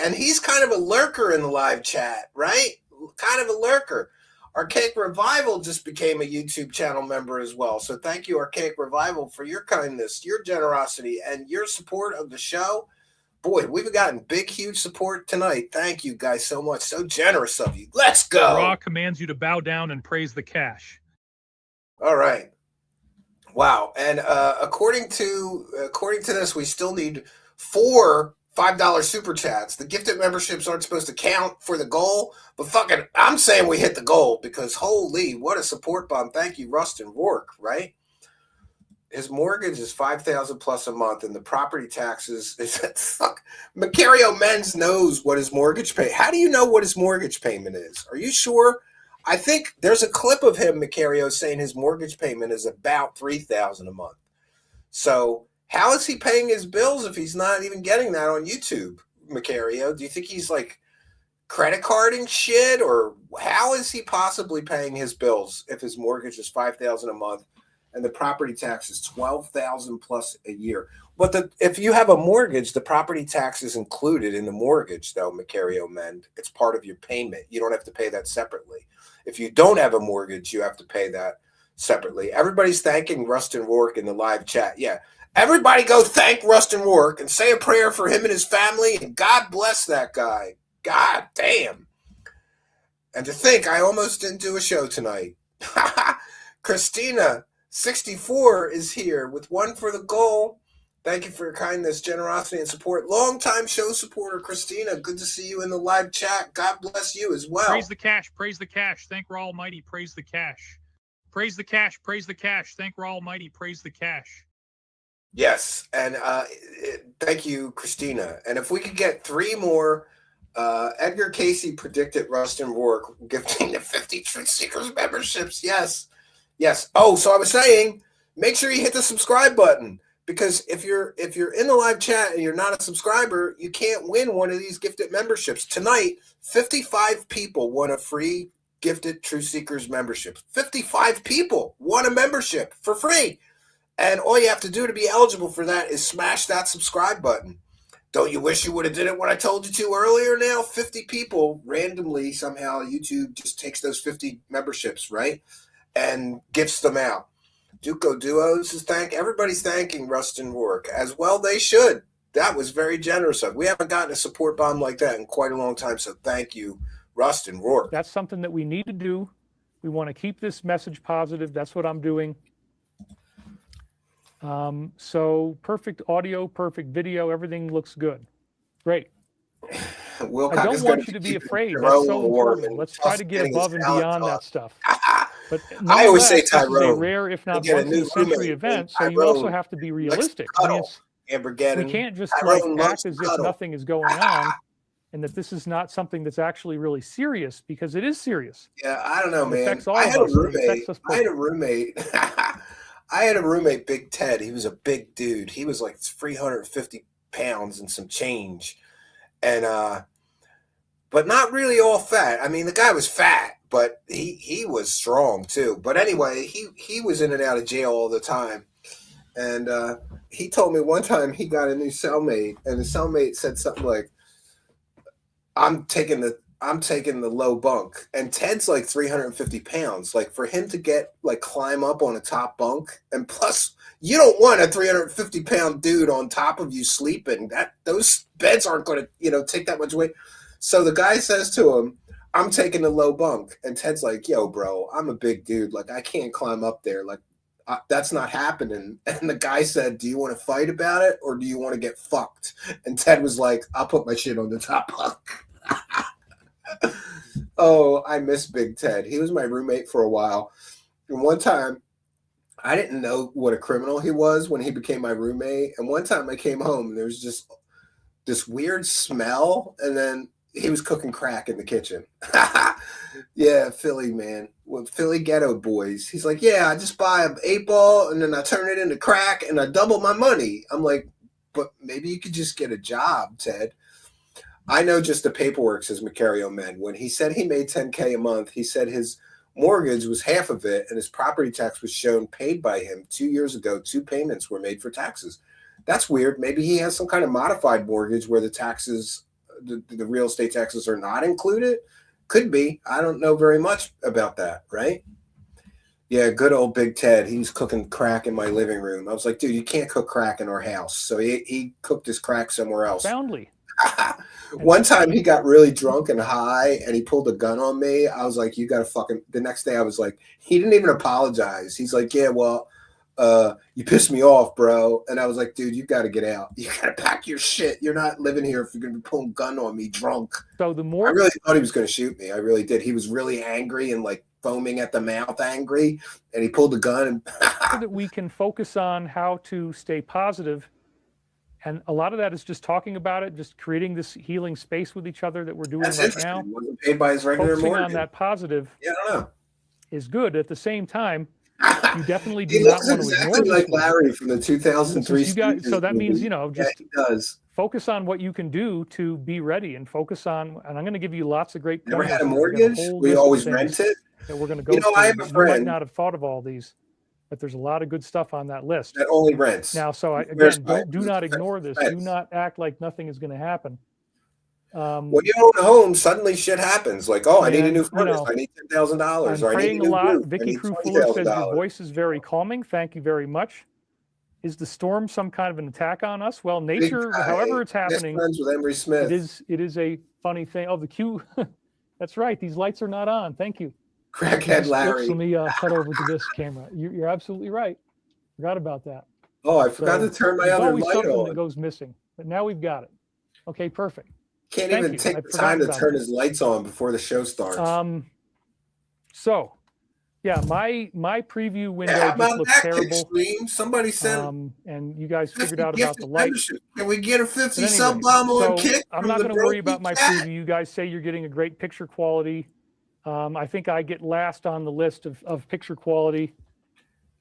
S2: and he's kind of a lurker in the live chat, right? Kind of a lurker. Archaic Revival just became a YouTube channel member as well. So thank you, Archaic Revival, for your kindness, your generosity, and your support of the show. Boy, we've gotten big, huge support tonight. Thank you guys so much. So generous of you. Let's go.
S3: Ra commands you to bow down and praise the cash.
S2: All right. Wow. And according to this, we still need 4 $5 super chats. The gifted memberships aren't supposed to count for the goal, but fucking, I'm saying we hit the goal because holy, what a support bomb. Thank you, Rustin Rourke, right? His mortgage is $5,000 plus a month, and the property taxes is fuck. Macario Menz knows what his mortgage pay. How do you know what his mortgage payment is? Are you sure? I think there's a clip of him, Macario, saying his mortgage payment is about $3,000 a month. So how is he paying his bills if he's not even getting that on YouTube, Macario? Do you think he's like credit carding shit, or how is he possibly paying his bills if his mortgage is $5,000 a month and the property tax is $12,000 plus a year? But if you have a mortgage, the property tax is included in the mortgage, though, Macario Mend. It's part of your payment. You don't have to pay that separately. If you don't have a mortgage, you have to pay that separately. Everybody's thanking Rustin Rourke in the live chat. Yeah. Everybody go thank Rustin Rourke and say a prayer for him and his family, and God bless that guy. God damn. And to think, I almost didn't do a show tonight. Christina, 64, is here with 1 for the goal. Thank you for your kindness, generosity, and support. Longtime show supporter, Christina. Good to see you in the live chat. God bless you as well.
S3: Praise the cash. Praise the cash. Thank Ra Almighty. Praise the cash. Praise the cash. Praise the cash. Thank Ra Almighty. Praise the cash.
S2: Yes, and thank you, Christina. And if we could get 3 more, Edgar Casey predicted Rustin Rourke gifting the 50 Truth Seekers memberships. Yes, yes. Oh, so I was saying, make sure you hit the subscribe button, because if you're in the live chat and you're not a subscriber, you can't win one of these gifted memberships. Tonight, 55 people won a free gifted Truth Seekers membership. 55 people won a membership for free. And all you have to do to be eligible for that is smash that subscribe button. Don't you wish you would have did it when I told you to earlier? Now 50 people randomly, somehow YouTube just takes those 50 memberships, right, and gifts them out. Duco Duos is everybody's thanking Rustin Rourke, as well they should. That was very generous of. We haven't gotten a support bomb like that in quite a long time, so thank you, Rustin Rourke.
S4: That's something that we need to do. We want to keep this message positive. That's what I'm doing. So perfect audio, perfect video, everything looks good. Great.
S2: Wilcock
S4: I don't want you to be afraid. That's so important. Let's try to get above and beyond that stuff. But
S2: I always say
S4: this is a
S2: Tyrone.
S4: rare, if not
S2: Get a
S4: once in
S2: new
S4: a century
S2: roommate,
S4: event, so
S2: Tyrone.
S4: you also have to be realistic. I mean, we can't just like
S2: Tyrone loves
S4: act as
S2: to
S4: if
S2: cuddle.
S4: nothing is going on and that this is not something that's actually really serious, because it is serious.
S2: Yeah, I don't know,
S4: It
S2: man.
S4: affects all
S2: I
S4: of
S2: had a
S4: us, and it
S2: roommate.
S4: affects us
S2: I had a roommate. I had a roommate, Big Ted. He was a big dude. He was like 350 pounds and some change. And but not really all fat. I mean, the guy was fat, but he was strong too. But anyway, he was in and out of jail all the time. And he told me one time he got a new cellmate, and the cellmate said something like, I'm taking the low bunk. And Ted's like 350 pounds. Like, for him to climb up on a top bunk, and plus you don't want a 350 pound dude on top of you sleeping. Those beds aren't going to, take that much weight. So the guy says to him, I'm taking the low bunk. And Ted's like, yo, bro, I'm a big dude. Like, I can't climb up there. Like, that's not happening. And the guy said, do you want to fight about it, or do you want to get fucked? And Ted was like, I'll put my shit on the top bunk. Oh, I miss Big Ted. He was my roommate for a while. And one time, I didn't know what a criminal he was when he became my roommate. And one time I came home and there was just this weird smell. And then he was cooking crack in the kitchen. Yeah, Philly, man. With Philly ghetto boys. He's like, yeah, I just buy an 8-ball and then I turn it into crack and I double my money. I'm like, but maybe you could just get a job, Ted. I know just the paperwork, says Macario Men. When he said he made $10K a month, he said his mortgage was half of it and his property tax was shown paid by him 2 years ago. 2 payments were made for taxes. That's weird. Maybe he has some kind of modified mortgage where the taxes, the real estate taxes are not included. Could be. I don't know very much about that, right? Yeah, good old Big Ted. He was cooking crack in my living room. I was like, dude, you can't cook crack in our house. So he cooked his crack somewhere else.
S4: Profoundly.
S2: One time he got really drunk and high and he pulled a gun on me. I was like, you got to fucking, the next day I was like, he didn't even apologize. He's like, yeah, well, you pissed me off, bro. And I was like, dude, you got to get out. You got to pack your shit. You're not living here if you're going to be pulling a gun on me drunk.
S4: So the more
S2: I really thought he was going to shoot me. I really did. He was really angry and like foaming at the mouth angry. And he pulled the gun. And
S4: that we can focus on how to stay positive. And a lot of that is just talking about it, just creating this healing space with each other that we're doing right now.
S2: He wasn't paid by his regular
S4: Focusing
S2: mortgage.
S4: on that positive
S2: Yeah, I don't know.
S4: is good. At the same time, you definitely do
S2: He
S4: not
S2: looks
S4: want to
S2: exactly
S4: ignore
S2: like
S4: this.
S2: Larry from the 2003
S4: So that means, just
S2: yeah, he does.
S4: focus on what you can do to be ready, and focus on, and I'm going to give you lots of great
S2: Never had a
S4: pointers. We've got
S2: mortgage?
S4: whole
S2: We
S4: list of
S2: always
S4: things
S2: rent it?
S4: that we're going to go through.
S2: I have a
S4: You might
S2: friend
S4: not have thought of all these, but there's a lot of good stuff on that list.
S2: that only rents.
S4: Now, so
S2: Where's
S4: again, do
S2: my-
S4: not ignore this.
S2: Rents.
S4: Do not act like nothing is going to happen.
S2: When you own a home, suddenly shit happens. Like, oh, I need a new
S4: And,
S2: furnace. I need $10,000.
S4: I'm
S2: Or I need
S4: praying
S2: a
S4: a
S2: new
S4: lot.
S2: roof. I
S4: Vicky
S2: need
S4: Crew Fuller says your
S2: $20,000.
S4: voice is very calming. Thank you very much. Is the storm some kind of an attack on us? Well, nature,
S2: Big guy.
S4: however it's
S2: Best
S4: happening,
S2: friends with Emery Smith.
S4: it is a funny thing. Oh, the cue. That's right. These lights are not on. Thank you.
S2: Crackhead
S4: Oops,
S2: Larry.
S4: let me cut over to this camera. You're absolutely right. Forgot about that.
S2: Oh, I forgot to turn my
S4: there's
S2: other
S4: always
S2: light
S4: something that
S2: on.
S4: goes missing, but now we've got it. Okay, perfect.
S2: Can't
S4: Thank
S2: even
S4: you.
S2: take
S4: I'd
S2: the time
S4: forgotten
S2: to
S4: about
S2: turn
S4: that.
S2: his lights on before the show starts.
S4: So, yeah, my preview window
S2: Yeah, how
S4: just
S2: about
S4: looks
S2: that
S4: terrible.
S2: stream? Somebody sent
S4: And you guys
S2: 50
S4: figured out about
S2: gifted
S4: the light.
S2: membership. Can we get a 50
S4: But
S2: sub
S4: anyway,
S2: bomb on
S4: so
S2: Kick?
S4: I'm
S2: from
S4: not
S2: the
S4: going to worry
S2: Brody
S4: about my
S2: chat?
S4: preview. You guys say you're getting a great picture quality. I think I get last on the list of picture quality.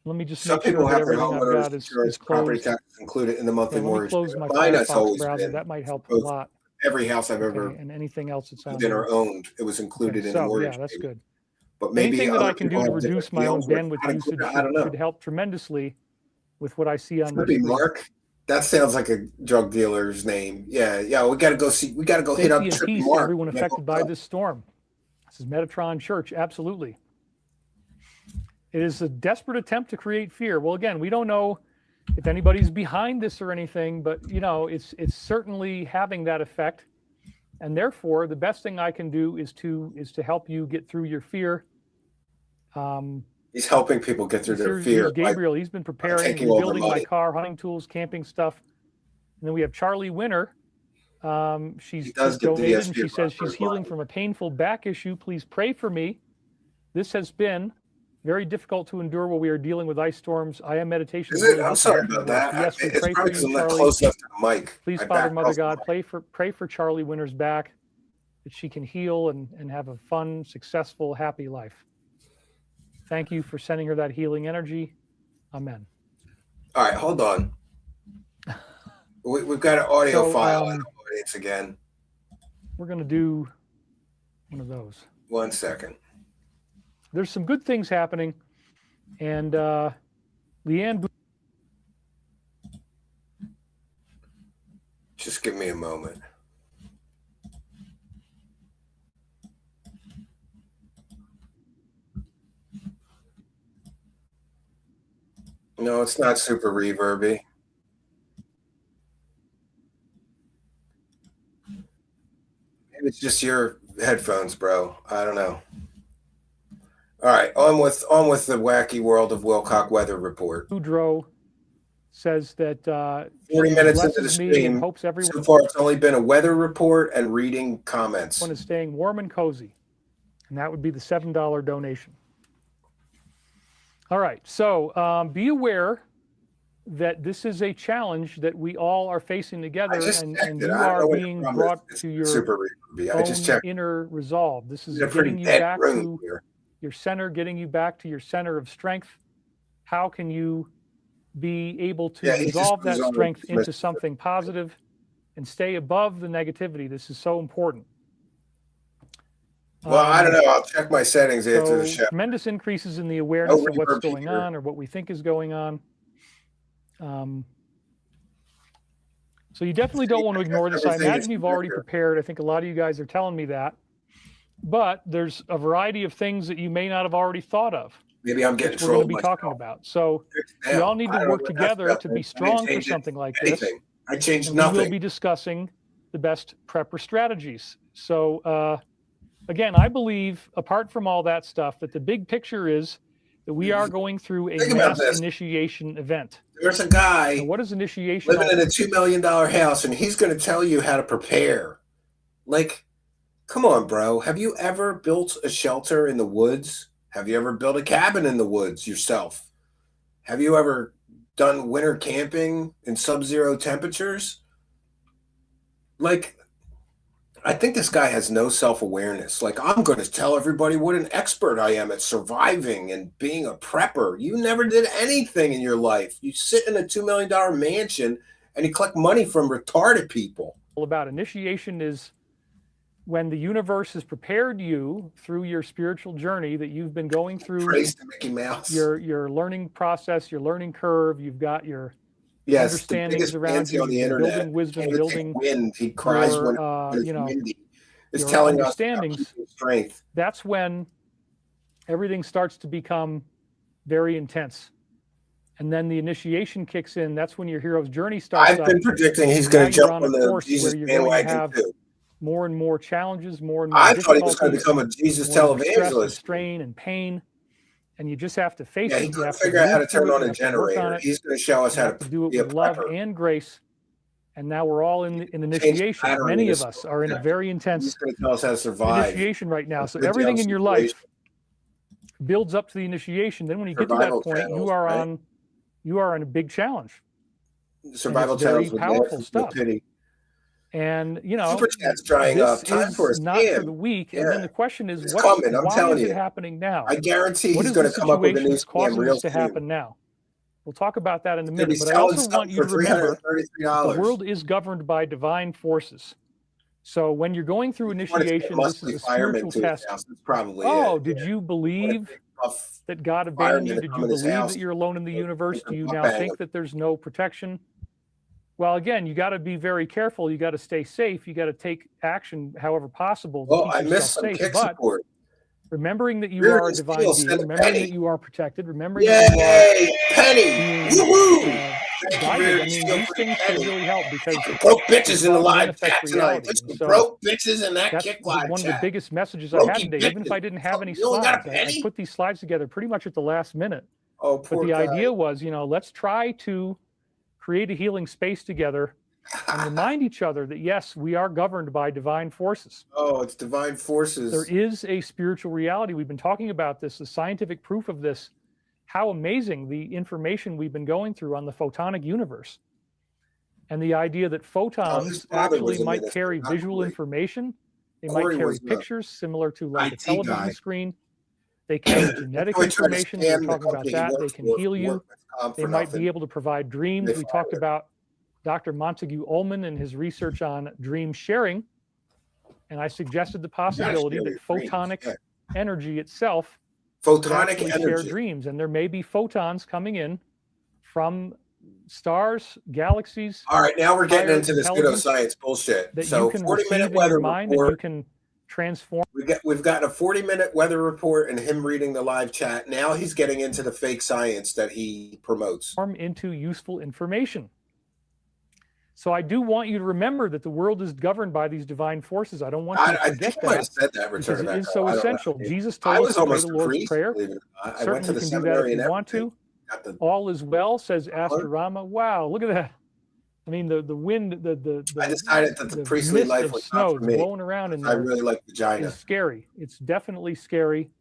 S4: Let me just
S2: Some
S4: make sure
S2: people
S4: that
S2: have their
S4: everything I've
S2: homeowners
S4: got
S2: insurance
S4: is
S2: property
S4: closed.
S2: taxes included in the monthly
S4: Let me
S2: mortgage.
S4: close my
S2: Mine has
S4: Firefox
S2: always
S4: browser.
S2: been.
S4: That might help a
S2: Both
S4: lot.
S2: Every house I've ever
S4: Okay, and anything else that's on
S2: lived in
S4: there.
S2: or owned, it was included in the
S4: So
S2: mortgage.
S4: yeah, that's good.
S2: But maybe
S4: Anything that I
S2: other
S4: can do
S2: people
S4: to
S2: have different
S4: reduce my own
S2: deals with
S4: bandwidth
S2: how to
S4: usage
S2: I don't know.
S4: should help tremendously with what I see on my
S2: Could be
S4: screen.
S2: Mark. That sounds like a drug dealer's name. Yeah. We got to go see. We got to go hit up
S4: Safety and
S2: Trippy
S4: peace to
S2: Mark.
S4: everyone
S2: Yeah,
S4: affected by this storm. This is Metatron Church, absolutely. It is a desperate attempt to create fear. Well, again, we don't know if anybody's behind this or anything, but you know, it's certainly having that effect. And therefore, the best thing I can do is to help you get through your fear.
S2: He's helping people get through their fear.
S4: Here's Gabriel. He's been preparing,
S2: taking all their
S4: rebuilding my
S2: money.
S4: car, hunting tools, camping stuff. And then we have Charlie Winter. She's
S2: does get the
S4: donated, and she
S2: SPF
S4: says she's
S2: first
S4: healing
S2: line.
S4: from a painful back issue. Please pray for me. This has been very difficult to endure while we are dealing with ice storms. I am meditation.
S2: Is it? I'm sorry about that.
S4: Yes, we
S2: It's
S4: pray for
S2: probably because
S4: you,
S2: I'm not
S4: Charlie.
S2: close enough to the mic.
S4: Please,
S2: My
S4: Father,
S2: back
S4: Mother
S2: goes
S4: God,
S2: away.
S4: pray for Charlie Winter's back, that she can heal and have a fun, successful, happy life. Thank you for sending her that healing energy. Amen.
S2: All right, hold on. We've got an audio file in the audience again.
S4: We're going to do one of those.
S2: 1 second.
S4: There's some good things happening, and Leanne.
S2: Just give me a moment. No, it's not super reverby. Maybe it's just your headphones, bro. I don't know. All right, on with the wacky world of Wilcock weather report.
S4: Boudreaux says that
S2: 40 minutes into the
S4: blesses me and
S2: stream.
S4: hopes everyone
S2: So far, it's only been a weather report and reading comments.
S4: is staying warm and cozy, and that would be the $7 donation. All right, so be aware that this is a challenge that we all are facing together, and you are being brought to your own inner resolve. This is getting you back to your center, getting you back to your center of strength. How can you be able to resolve that strength into something positive and stay above the negativity? This is so important.
S2: Well, I don't know. I'll check my settings after the show.
S4: Tremendous increases in the awareness of what's going on or what we think is going on. So you definitely don't want to ignore this. I imagine you've already prepared. I think a lot of you guys are telling me that. But there's a variety of things that you may not have already thought of.
S2: Maybe I'm getting
S4: we're going to be talking about. So we all need to work together to be strong for something like this.
S2: I changed
S4: and
S2: nothing.
S4: We will be discussing the best prepper strategies. So again, I believe, apart from all that stuff, that the big picture is that we are going through a mass initiation event.
S2: There's a guy
S4: what is initiation
S2: living in a $2 million house, and he's going to tell you how to prepare. Like, come on, bro. Have you ever built a shelter in the woods? Have you ever built a cabin in the woods yourself? Have you ever done winter camping in sub-zero temperatures? Like, I think this guy has no self-awareness. Like, I'm going to tell everybody what an expert I am at surviving and being a prepper. You never did anything in your life. You sit in a $2 million mansion and you collect money from retarded people.
S4: About initiation is when the universe has prepared you through your spiritual journey that you've been going through.
S2: Praise to Mickey Mouse.
S4: Your learning process, your learning curve. You've got your
S2: understandings
S4: around you,
S2: on the internet.
S4: building wisdom, building
S2: wind. He cries
S4: your,
S2: when it's windy. It's
S4: your
S2: telling us
S4: understandings.
S2: Strength.
S4: That's when everything starts to become very intense. And then the initiation kicks in. That's when your hero's journey starts.
S2: I've been predicting he's going to jump on the Jesus bandwagon too.
S4: More and more challenges, more and more.
S2: I thought he was going to become a Jesus televangelist.
S4: Strain and pain, and you just have to face it.
S2: He couldn't figure out how to turn on a generator. He's going to show us how to
S4: do it with love and grace. And now we're all in initiation. Many of us are in a very intense
S2: He's going to tell us how to survive.
S4: Initiation right now. So everything in your life builds up to the initiation. Then when you get to that point, you are on a big challenge.
S2: Survival
S4: challenge, very powerful stuff. And
S2: Super Chat's drying up. Time for a
S4: not for the week. And then the question is, why is it happening now?
S2: I guarantee he's going to come up with a new scam real soon.
S4: Happen now? We'll talk about that in a minute. But I also want you to remember the world is governed by divine forces. So when you're going through initiation, this is a spiritual test. Did you believe that God abandoned you? Did you believe that you're alone in the universe? Do you now think that there's no protection? Well, again, you got to be very careful. You got to stay safe. You got to take action however possible.
S2: Well, I missed some kick support.
S4: remembering that you
S2: Rear
S4: are a
S2: his
S4: divine
S2: heels,
S4: being,
S2: send a
S4: remembering
S2: penny.
S4: that you are protected, remembering that you are
S2: Yay, penny! Woohoo! Thank you,
S4: guided.
S2: Rear
S4: I
S2: his
S4: mean,
S2: heel
S4: these
S2: for the
S4: things can
S2: penny.
S4: really help because
S2: Fucking broke bitches
S4: this
S2: in the
S4: all
S2: live
S4: manifests
S2: chat tonight.
S4: reality.
S2: There's
S4: And
S2: some
S4: so
S2: broke bitches in that
S4: that's
S2: kick live
S4: one of the
S2: chat.
S4: biggest messages I had
S2: Brokey
S4: today, even if
S2: bitches.
S4: I didn't have any
S2: You only got a
S4: slides. I
S2: penny?
S4: put these slides together pretty much at the last minute.
S2: Oh,
S4: But
S2: poor
S4: the
S2: guy.
S4: idea was, let's try to create a healing space together and remind each other that, yes, we are governed by divine forces.
S2: Oh, it's divine forces.
S4: There is a spiritual reality. We've been talking about this, the scientific proof of this, how amazing the information we've been going through on the photonic universe. And the idea that photons actually might carry visual information. They might carry pictures similar to like a television screen. They carry genetic information. We were talking about that. They can heal you. They might be able to provide dreams. We talked about Dr. Montague Ullman and his research on dream sharing. And I suggested the possibility that photonic energy itself
S2: photonic
S4: share dreams. And there may be photons coming in from stars, galaxies.
S2: All right, now we're getting into this pseudoscience bullshit.
S4: That
S2: So
S4: you can
S2: 40-minute
S4: receive in
S2: weather
S4: your mind, that you
S2: report.
S4: can transform.
S2: We've got a 40-minute weather report and him reading the live chat. Now he's getting into the fake science that he promotes.
S4: Into useful information. So I do want you to remember that the world is governed by these divine forces. I don't want you to forget that. I
S2: said that
S4: because it is so essential. Jesus told us to pray the Lord's Prayer.
S2: I went to the
S4: Certainly can do that if you want to. All is well, says Astarama. Wow, look at that. I mean, the wind,
S2: I decided that the priestly life was not for me.
S4: Blowing around in there.
S2: I really like vagina.
S4: It's scary. It's definitely scary.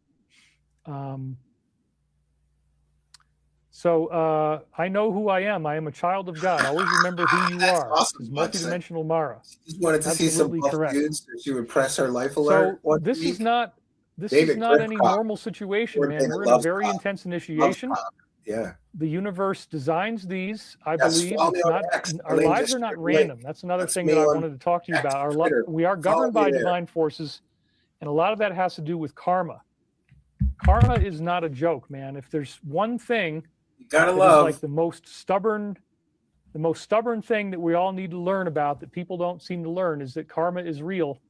S4: So I know who I am. I am a child of God. Always remember who you are.
S2: Awesome.
S4: Multidimensional Mara.
S2: Just wanted to see some buff dudes so she would press her life alert.
S4: So this is not any normal situation, man. We're in a very intense initiation.
S2: Yeah.
S4: The universe designs these. I believe it's not, our lives are not random. That's another thing that I wanted to talk to you about. We are governed by divine forces, and a lot of that has to do with karma. Karma is not a joke, man. If there's one thing
S2: you gotta love,
S4: like the most stubborn thing that we all need to learn about that people don't seem to learn is that karma is real.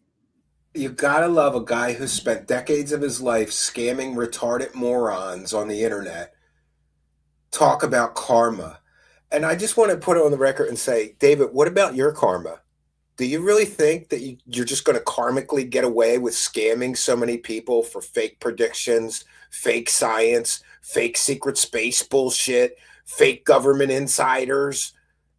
S2: You gotta love a guy who spent decades of his life scamming retarded morons on the internet. Talk about karma. And I just want to put it on the record and say, David, what about your karma? Do you really think that you're just going to karmically get away with scamming so many people for fake predictions, fake science, fake secret space bullshit, fake government insiders,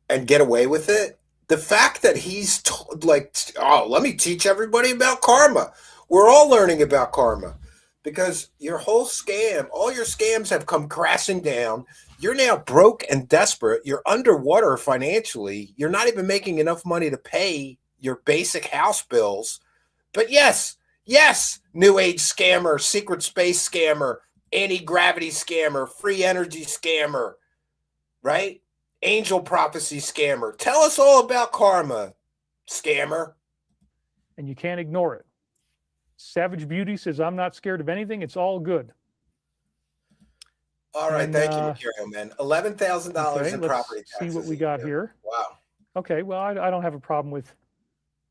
S2: and get away with it? The fact that he's let me teach everybody about karma. We're all learning about karma because your whole scam, all your scams have come crashing down. You're now broke and desperate. You're underwater financially. You're not even making enough money to pay your basic house bills. But yes, new age scammer, secret space scammer, anti-gravity scammer, free energy scammer, right? Angel prophecy scammer. Tell us all about karma, scammer.
S4: And you can't ignore it. Savage Beauty says, I'm not scared of anything. It's all good.
S2: All right, thank you, Mercurio, man. $11,000 in property taxes.
S4: See what we got here.
S2: Wow.
S4: Okay, well, I don't have a problem with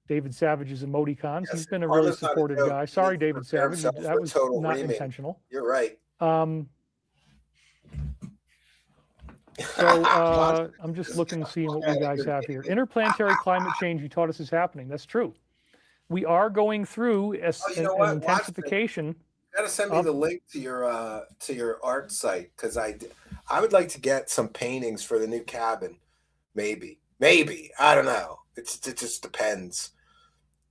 S4: David Savage's emoticons. He's been a really supportive guy. Sorry, David Savage. That was not intentional.
S2: You're right.
S4: So I'm just looking, seeing what we guys have here. Interplanetary climate change, you taught us, is happening. That's true. We are going through an intensification.
S2: You gotta send me the link to your art site because I would like to get some paintings for the new cabin. Maybe I don't know. It just depends.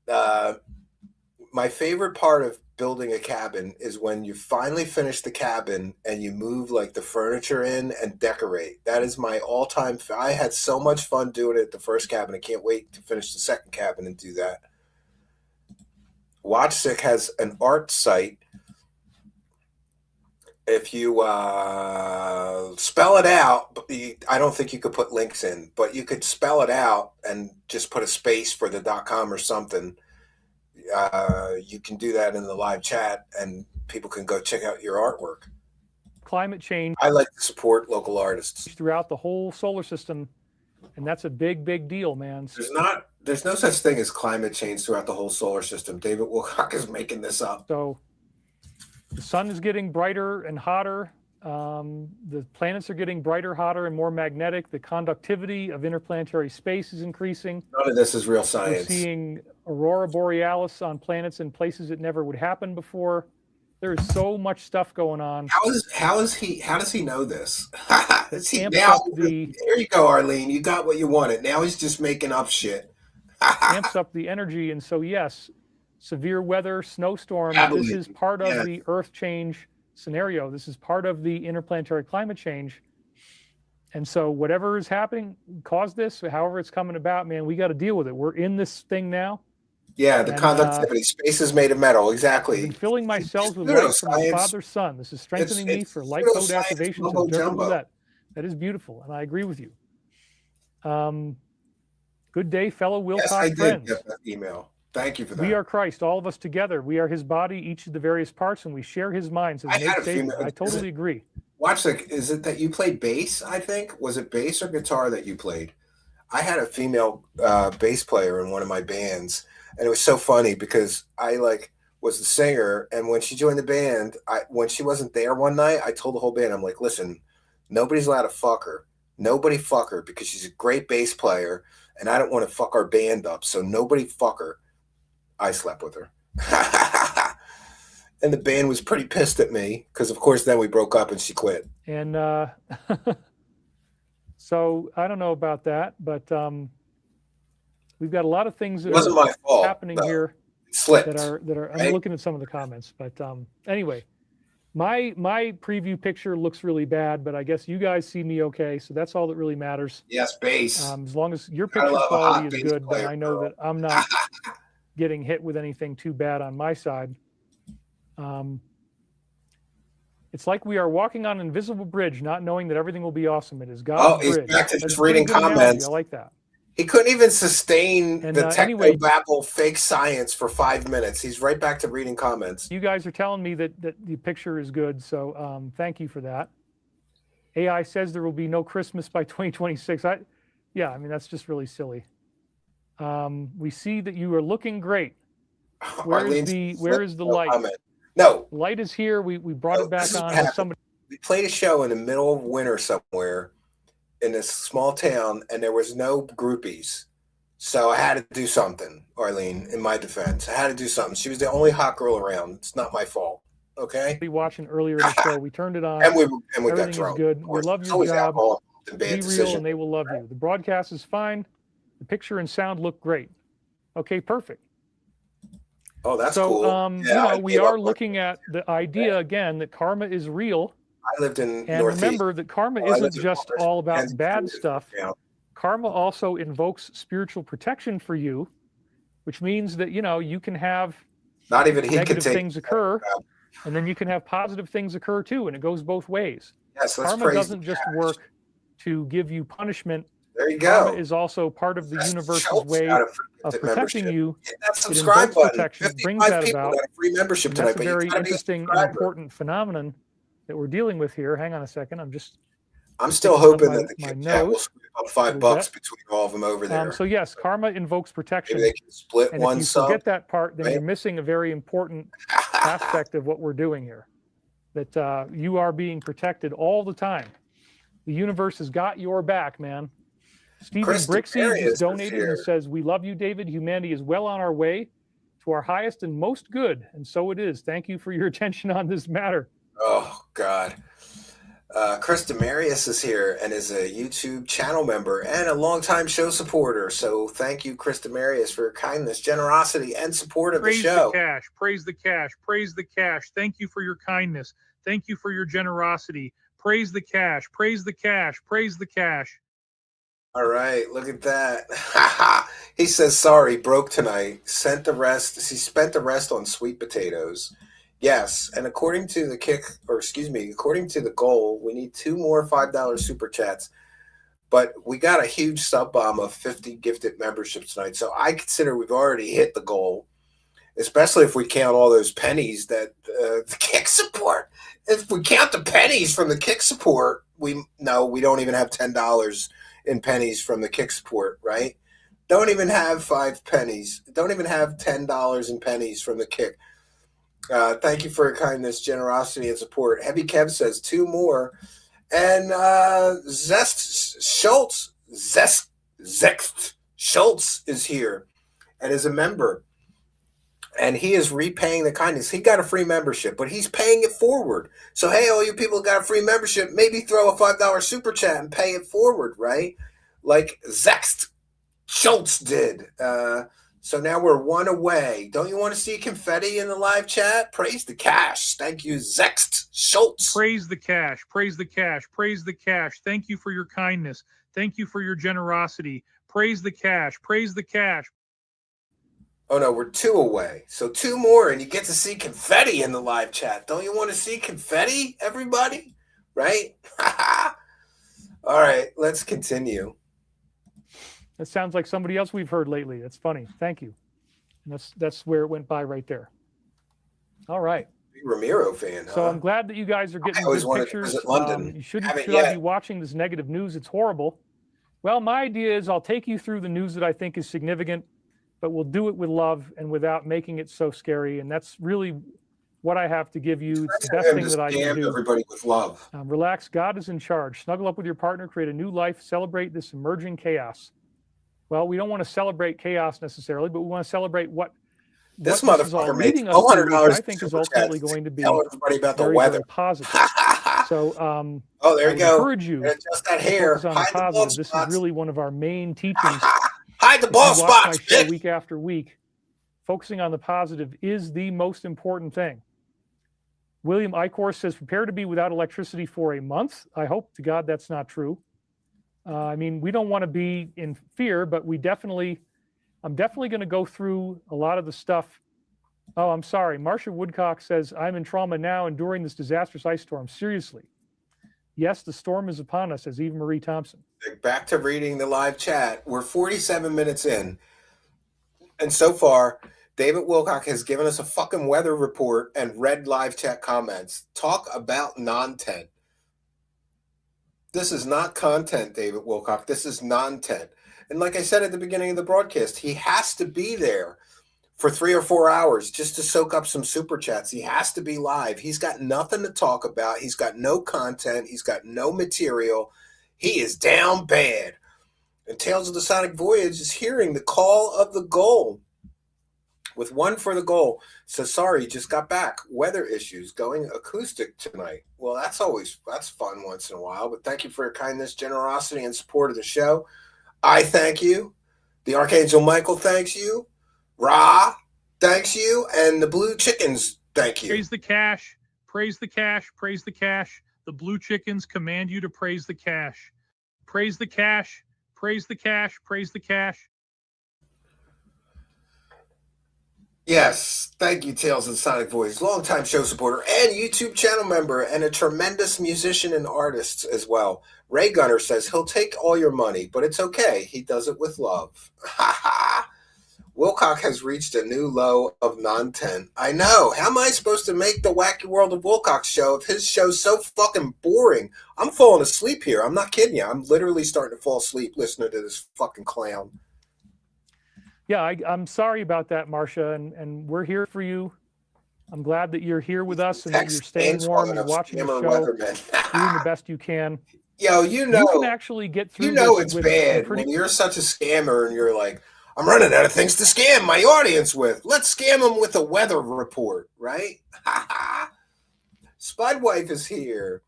S2: My favorite part of building a cabin is when you finally finish the cabin and you move like the furniture in and decorate. That is my all-time. I had so much fun doing it at the first cabin. I can't wait to finish the second cabin and do that. WatchSick has an art site. If you spell it out, I don't think you could put links in, but you could spell it out and just put a space for the .com or something. You can do that in the live chat, and people can go check out your artwork.
S4: Climate change.
S2: I like to support local artists
S4: throughout the whole solar system, and that's a big deal, man.
S2: There's no such thing as climate change throughout the whole solar system. David Wilcock is making this up.
S4: So The sun is getting brighter and hotter. The planets are getting brighter, hotter, and more magnetic. The conductivity of interplanetary space is increasing.
S2: None of this is real
S4: We're
S2: science.
S4: seeing aurora borealis on planets in places it never would happen before. There is so much stuff going on.
S2: How does he know this? Is he
S4: Amps
S2: now?
S4: up the-
S2: There you go, Arlene. You got what you wanted. Now he's just making up shit.
S4: Amps up the energy. And so, yes, severe weather, snowstorms, this is part of the Earth change scenario. This is part of the interplanetary climate change. And so whatever is happening caused this, however it's coming about, man, we got to deal with it. We're in this thing now.
S2: Yeah, the conductivity. Space is made of metal. Exactly.
S4: I'm filling my cells with light from the Father's Son. This is strengthening me for light code activation to the That is beautiful, and I agree with you. Good day, fellow Wilcock
S2: yes, I did
S4: friends.
S2: get that email. Thank you for that.
S4: We are Christ, all of us together. We are his body, each of the various parts, and we share his mind. Says Nate David. I totally agree.
S2: Watch, is it that you played bass, I think? Was it bass or guitar that you played? I had a female bass player in one of my bands, and it was so funny because I was the singer, and when she joined the band, when she wasn't there one night, I told the whole band, I'm like, listen, nobody's allowed to fuck her. Nobody fuck her because she's a great bass player, and I don't want to fuck our band up, so nobody fuck her. I slept with her. And the band was pretty pissed at me because, of course, then we broke up and she quit.
S4: And so I don't know about that, but we've got a lot of things that
S2: wasn't my fault,
S4: happening
S2: no.
S4: here
S2: Slipped,
S4: that are
S2: right?
S4: I'm looking at some of the comments, but anyway, my preview picture looks really bad, but I guess you guys see me okay, so that's all that really matters.
S2: Yes, bass.
S4: As long as your picture quality is good, then I know that I'm not getting hit with anything too bad on my side. It's like we are walking on an invisible bridge, not knowing that everything will be awesome. It is God's bridge.
S2: He's back to
S4: That's
S2: just reading comments.
S4: I like that.
S2: He couldn't even sustain the
S4: anyway,
S2: techno-babble fake science for 5 minutes. He's right back to reading comments.
S4: You guys are telling me that the picture is good, so thank you for that. AI says there will be no Christmas by 2026. Yeah, I mean, that's just really silly. We see that you are looking great. Where is the light?
S2: Comment. No.
S4: Light is here. We brought it back on. Somebody.
S2: We played a show in the middle of winter somewhere in this small town, and there was no groupies. So I had to do something, Arlene, in my defense. I had to do something. She was the only hot girl around. It's not my fault. Okay?
S4: Be watching earlier in the show. We turned it on.
S2: and we got
S4: Everything
S2: drunk.
S4: is good. We love your job. Be real, and they will love you. The broadcast is fine. The picture and sound look great. Okay, perfect.
S2: Oh, that's cool.
S4: We are looking at the idea again that karma is real.
S2: I lived in
S4: and
S2: Northeast.
S4: Remember that karma isn't just all about bad stuff. Karma also invokes spiritual protection for you, which means that you can have
S2: not even
S4: negative things occur, and then you can have positive things occur too, and it goes both ways.
S2: Yes,
S4: karma doesn't just work to give you punishment.
S2: There you go.
S4: Karma is also part of the universe's way of protecting you.
S2: Hit that subscribe button.
S4: Protection, brings that about.
S2: Got a free membership tonight,
S4: that's a very interesting and important phenomenon that we're dealing with here. Hang on a second.
S2: I'm still hoping that the Kit Kat will split up $5 between all of them over there.
S4: So yes, karma invokes protection.
S2: Maybe they can split
S4: and
S2: one
S4: if you
S2: sub.
S4: forget that part, then
S2: right?
S4: you're missing a very important aspect of what we're doing here. That you are being protected all the time. The universe has got your back, man. Stephen Brixey just donated and says, "We love you, David. Humanity is well on our way to our highest and most good, and so it is. Thank you for your attention on this matter."
S2: Oh God. Chris Demarius is here and is a YouTube channel member and a longtime show supporter. So thank you, Chris Demarius, for your kindness, generosity, and support of the show.
S3: Praise the cash. Praise the cash. Praise the cash. Thank you for your kindness. Thank you for your generosity. Praise the cash. Praise the cash. Praise the cash.
S2: All right, look at that. He says, sorry, broke tonight. He spent the rest on sweet potatoes. Yes, and according to the goal, we need 2 more $5 super chats. But we got a huge sub bomb of 50 gifted memberships tonight. So I consider we've already hit the goal, especially if we count all those pennies that the kick support. If we count the pennies from the kick support, we don't even have $10 in pennies from the kick support, right? Don't even have 5 pennies. Don't even have $10 in pennies from the kick. Thank you for your kindness, generosity, and support. Heavy Kev says 2 more. And Zext Schultz is here and is a member. And he is repaying the kindness. He got a free membership, but he's paying it forward. So, hey, all you people who got a free membership, maybe throw a $5 super chat and pay it forward, right? Like Zext Schultz did. So now we're 1 away. Don't you want to see confetti in the live chat? Praise the cash. Thank you, Zext Schultz.
S3: Praise the cash. Praise the cash. Praise the cash. Thank you for your kindness. Thank you for your generosity. Praise the cash. Praise the cash.
S2: Oh no, we're 2 away. So 2 more and you get to see confetti in the live chat. Don't you want to see confetti, everybody? Right? All right, let's continue.
S4: That sounds like somebody else we've heard lately. That's funny. Thank you. And that's where it went by right there. All right.
S2: Big Ramiro fan, huh?
S4: So I'm glad that you guys are getting good pictures. You shouldn't be watching this negative news. It's horrible. Well, my idea is I'll take you through the news that I think is significant, but we'll do it with love and without making it so scary. And that's really what I have to give you. It's the best thing that I can do.
S2: Everybody with love.
S4: Relax. God is in charge. Snuggle up with your partner. Create a new life. Celebrate this emerging chaos. Well, we don't want to celebrate chaos necessarily, but we want to celebrate what
S2: this motherfucker made $100.
S4: I think is ultimately going to be
S2: tell everybody about the
S4: very,
S2: weather.
S4: very positive. So,
S2: oh, there you go.
S4: Encourage you.
S2: Just that hair.
S4: On the positive. This is really one of our main teachings.
S2: Hide the bald spots.
S4: My show week after week. Focusing on the positive is the most important thing. William Icor says, prepare to be without electricity for a month. I hope to God that's not true. I mean, we don't want to be in fear, but I'm definitely going to go through a lot of the stuff. Oh, I'm sorry. Marcia Woodcock says, I'm in trauma now enduring this disastrous ice storm. Seriously. Yes, the storm is upon us, as Eva Marie Thompson.
S2: Back to reading the live chat. We're 47 minutes in. And so far, David Wilcock has given us a fucking weather report and read live chat comments. Talk about non-tent. This is not content, David Wilcock. This is non-tent. And like I said at the beginning of the broadcast, he has to be there for 3 or 4 hours just to soak up some super chats. He has to be live. He's got nothing to talk about. He's got no content. He's got no material. He is down bad. And Tales of the Sonic Voyage is hearing the call of the goal. With 1 for the goal. So sorry, just got back. Weather issues, going acoustic tonight. Well, that's fun once in a while. But thank you for your kindness, generosity, and support of the show. I thank you. The Archangel Michael thanks you. Ra thanks you. And the Blue Chickens thank you.
S3: Praise the cash. Praise the cash. Praise the cash. The Blue Chickens command you to praise the cash. Praise the cash. Praise the cash. Praise the cash.
S2: Yes, thank you, Tales of the Sonic Voice, longtime show supporter and YouTube channel member, and a tremendous musician and artist as well. Ray Gunner says he'll take all your money, but it's okay. He does it with love. Wilcock has reached a new low of non-tent. I know. How am I supposed to make the Wacky World of Wilcock show if his show's so fucking boring? I'm falling asleep here. I'm not kidding you. I'm literally starting to fall asleep listening to this fucking clown.
S4: Yeah, I'm sorry about that, Marcia, and we're here for you. I'm glad that you're here with us and that you're staying warm, you're watching the show, doing the best you can.
S2: Yo, you can
S4: actually get through.
S2: You know it's bad when you're such a scammer and you're like, I'm running out of things to scam my audience with. Let's scam them with a weather report, right? Spudwife is here.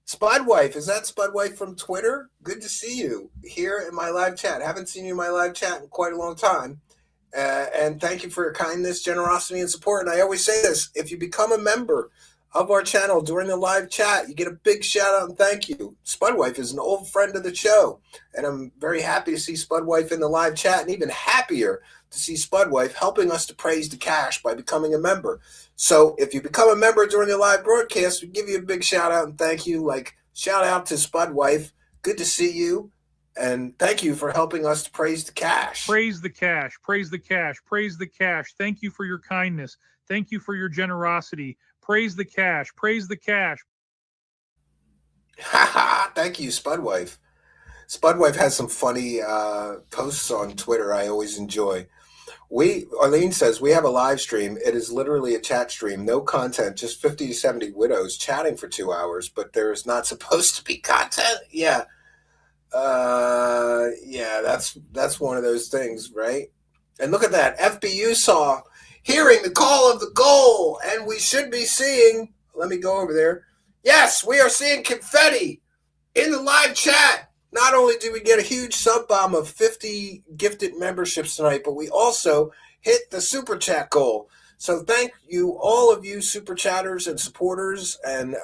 S2: Spudwife, is that Spudwife from Twitter? Good to see you here in my live chat. Haven't seen you in my live chat in quite a long time. And thank you for your kindness, generosity, and support. And I always say this, if you become a member of our channel during the live chat, you get a big shout out and thank you. Spudwife is an old friend of the show. And I'm very happy to see Spudwife in the live chat, and even happier to see Spudwife helping us to praise the cash by becoming a member. So if you become a member during the live broadcast, we give you a big shout out and thank you. Like, shout out to Spudwife. Good to see you. And thank you for helping us to praise the cash.
S3: Praise the cash. Praise the cash. Praise the cash. Thank you for your kindness. Thank you for your generosity. Praise the cash. Praise the cash.
S2: Thank you, Spudwife. Spudwife has some funny posts on Twitter I always enjoy. Arlene says, we have a live stream. It is literally a chat stream, no content, just 50 to 70 widows chatting for 2 hours, but there is not supposed to be content. Yeah. Yeah, that's one of those things, right? And look at that. FBU saw hearing the call of the goal, and we should be seeing, let me go over there. Yes, we are seeing confetti in the live chat. Not only did we get a huge sub bomb of 50 gifted memberships tonight, but we also hit the super chat goal. So thank you, all of you super chatters and supporters, and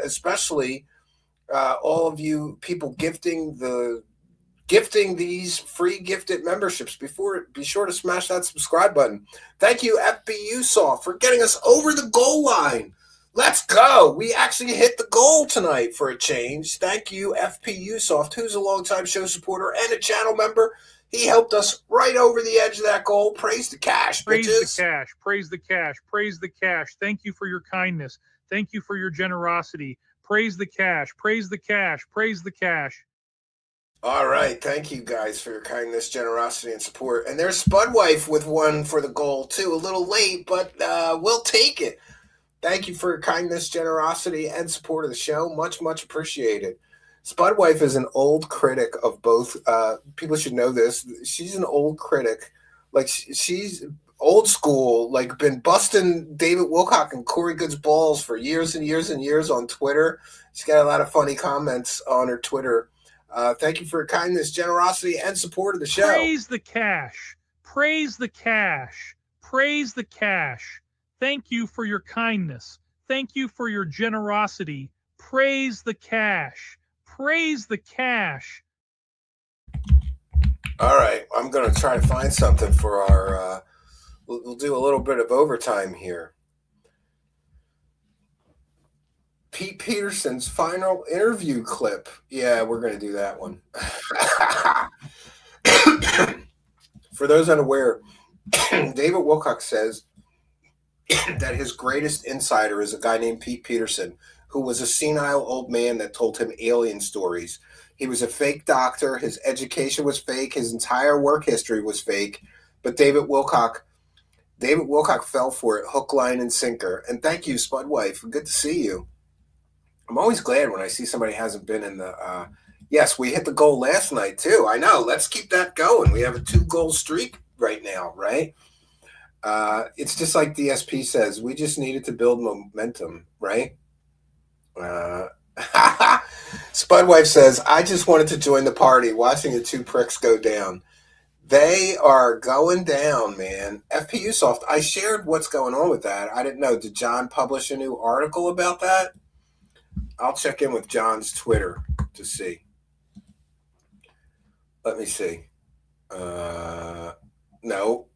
S2: especially all of you people gifting these free gifted memberships. Be sure to smash that subscribe button. Thank you, FBU Soft, for getting us over the goal line. Let's go. We actually hit the goal tonight for a change. Thank you, FPU Soft, who's a longtime show supporter and a channel member. He helped us right over the edge of that goal. Praise the cash,
S3: Praise
S2: bitches.
S3: the cash. Praise the cash. Praise the cash. Thank you for your kindness. Thank you for your generosity. Praise the cash. Praise the cash. Praise the cash.
S2: All right. Thank you guys for your kindness, generosity, and support. And there's Spudwife with one for the goal, too. A little late, but we'll take it. Thank you for your kindness, generosity, and support of the show. Much, much appreciated. Spudwife is an old critic of both. People should know this. She's an old critic. Like, she's old school, like, been busting David Wilcock and Corey Good's balls for years and years and years on Twitter. She's got a lot of funny comments on her Twitter. Thank you for your kindness, generosity, and support of the show.
S3: Praise the cash. Praise the cash. Praise the cash. Thank you for your kindness. Thank you for your generosity. Praise the cash. Praise the cash.
S2: All right. I'm going to try to find something for our, we'll do a little bit of overtime here. Pete Peterson's final interview clip. Yeah, we're going to do that one. For those unaware, David Wilcock says that his greatest insider is a guy named Pete Peterson, who was a senile old man that told him alien stories. He was a fake doctor. His education was fake. His entire work history was fake. But David Wilcock fell for it, hook, line, and sinker. And thank you, Spudwife. Good to see you. I'm always glad when I see somebody hasn't been in the yes, we hit the goal last night, too. I know. Let's keep that going. We have a 2-goal streak right now, right? It's just like DSP says, we just needed to build momentum, right? Spudwife says, I just wanted to join the party watching the 2 pricks go down. They are going down, man. FPU Soft, I shared what's going on with that. I didn't know. Did John publish a new article about that? I'll check in with John's Twitter to see. Let me see. No.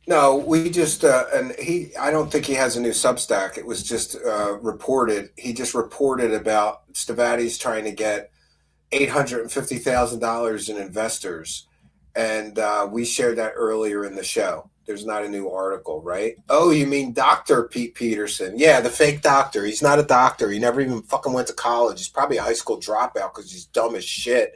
S2: No, we just and I don't think he has a new Substack. It was just reported. He just reported about Stavati's trying to get $850,000 in investors, and we shared that earlier in the show. There's not a new article, right? Oh, you mean Dr. Pete Peterson? Yeah, the fake doctor. He's not a doctor. He never even fucking went to college. He's probably a high school dropout because he's dumb as shit.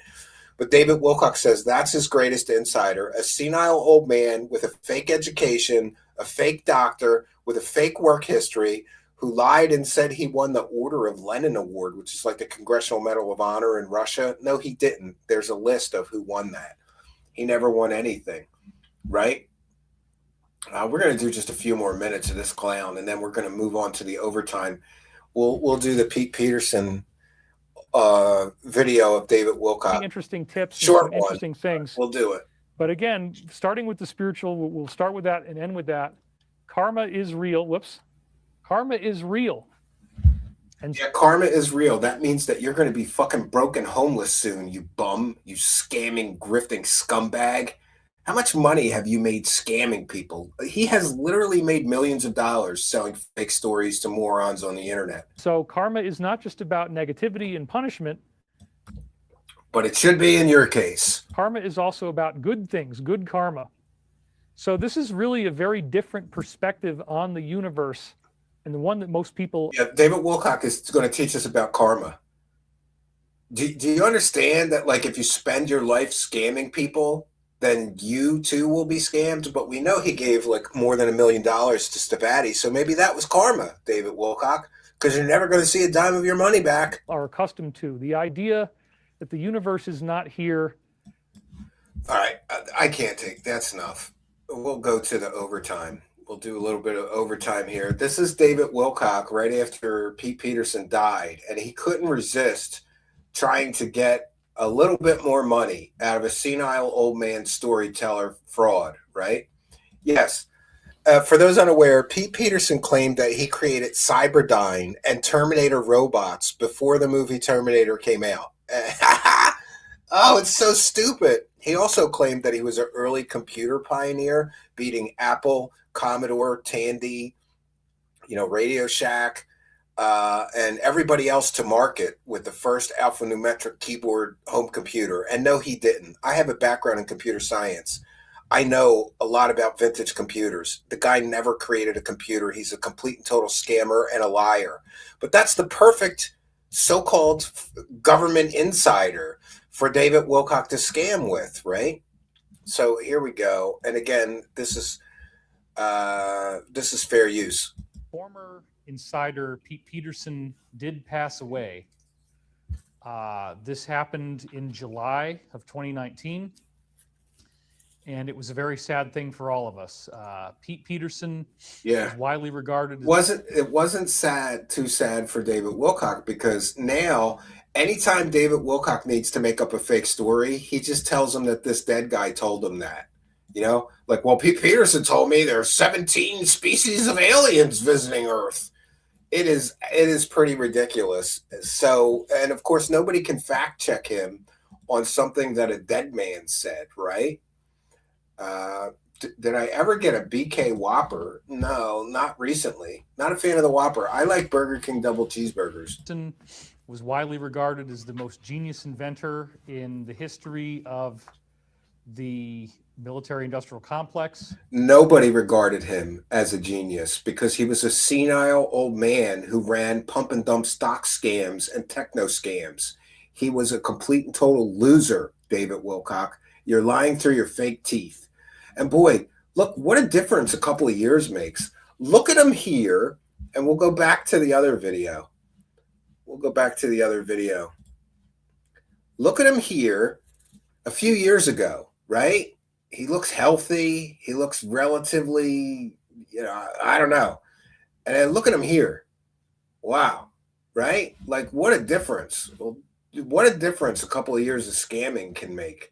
S2: But David Wilcock says that's his greatest insider, a senile old man with a fake education, a fake doctor with a fake work history who lied and said he won the Order of Lenin Award, which is like the Congressional Medal of Honor in Russia. No, he didn't. There's a list of who won that. He never won anything, right? We're going to do just a few more minutes of this clown, and then we're going to move on to the overtime. We'll do the Pete Peterson video of David Wilcock.
S4: Interesting tips,
S2: short
S4: and interesting things.
S2: We'll do it.
S4: But again, starting with the spiritual, we'll start with that and end with that. Karma is real. Whoops. Karma is real. And
S2: yeah, karma is real. That means that you're going to be fucking broke and homeless soon, you bum, you scamming, grifting scumbag. How much money have you made scamming people? He has literally made millions of dollars selling fake stories to morons on the internet.
S4: So karma is not just about negativity and punishment.
S2: But it should be in your case.
S4: Karma is also about good things, good karma. So this is really a very different perspective on the universe, and the one that most people...
S2: Yeah, David Wilcock is going to teach us about karma. Do you understand that, like, if you spend your life scamming people, then you too will be scammed? But we know he gave like more than $1 million to Stavati, so maybe that was karma, David Wilcock, because you're never going to see a dime of your money back.
S4: Are accustomed to the idea that the universe is not here.
S2: All right, I can't take that's enough. We'll go to the overtime. We'll do a little bit of overtime here. This is David Wilcock right after Pete Peterson died, and he couldn't resist trying to get a little bit more money out of a senile old man storyteller fraud, right? Yes. For those unaware, Pete Peterson claimed that he created Cyberdyne and Terminator robots before the movie Terminator came out. Oh, it's so stupid. He also claimed that he was an early computer pioneer, beating Apple, Commodore, Tandy, Radio Shack, and everybody else to market with the first alphanumeric keyboard home computer. And no, he didn't. I have a background in computer science. I know a lot about vintage computers. The guy never created a computer. He's a complete and total scammer and a liar. But that's the perfect so-called government insider for David Wilcock to scam with, right? So here we go. And again, this is fair use.
S4: Former insider Pete Peterson did pass away. This happened in July of 2019, and it was a very sad thing for all of us. Pete Peterson is widely regarded as...
S2: It wasn't too sad for David Wilcock, because now anytime David Wilcock needs to make up a fake story, he just tells him that this dead guy told him that. Like, well, Pete Peterson told me there's 17 species of aliens visiting Earth. It is pretty ridiculous. So, and of course, nobody can fact check him on something that a dead man said, right? Did I ever get a BK Whopper? No, not recently. Not a fan of the Whopper. I like Burger King double cheeseburgers.
S4: Was widely regarded as the most genius inventor in the history of the military-industrial complex.
S2: Nobody regarded him as a genius because he was a senile old man who ran pump and dump stock scams and techno scams. He was a complete and total loser, David Wilcock. You're lying through your fake teeth. And boy, look, what a difference a couple of years makes. Look at him here, and we'll go back to the other video. Look at him here a few years ago, right? He looks healthy. He looks relatively, I don't know. And then look at him here. Wow. Right? Like, what a difference. Well, what a difference a couple of years of scamming can make.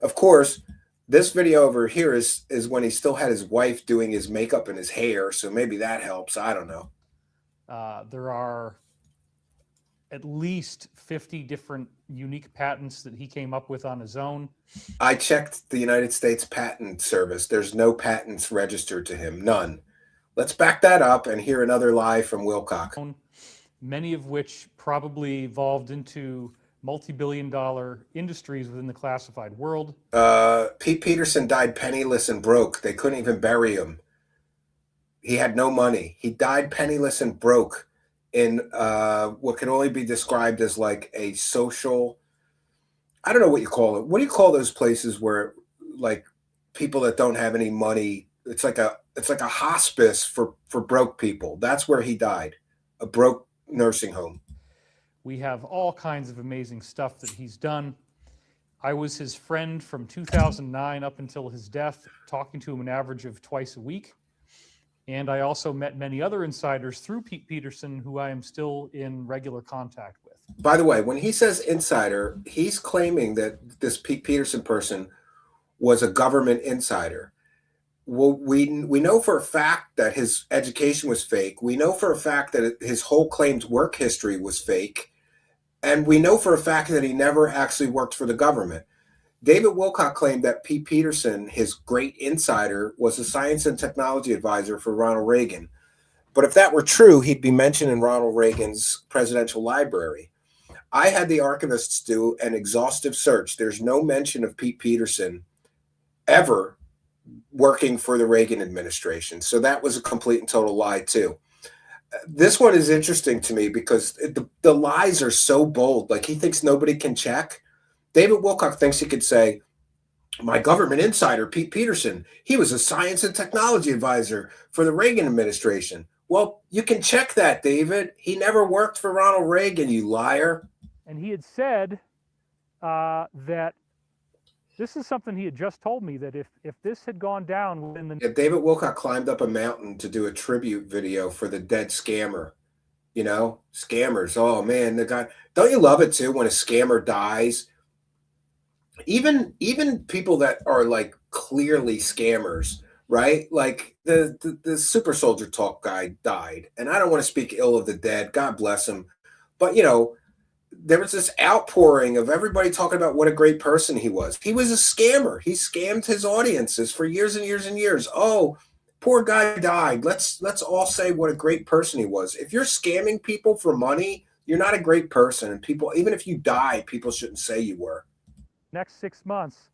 S2: Of course, this video over here is when he still had his wife doing his makeup and his hair. So maybe that helps. I don't know.
S4: There are at least 50 different unique patents that he came up with on his own.
S2: I checked the United States Patent Service. There's no patents registered to him. None. Let's back that up and hear another lie from Wilcock.
S4: Many of which probably evolved into multi-billion-dollar industries within the classified world.
S2: Pete Peterson died penniless and broke. They couldn't even bury him. He had no money. He died penniless and broke in what can only be described as like a social, I don't know what you call it. What do you call those places where like people that don't have any money, it's like a hospice for broke people. That's where he died, a broke nursing home.
S4: We have all kinds of amazing stuff that he's done. I was his friend from 2009 up until his death, talking to him an average of twice a week. And I also met many other insiders through Pete Peterson, who I am still in regular contact with.
S2: By the way, when he says insider, he's claiming that this Pete Peterson person was a government insider. Well, we know for a fact that his education was fake. We know for a fact that his whole claimed work history was fake. And we know for a fact that he never actually worked for the government. David Wilcock claimed that Pete Peterson, his great insider, was a science and technology advisor for Ronald Reagan. But if that were true, he'd be mentioned in Ronald Reagan's presidential library. I had the archivists do an exhaustive search. There's no mention of Pete Peterson ever working for the Reagan administration. So that was a complete and total lie, too. This one is interesting to me because the lies are so bold. Like he thinks nobody can check. David Wilcock thinks he could say, my government insider, Pete Peterson, he was a science and technology advisor for the Reagan administration. Well, you can check that, David. He never worked for Ronald Reagan, you liar.
S4: And he had said that this is something he had just told me, that if this had gone down within the...
S2: Yeah, David Wilcock climbed up a mountain to do a tribute video for the dead scammer. You know, scammers. Oh, man, the guy. Don't you love it, too, when a scammer dies? Even people that are, like, clearly scammers, right? Like, the Super Soldier Talk guy died. And I don't want to speak ill of the dead. God bless him. But, you know, there was this outpouring of everybody talking about what a great person he was. He was a scammer. He scammed his audiences for years and years and years. Oh, poor guy died. Let's all say what a great person he was. If you're scamming people for money, you're not a great person. And people, even if you die, people shouldn't say you were.
S4: Next 6 months,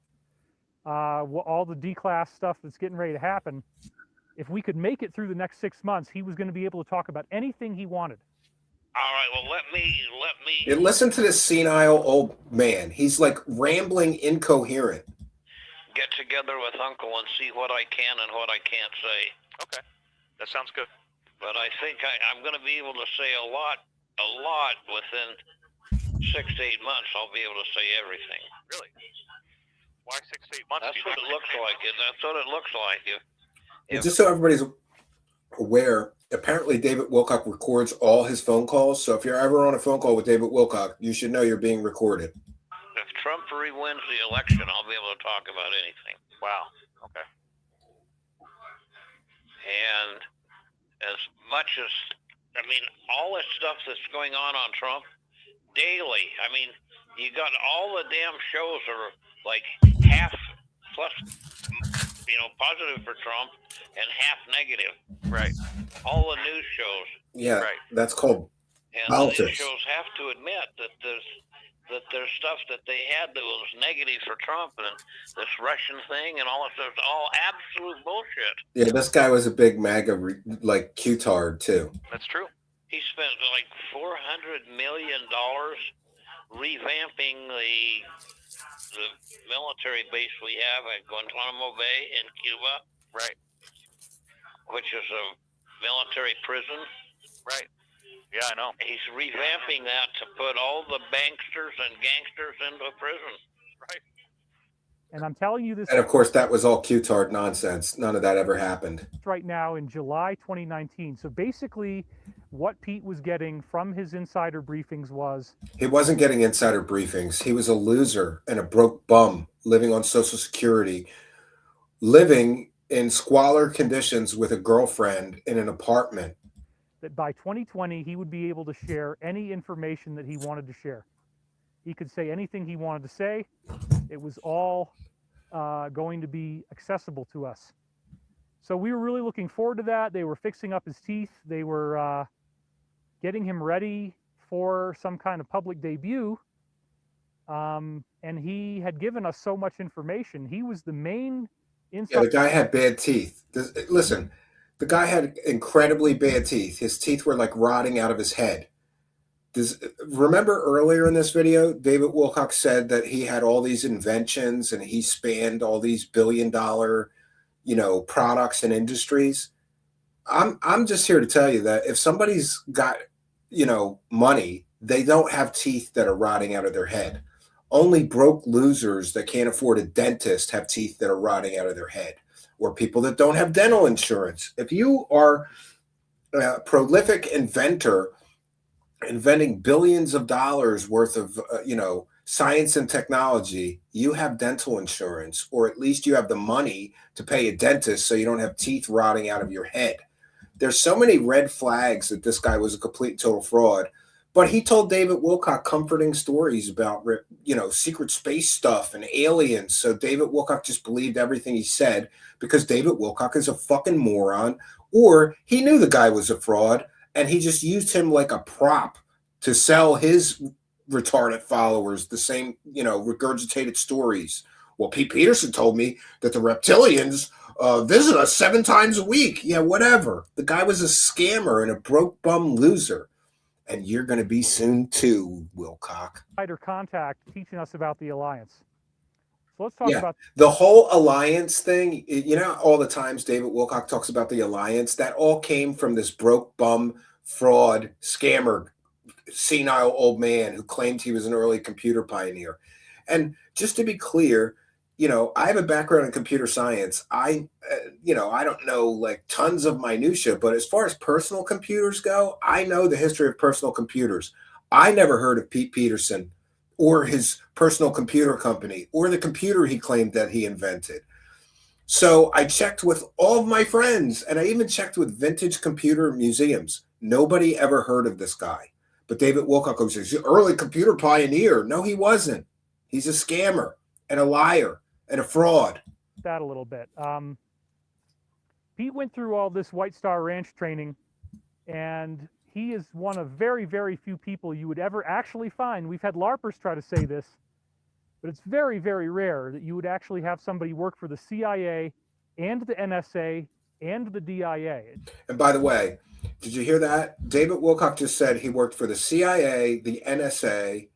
S4: all the D-class stuff that's getting ready to happen, if we could make it through the next 6 months, he was going to be able to talk about anything he wanted.
S7: All right, well, let me.
S2: Yeah, listen to this senile old man. He's like rambling, incoherent.
S7: Get together with Uncle and see what I can and what I can't say.
S8: Okay, that sounds good.
S7: But I think I'm going to be able to say a lot within 6 to 8 months. I'll be able to say everything.
S8: Really? Why 6 to 8 months?
S7: That's what it looks like. That's what it looks like.
S2: Just so everybody's aware, apparently David Wilcock records all his phone calls. So if you're ever on a phone call with David Wilcock, you should know you're being recorded.
S7: If Trump re-wins the election, I'll be able to talk about anything.
S8: Wow. Okay.
S7: And as much as, I mean, all this stuff that's going on Trump daily, I mean, you got all the damn shows are like half plus, positive for Trump and half negative.
S8: Right.
S7: All the news shows.
S2: Yeah,
S8: right.
S2: That's called
S7: and
S2: politics.
S7: The news shows have to admit that there's stuff that they had that was negative for Trump, and this Russian thing and all this is all absolute bullshit.
S2: Yeah, this guy was a big MAGA like Q-tard too.
S8: That's true.
S7: He spent like $400 million revamping the military base we have at Guantanamo Bay in Cuba.
S8: Right.
S7: Which is a military prison.
S8: Right. Yeah, I know.
S7: He's revamping that to put all the banksters and gangsters into prison.
S8: Right.
S4: And I'm telling you this.
S2: And of course, that was all Q-tard nonsense. None of that ever happened.
S4: Right now in July 2019. So basically, what Pete was getting from his insider briefings was...
S2: He wasn't getting insider briefings. He was a loser and a broke bum living on Social Security, living in squalor conditions with a girlfriend in an apartment.
S4: That by 2020, he would be able to share any information that he wanted to share. He could say anything he wanted to say. It was all going to be accessible to us. So we were really looking forward to that. They were fixing up his teeth. They were getting him ready for some kind of public debut. And he had given us so much information. He was the main insider.
S2: Yeah, the guy had bad teeth. Listen, the guy had incredibly bad teeth. His teeth were like rotting out of his head. Remember earlier in this video, David Wilcock said that he had all these inventions and he spanned all these billion-dollar, products and industries. I'm just here to tell you that if somebody's got, money, they don't have teeth that are rotting out of their head. Only broke losers that can't afford a dentist have teeth that are rotting out of their head, or people that don't have dental insurance. If you are a prolific inventor, inventing billions of dollars worth of, science and technology, you have dental insurance, or at least you have the money to pay a dentist so you don't have teeth rotting out of your head. There's so many red flags that this guy was a complete total fraud, but he told David Wilcock comforting stories about, secret space stuff and aliens. So David Wilcock just believed everything he said because David Wilcock is a fucking moron, or he knew the guy was a fraud and he just used him like a prop to sell his retarded followers the same, regurgitated stories. Well, Pete Peterson told me that the reptilians visit us 7 times a week. Yeah, whatever. The guy was a scammer and a broke bum loser. And you're going to be soon too, Wilcock.
S4: Contact teaching us about the alliance. So let's talk about
S2: the whole alliance thing. You know, all the times David Wilcock talks about the alliance, that all came from this broke bum fraud scammer, senile old man who claimed he was an early computer pioneer. And just to be clear, you know, I have a background in computer science. I don't know like tons of minutia, but as far as personal computers go, I know the history of personal computers. I never heard of Pete Peterson or his personal computer company or the computer he claimed that he invented. So I checked with all of my friends, and I even checked with vintage computer museums. Nobody ever heard of this guy. But David Wilcock was an early computer pioneer. No, he wasn't. He's a scammer and a liar and a fraud.
S4: That a little bit. Pete went through all this White Star Ranch training, and he is one of very, very few people you would ever actually find. We've had LARPers try to say this, but it's very, very rare that you would actually have somebody work for the CIA and the NSA and the DIA.
S2: And by the way, did you hear that? David Wilcock just said he worked for the CIA, the NSA,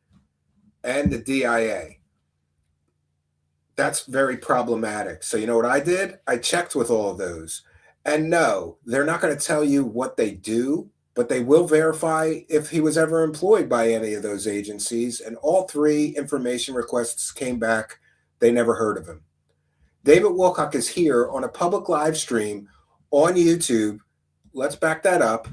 S2: and the DIA. That's very problematic. So you know what I did? I checked with all of those. And no, they're not going to tell you what they do, but they will verify if he was ever employed by any of those agencies. And all 3 information requests came back. They never heard of him. David Wilcock is here on a public live stream on YouTube. Let's back that up.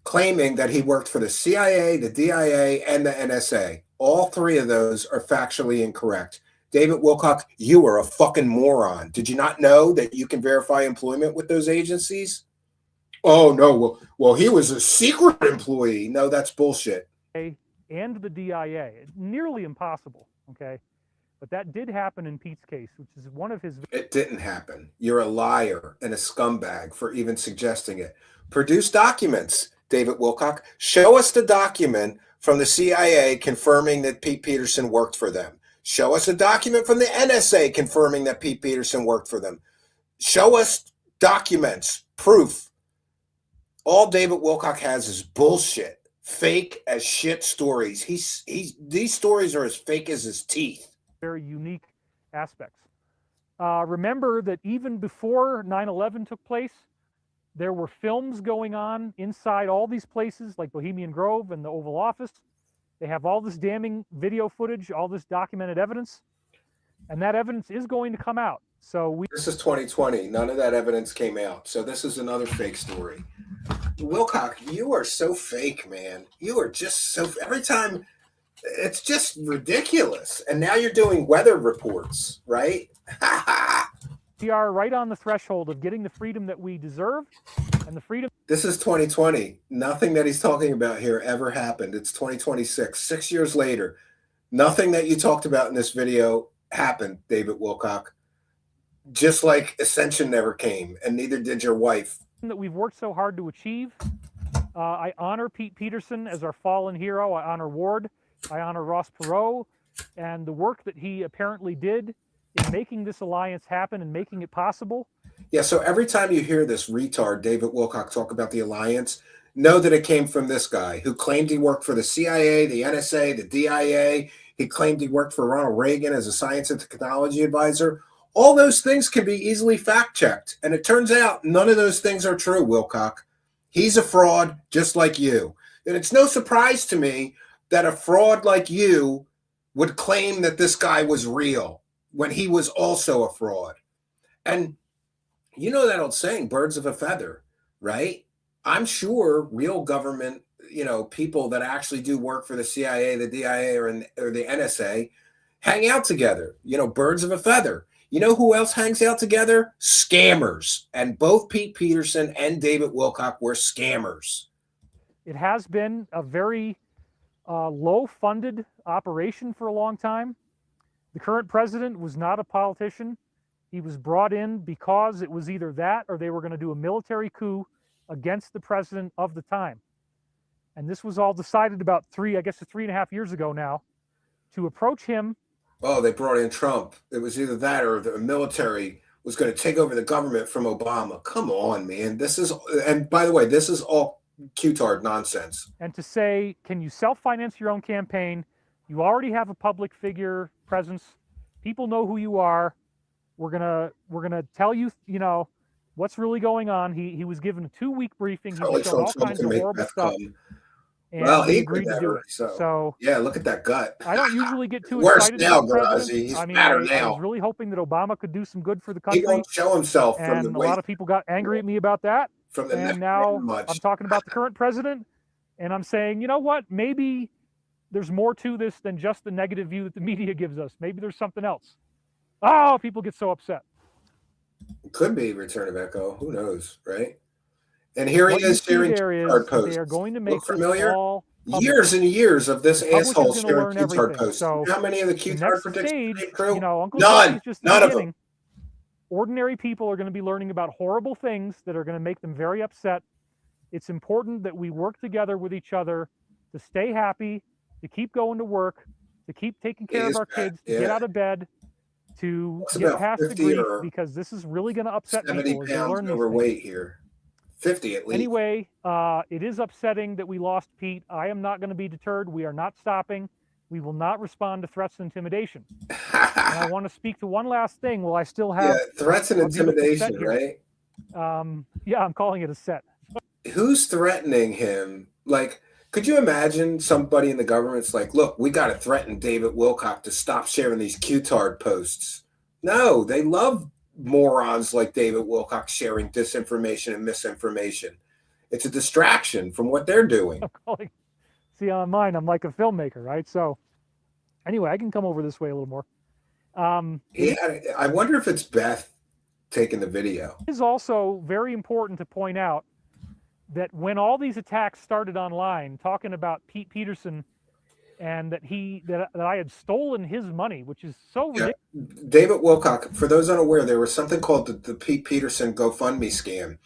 S2: Claiming that he worked for the CIA, the DIA, and the NSA. All 3 of those are factually incorrect. David Wilcock, you are a fucking moron. Did you not know that you can verify employment with those agencies? Oh, no. Well, he was a secret employee. No, that's bullshit.
S4: And the DIA. Nearly impossible, okay? But that did happen in Pete's case, which is one of his...
S2: It didn't happen. You're a liar and a scumbag for even suggesting it. Produce documents, David Wilcock. Show us the document from the CIA confirming that Pete Peterson worked for them. Show us a document from the NSA confirming that Pete Peterson worked for them. Show us documents, proof. All David Wilcock has is bullshit, fake as shit stories. These stories are as fake as his teeth.
S4: Very unique aspects. Remember that even before 9/11 took place, there were films going on inside all these places like Bohemian Grove and the Oval Office. They have all this damning video footage, all this documented evidence, and that evidence is going to come out. So
S2: this is 2020. None of that evidence came out. So this is another fake story. Wilcock, you are so fake, man. You are just so... Every time, it's just ridiculous. And now you're doing weather reports, right?
S4: We are right on the threshold of getting the freedom that we deserve and the freedom...
S2: This is 2020. Nothing that he's talking about here ever happened. It's 2026. 6 years later. Nothing that you talked about in this video happened, David Wilcock. Just like Ascension never came, and neither did your wife.
S4: That we've worked so hard to achieve. I honor Pete Peterson as our fallen hero. I honor Ward. I honor Ross Perot and the work that he apparently did in making this alliance happen and making it possible.
S2: Yeah, so every time you hear this retard, David Wilcock, talk about the alliance, know that it came from this guy who claimed he worked for the CIA, the NSA, the DIA. He claimed he worked for Ronald Reagan as a science and technology advisor. All those things can be easily fact-checked. And it turns out none of those things are true, Wilcock. He's a fraud just like you. And it's no surprise to me that a fraud like you would claim that this guy was real when he was also a fraud. And you know that old saying, birds of a feather, right? I'm sure real government, people that actually do work for the CIA, the DIA, or the NSA hang out together, birds of a feather. You know who else hangs out together? Scammers. And both Pete Peterson and David Wilcock were scammers.
S4: It has been a very low-funded operation for a long time. The current president was not a politician. He was brought in because it was either that or they were going to do a military coup against the president of the time. And this was all decided about 3.5 years ago now, to approach him.
S2: Oh, they brought in Trump. It was either that or the military was going to take over the government from Obama. Come on, man. This is, and by the way, this is all Q-tard nonsense.
S4: And to say, can you self-finance your own campaign? You already have a public figure presence. People know who you are. We're gonna tell you, you know, what's really going on. He was given a 2-week briefing. He was shown all kinds of horrible stuff. And
S2: Well, he
S4: agreed to do it. So
S2: yeah, look at that gut.
S4: I don't usually get too
S2: Worse
S4: excited
S2: now,
S4: about presidents.
S2: Garazi. He's
S4: I mean,
S2: fatter
S4: I
S2: now.
S4: was really hoping that Obama could do some good for the
S2: He
S4: country.
S2: won't show himself from
S4: And
S2: the
S4: a lot of people got angry at me about that.
S2: from the neck
S4: And now
S2: much.
S4: I'm talking about the current president, and I'm saying, you know what? Maybe there's more to this than just the negative view that the media gives us. Maybe there's something else. Oh, people get so upset.
S2: Could be Return of Echo. Who knows, right? And here
S4: What
S2: he
S4: you
S2: is
S4: see
S2: sharing
S4: there is
S2: Q-tard
S4: that
S2: posts.
S4: they are going to make
S2: Look
S4: this
S2: familiar?
S4: all public.
S2: Years and years of this
S4: The public is
S2: asshole
S4: gonna
S2: sharing
S4: learn
S2: Q-tard
S4: everything.
S2: posts.
S4: So
S2: How many of the
S4: the
S2: Q-tard
S4: next
S2: predictions
S4: stage,
S2: came true?
S4: you know, Uncle
S2: None.
S4: Jesse's just the
S2: None of
S4: beginning.
S2: them.
S4: Ordinary people are going to be learning about horrible things that are going to make them very upset. It's important that we work together with each other to stay happy, to keep going to work, to keep taking care of our kids, to get out of bed, to
S2: Looks
S4: get
S2: about
S4: past the
S2: 50
S4: grief,
S2: or
S4: because this is really going to upset
S2: 70
S4: people as they
S2: pounds
S4: learn these
S2: overweight
S4: things.
S2: here. 50 at least.
S4: Anyway, it is upsetting that we lost Pete. I am not going to be deterred. We are not stopping. We will not respond to threats and intimidation. And I want to speak to one last thing while I still have
S2: threats and
S4: a beautiful set
S2: intimidation,
S4: here.
S2: right?
S4: Yeah, I'm calling it a set.
S2: Who's threatening him? Like, could you imagine somebody in the government's like, look, we got to threaten David Wilcock to stop sharing these Q-tard posts? No, they love morons like David Wilcock sharing disinformation and misinformation. It's a distraction from what they're doing.
S4: I'm calling. See, on mine, I'm like a filmmaker, right? So anyway, I can come over this way a little more.
S2: I wonder if it's Beth taking the video.
S4: It is also very important to point out that when all these attacks started online, talking about Pete Peterson and that I had stolen his money, which is so ridiculous.
S2: David Wilcock, for those unaware, there was something called the Pete Peterson GoFundMe scam,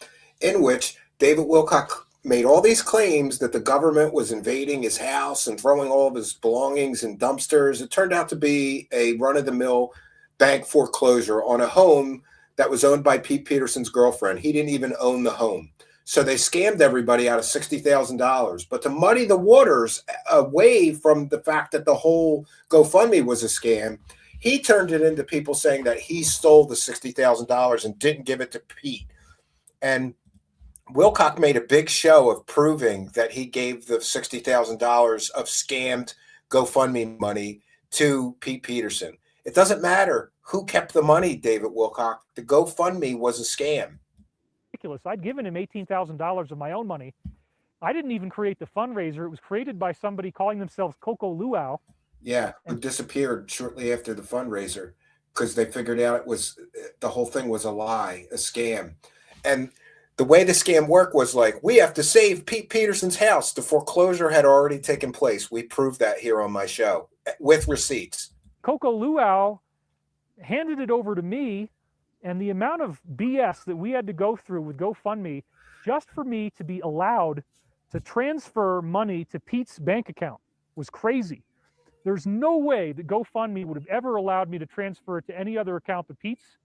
S2: in which David Wilcock made all these claims that the government was invading his house and throwing all of his belongings in dumpsters. It turned out to be a run-of-the-mill bank foreclosure on a home that was owned by Pete Peterson's girlfriend. He didn't even own the home. So they scammed everybody out of $60,000. But to muddy the waters away from the fact that the whole GoFundMe was a scam, he turned it into people saying that he stole the $60,000 and didn't give it to Pete. And Wilcock made a big show of proving that he gave the $60,000 of scammed GoFundMe money to Pete Peterson. It doesn't matter who kept the money, David Wilcock. The GoFundMe was a scam.
S4: Ridiculous. I'd given him $18,000 of my own money. I didn't even create the fundraiser. It was created by somebody calling themselves Coco Luau.
S2: Yeah, who disappeared shortly after the fundraiser because they figured out the whole thing was a lie, a scam. And the way the scam worked was like, we have to save Pete Peterson's house. The foreclosure had already taken place. We proved that here on my show with receipts.
S4: Coco Luau handed it over to me, and the amount of BS that we had to go through with GoFundMe just for me to be allowed to transfer money to Pete's bank account was crazy. There's no way that GoFundMe would have ever allowed me to transfer it to any other account but Pete's,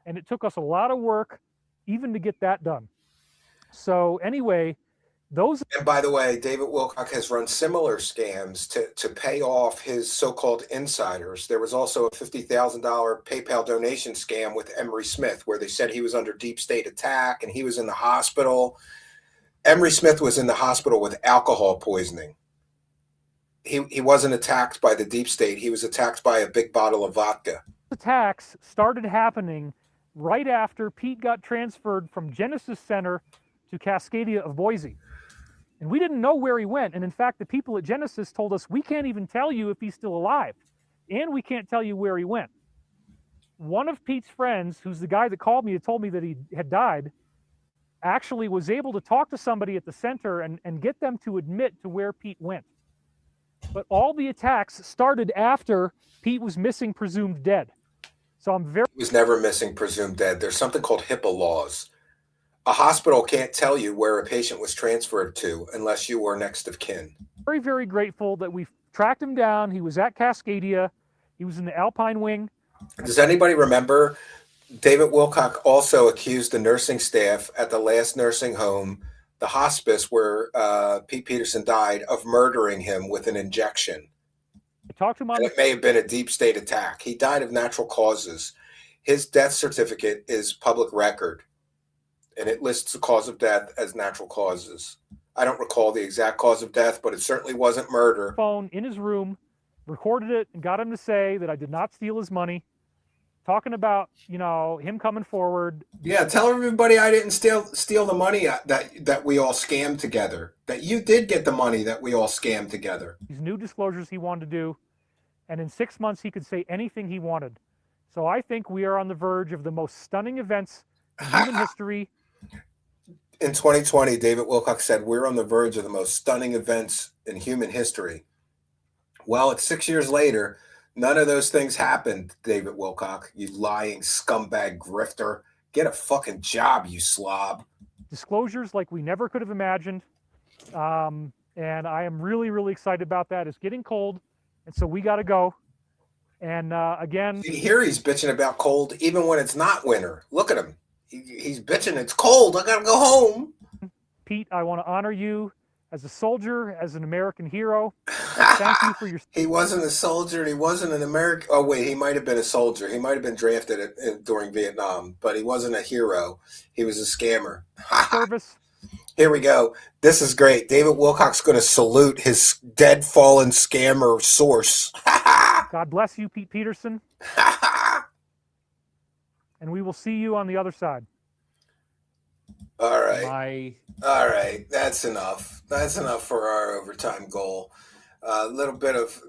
S4: and it took us a lot of work even to get that done. So anyway, those...
S2: And by the way, David Wilcock has run similar scams to pay off his so-called insiders. There was also a $50,000 PayPal donation scam with Emery Smith, where they said he was under deep state attack and he was in the hospital. Emery Smith was in the hospital with alcohol poisoning. He wasn't attacked by the deep state. He was attacked by a big bottle of vodka.
S4: Attacks started happening right after Pete got transferred from Genesis Center to Cascadia of Boise. And we didn't know where he went. And in fact, the people at Genesis told us, we can't even tell you if he's still alive. And we can't tell you where he went. One of Pete's friends, who's the guy that called me and told me that he had died, actually was able to talk to somebody at the center and get them to admit to where Pete went. But all the attacks started after Pete was missing, presumed dead. So I'm very...
S2: He was never missing, presumed dead. There's something called HIPAA laws. A hospital can't tell you where a patient was transferred to unless you were next of kin.
S4: Very, very grateful that we tracked him down. He was at Cascadia. He was in the Alpine Wing.
S2: Does anybody remember David Wilcock also accused the nursing staff at the last nursing home, the hospice where Pete Peterson died, of murdering him with an injection.
S4: I talked to him on
S2: And
S4: the
S2: it may have been a deep state attack. He died of natural causes. His death certificate is public record, and it lists the cause of death as natural causes. I don't recall the exact cause of death, but it certainly wasn't murder.
S4: phone in his room, recorded it, and got him to say that I did not steal his money. Talking about, him coming forward.
S2: Yeah, tell everybody I didn't steal the money that we all scammed together. That you did get the money that we all scammed together.
S4: These new disclosures he wanted to do, and in 6 months he could say anything he wanted. So I think we are on the verge of the most stunning events in human history.
S2: In 2020, David Wilcock said, "We're on the verge of the most stunning events in human history." Well, it's 6 years later. None of those things happened, David Wilcock, you lying scumbag grifter. Get a fucking job, you slob.
S4: Disclosures like we never could have imagined. And I am really, really excited about that. It's getting cold, and so we got to go. And again,
S2: Here he's bitching about cold even when it's not winter. Look at him. He's bitching, it's cold, I gotta go home.
S4: Pete, I want to honor you as a soldier, as an American hero. Thank you for your...
S2: He wasn't a soldier, and he wasn't an American. Oh, wait, he might have been a soldier. He might have been drafted during Vietnam, but he wasn't a hero. He was a scammer.
S4: service.
S2: Here we go. This is great. David Wilcock's going to salute his dead, fallen scammer source.
S4: God bless you, Pete Peterson. And we will see you on the other side.
S2: All right. All right. That's enough. That's enough for our overtime goal. A little bit of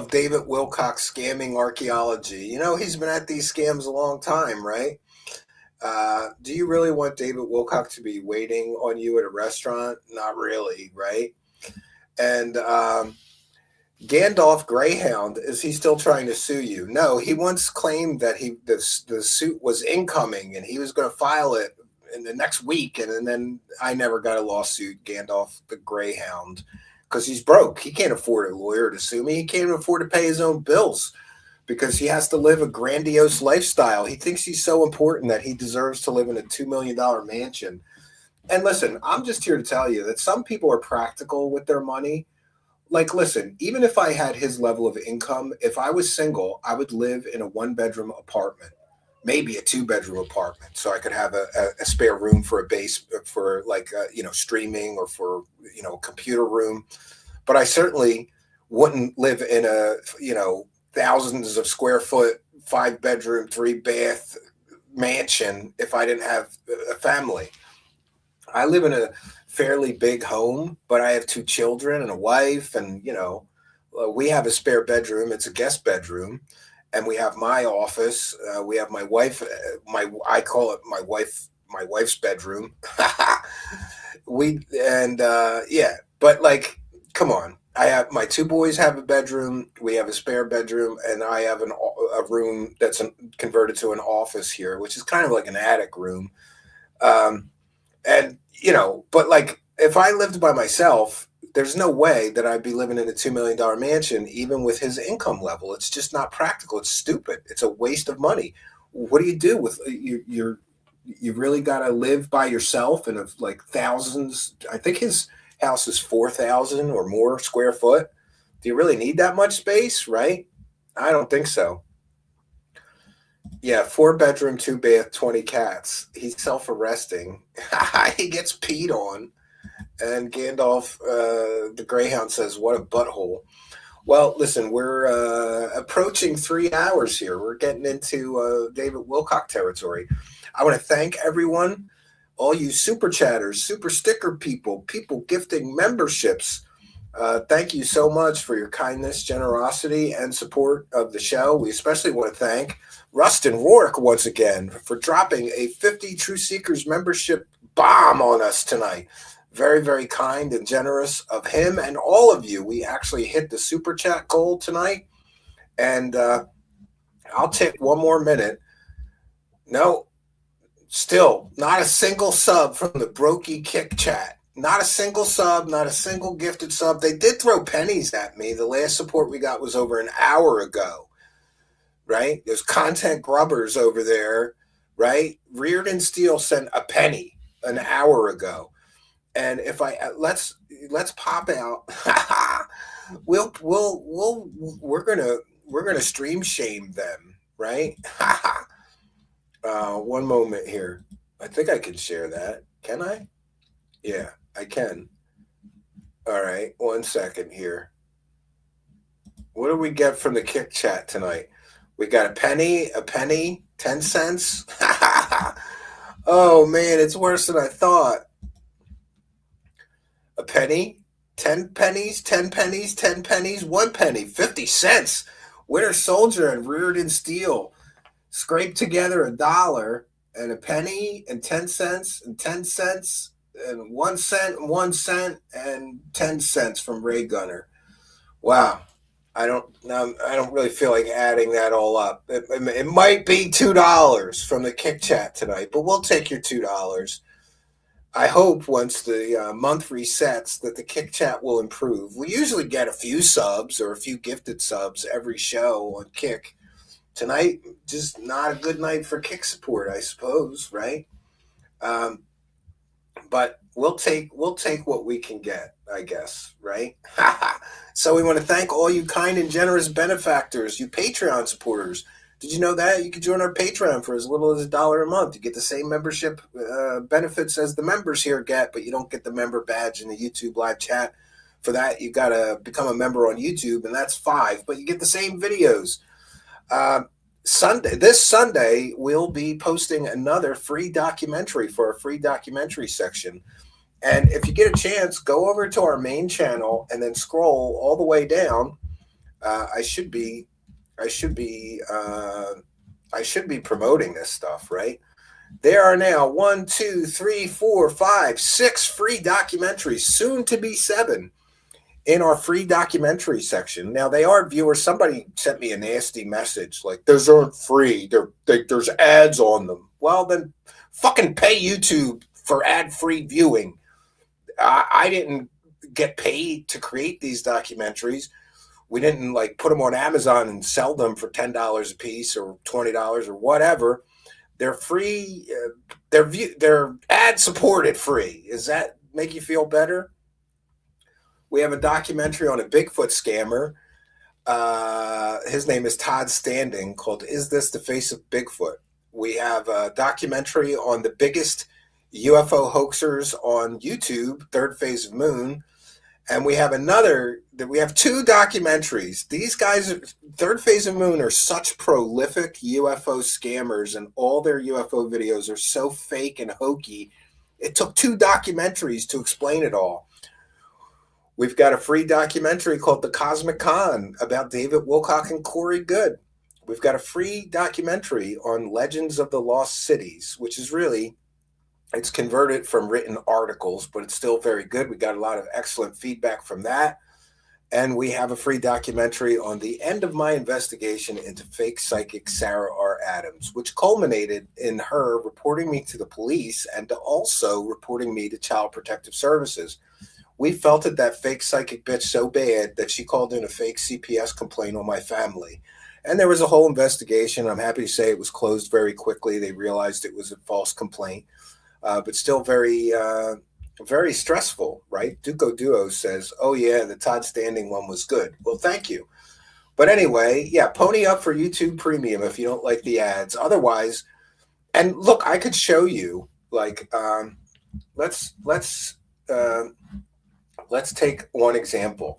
S2: David Wilcock scamming archaeology. He's been at these scams a long time, right? Do you really want David Wilcock to be waiting on you at a restaurant? Not really, right? And Gandalf Greyhound, is he still trying to sue you? No, he once claimed that the suit was incoming and he was going to file it in the next week. And then I never got a lawsuit, Gandalf the Greyhound, because he's broke. He can't afford a lawyer to sue me. He can't afford to pay his own bills because he has to live a grandiose lifestyle. He thinks he's so important that he deserves to live in a $2 million mansion. And listen, I'm just here to tell you that some people are practical with their money. Like, listen, even if I had his level of income, if I was single, I would live in a 1-bedroom apartment, maybe a 2-bedroom apartment, so I could have a spare room for a base for streaming, or for a computer room. But I certainly wouldn't live in a thousands of square foot 5-bedroom 3-bath mansion if I didn't have a family. I live in a fairly big home, but I have 2 children and a wife, and we have a spare bedroom. It's a guest bedroom, and we have my office. We have my wife. I call it my wife's bedroom. But like, come on. I have my 2 boys have a bedroom. We have a spare bedroom, and I have a room that's converted to an office here, which is kind of like an attic room. But like, if I lived by myself, there's no way that I'd be living in a $2 million mansion, even with his income level. It's just not practical. It's stupid. It's a waste of money. What do you do with you really got to live by yourself in like thousands. I think his house is 4,000 or more square foot. Do you really need that much space? Right? I don't think so. Yeah, 4-bedroom, 2-bath, 20 cats. He's self-arresting. He gets peed on. And Gandalf, the Greyhound, says, "What a butthole." Well, listen, we're approaching 3 hours here. We're getting into David Wilcock territory. I want to thank everyone, all you super chatters, super sticker people gifting memberships. Thank you so much for your kindness, generosity, and support of the show. We especially want to thank Rustin Rourke once again for dropping a 50 True Seekers membership bomb on us tonight. Very, very kind and generous of him and all of you. We actually hit the super chat goal tonight. And I'll take 1 more minute. No, still not a single sub from the Brokey Kick chat. Not a single sub, not a single gifted sub. They did throw pennies at me. The last support we got was over an hour ago. right? There's content grubbers over there, right? Reardon Steele sent a penny an hour ago, and if I let's pop out, we're gonna stream shame them, right? One moment here. I think I can share that. Can I? Yeah, I can. All right, 1 second here. What do we get from the Kick Chat tonight? We got a penny, 10 cents. Oh man, it's worse than I thought. A penny, 10 pennies, 10 pennies, 10 pennies, 1 penny, 50 cents. Winter Soldier and Reardon Steele scraped together $1 and a penny and 10 cents and 10 cents and 1 cent and 1 cent and 10 cents from Ray Gunner. Wow. I don't really feel like adding that all up. It might be $2 from the Kick Chat tonight, but we'll take your $2. I hope once the month resets that the Kick Chat will improve. We usually get a few subs or a few gifted subs every show on Kick. Tonight, just not a good night for Kick support, I suppose, right? But we'll take what we can get, I guess, right? So we want to thank all you kind and generous benefactors, you Patreon supporters. Did you know that? You can join our Patreon for as little as $1 a month. You get the same membership benefits as the members here get, but you don't get the member badge in the YouTube live chat. For that, you got to become a member on YouTube, and that's $5, but you get the same videos. This Sunday, we'll be posting another free documentary for our free documentary section. And if you get a chance, go over to our main channel and then scroll all the way down. I should be promoting this stuff, right? There are now 1, 2, 3, 4, 5, 6 free documentaries, soon to be 7, in our free documentary section. Now, they are viewers. Somebody sent me a nasty message like, those aren't free. There's ads on them. Well, then fucking pay YouTube for ad-free viewing. I didn't get paid to create these documentaries. We didn't like put them on Amazon and sell them for $10 a piece or $20 or whatever. They're free. They're ad supported free. Does that make you feel better? We have a documentary on a Bigfoot scammer. His name is Todd Standing, called "Is This the Face of Bigfoot?" We have a documentary on the biggest UFO hoaxers on YouTube, Third Phase of Moon. And we have we have 2 documentaries. These guys, Third Phase of Moon, are such prolific UFO scammers, and all their UFO videos are so fake and hokey. It took 2 documentaries to explain it all. We've got a free documentary called The Cosmic Con about David Wilcock and Corey Good. We've got a free documentary on Legends of the Lost Cities, which is really, it's converted from written articles, but it's still very good. We got a lot of excellent feedback from that. And we have a free documentary on the end of my investigation into fake psychic Sarah R. Adams, which culminated in her reporting me to the police and also reporting me to Child Protective Services. We felted that fake psychic bitch so bad that she called in a fake CPS complaint on my family. And there was a whole investigation. I'm happy to say it was closed very quickly. They realized it was a false complaint. But still very, very stressful, right? Duco Duo says, oh yeah, the Todd Standing one was good. Well, thank you. But anyway, yeah, pony up for YouTube Premium if you don't like the ads. Otherwise, and look, I could show you, like, let's take one example.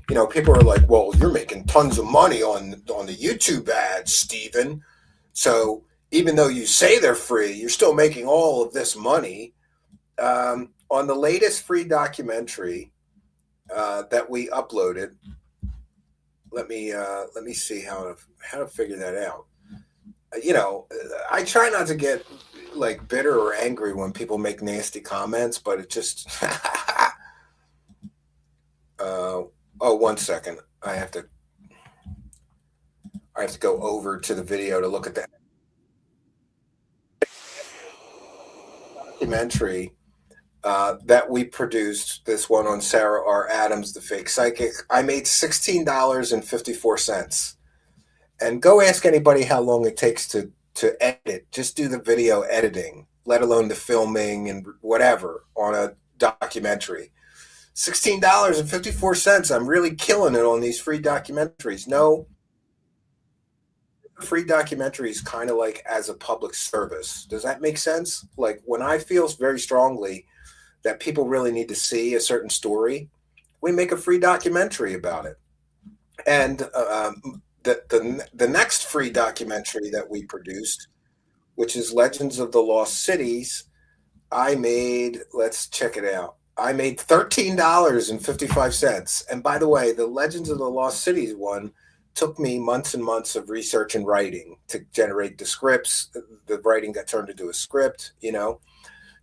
S2: You know, people are like, well, you're making tons of money on the YouTube ads, Steven. So even though you say they're free, you're still making all of this money. On the latest free documentary that we uploaded, let me see how to figure that out. You know, I try not to get like bitter or angry when people make nasty comments, but it just 1 second. I have to go over to the video to look at that documentary that we produced, this one on Sarah R. Adams, the fake psychic. I made $16.54. And go ask anybody how long it takes to edit. Just do the video editing, let alone the filming and whatever on a documentary. $16.54. I'm really killing it on these free documentaries. No, free documentaries kind of like as a public service. Does that make sense? Like when I feel very strongly that people really need to see a certain story, we make a free documentary about it. And the next free documentary that we produced, which is Legends of the Lost Cities, I made, let's check it out. I made $13.55. And by the way, the Legends of the Lost Cities one took me months and months of research and writing to generate the scripts. The writing got turned into a script, you know.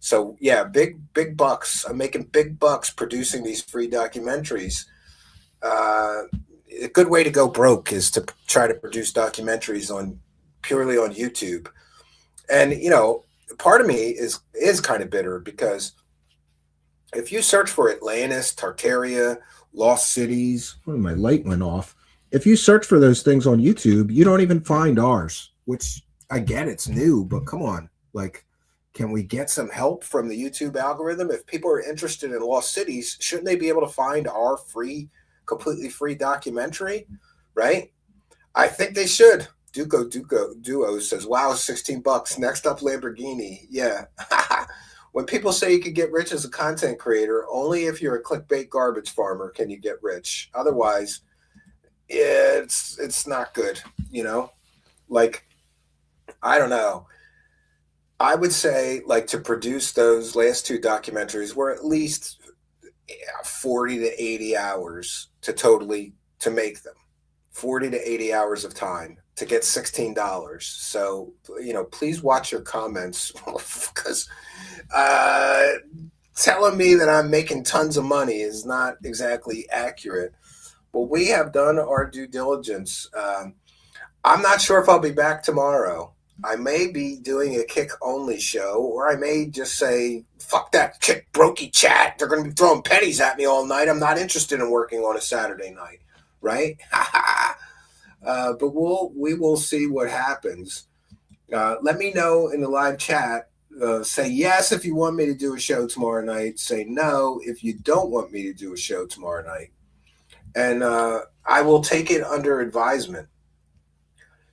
S2: So yeah, big bucks. I'm making big bucks producing these free documentaries. A good way to go broke is to try to produce documentaries purely on YouTube. And you know, part of me is kind of bitter because if you search for Atlantis, Tartaria, Lost Cities, my light went off. If you search for those things on YouTube, you don't even find ours, which I get it's new, but come on. Like, can we get some help from the YouTube algorithm? If people are interested in Lost Cities, shouldn't they be able to find our completely free documentary? Right? I think they should. Duo says, wow, $16. Next up, Lamborghini. Yeah. When people say you can get rich as a content creator, only if you're a clickbait garbage farmer can you get rich. Otherwise, it's not good, you know? Like, I don't know. I would say, like, to produce those last two documentaries were at least 40 to 80 hours to make them. 40 to 80 hours of time to get $16. So, you know, please watch your comments because telling me that I'm making tons of money is not exactly accurate. But we have done our due diligence. I'm not sure if I'll be back tomorrow. I may be doing a kick-only show, or I may just say, fuck that kick brokey chat. They're going to be throwing pennies at me all night. I'm not interested in working on a Saturday night, right? But we will see what happens. Let me know in the live chat. Say yes if you want me to do a show tomorrow night. Say no if you don't want me to do a show tomorrow night. And I will take it under advisement.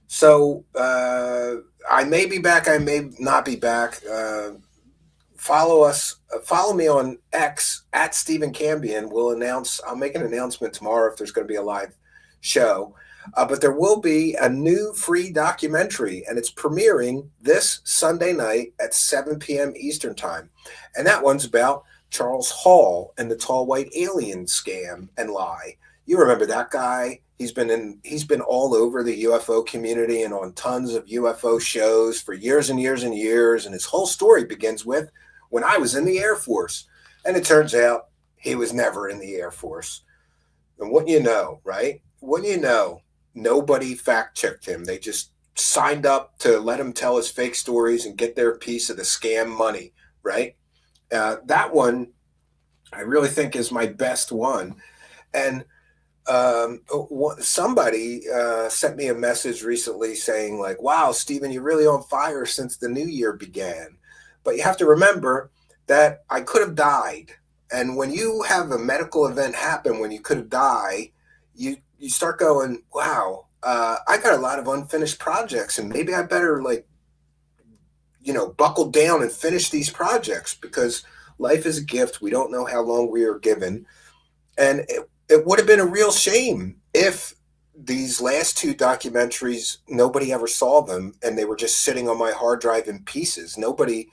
S2: So I may be back. I may not be back. Follow me on X at Stephen Cambion. I'll make an announcement tomorrow if there's going to be a live show. But there will be a new free documentary, and it's premiering this Sunday night at 7 p.m. Eastern Time. And that one's about Charles Hall and the tall white alien scam and lie. You remember that guy? He's been all over the UFO community and on tons of UFO shows for years and years and years. And his whole story begins with when I was in the Air Force. And it turns out he was never in the Air Force. And wouldn't you know, right? Wouldn't you know? Nobody fact-checked him. They just signed up to let him tell his fake stories and get their piece of the scam money, right? That one, I really think is my best one. And somebody sent me a message recently saying like, wow, Stephen, you're really on fire since the new year began. But you have to remember that I could have died. And when you have a medical event happen when you could have died, you start going, wow, I got a lot of unfinished projects and maybe I better buckle down and finish these projects because life is a gift. We don't know how long we are given. And it would have been a real shame if these last two documentaries, nobody ever saw them and they were just sitting on my hard drive in pieces. Nobody,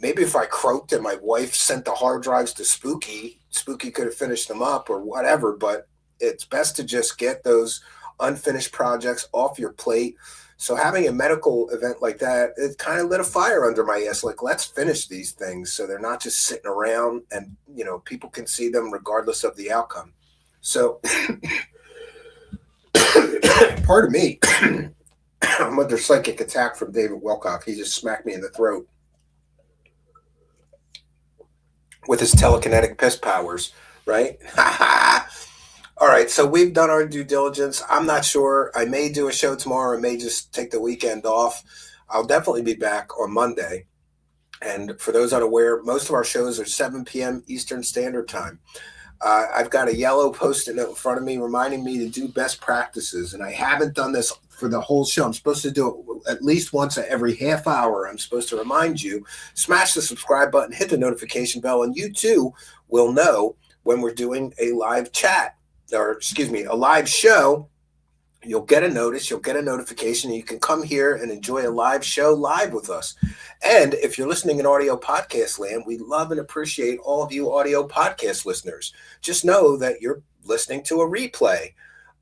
S2: maybe if I croaked and my wife sent the hard drives to Spooky could have finished them up or whatever, but it's best to just get those unfinished projects off your plate. So having a medical event like that, it kind of lit a fire under my ass. Like, let's finish these things so they're not just sitting around and, people can see them regardless of the outcome. So, pardon me, I'm under psychic attack from David Wilcock. He just smacked me in the throat with his telekinetic piss powers, right? All right, so we've done our due diligence. I'm not sure. I may do a show tomorrow. I may just take the weekend off. I'll definitely be back on Monday. And for those unaware, most of our shows are 7 p.m. Eastern Standard Time. I've got a yellow Post-it note in front of me reminding me to do best practices, and I haven't done this for the whole show. I'm supposed to do it at least once every half hour. I'm supposed to remind you, smash the subscribe button, hit the notification bell, and you too will know when we're doing a live chat, or excuse me, a live show. You'll get a notice, you'll get a notification, and you can come here and enjoy a live show live with us. And if you're listening in audio podcast land, we love and appreciate all of you audio podcast listeners. Just know that you're listening to a replay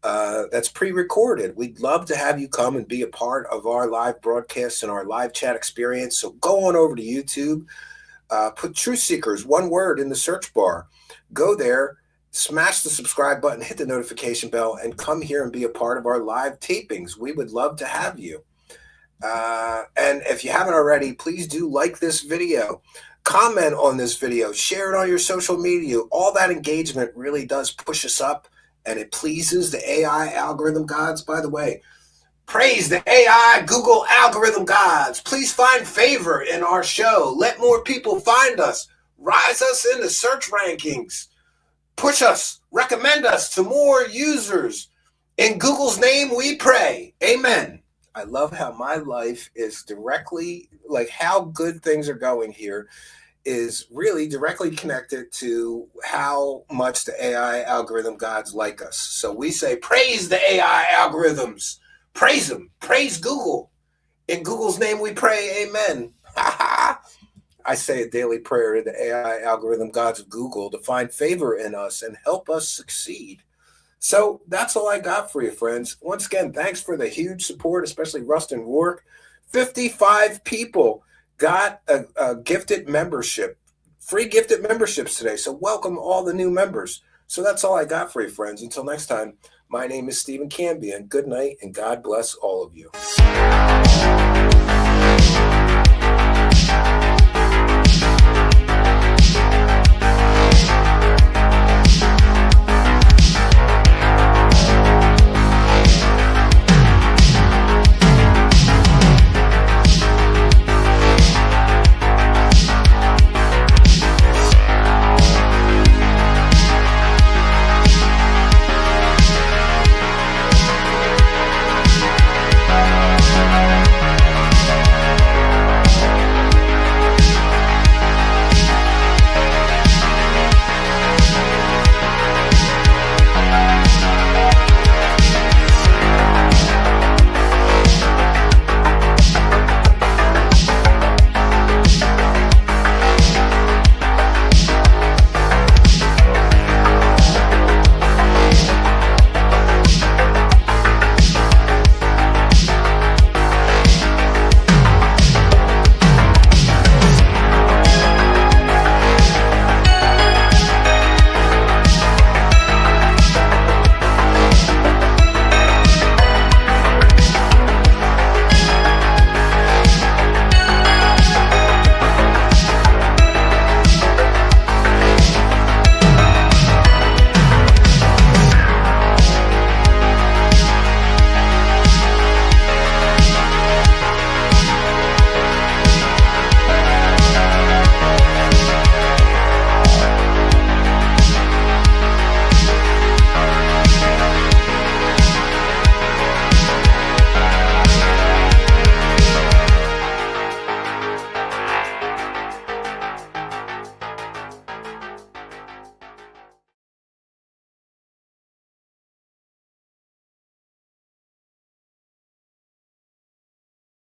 S2: that's pre-recorded. We'd love to have you come and be a part of our live broadcasts and our live chat experience. So go on over to YouTube, put Truth Seekers, one word, in the search bar. Go there, smash the subscribe button, hit the notification bell, and come here and be a part of our live tapings. We would love to have you. And if you haven't already, please do like this video, comment on this video, share it on your social media. All that engagement really does push us up, and it pleases the AI algorithm gods. By the way, praise the AI Google algorithm gods. Please find favor in our show. Let more people find us. Rise us in the search rankings. Push us, recommend us to more users. In Google's name we pray. Amen. I love how my life is directly, like how good things are going here is really directly connected to how much the AI algorithm gods like us. So we say, praise the AI algorithms. Praise them. Praise Google. In Google's name we pray. Amen. I say a daily prayer to the AI algorithm gods of Google to find favor in us and help us succeed. So that's all I got for you, friends. Once again, thanks for the huge support, especially Rustin Rourke. 55 people got a gifted membership, free gifted memberships today. So welcome all the new members. So that's all I got for you, friends. Until next time, my name is Stephen Cambia, and good night, and God bless all of you.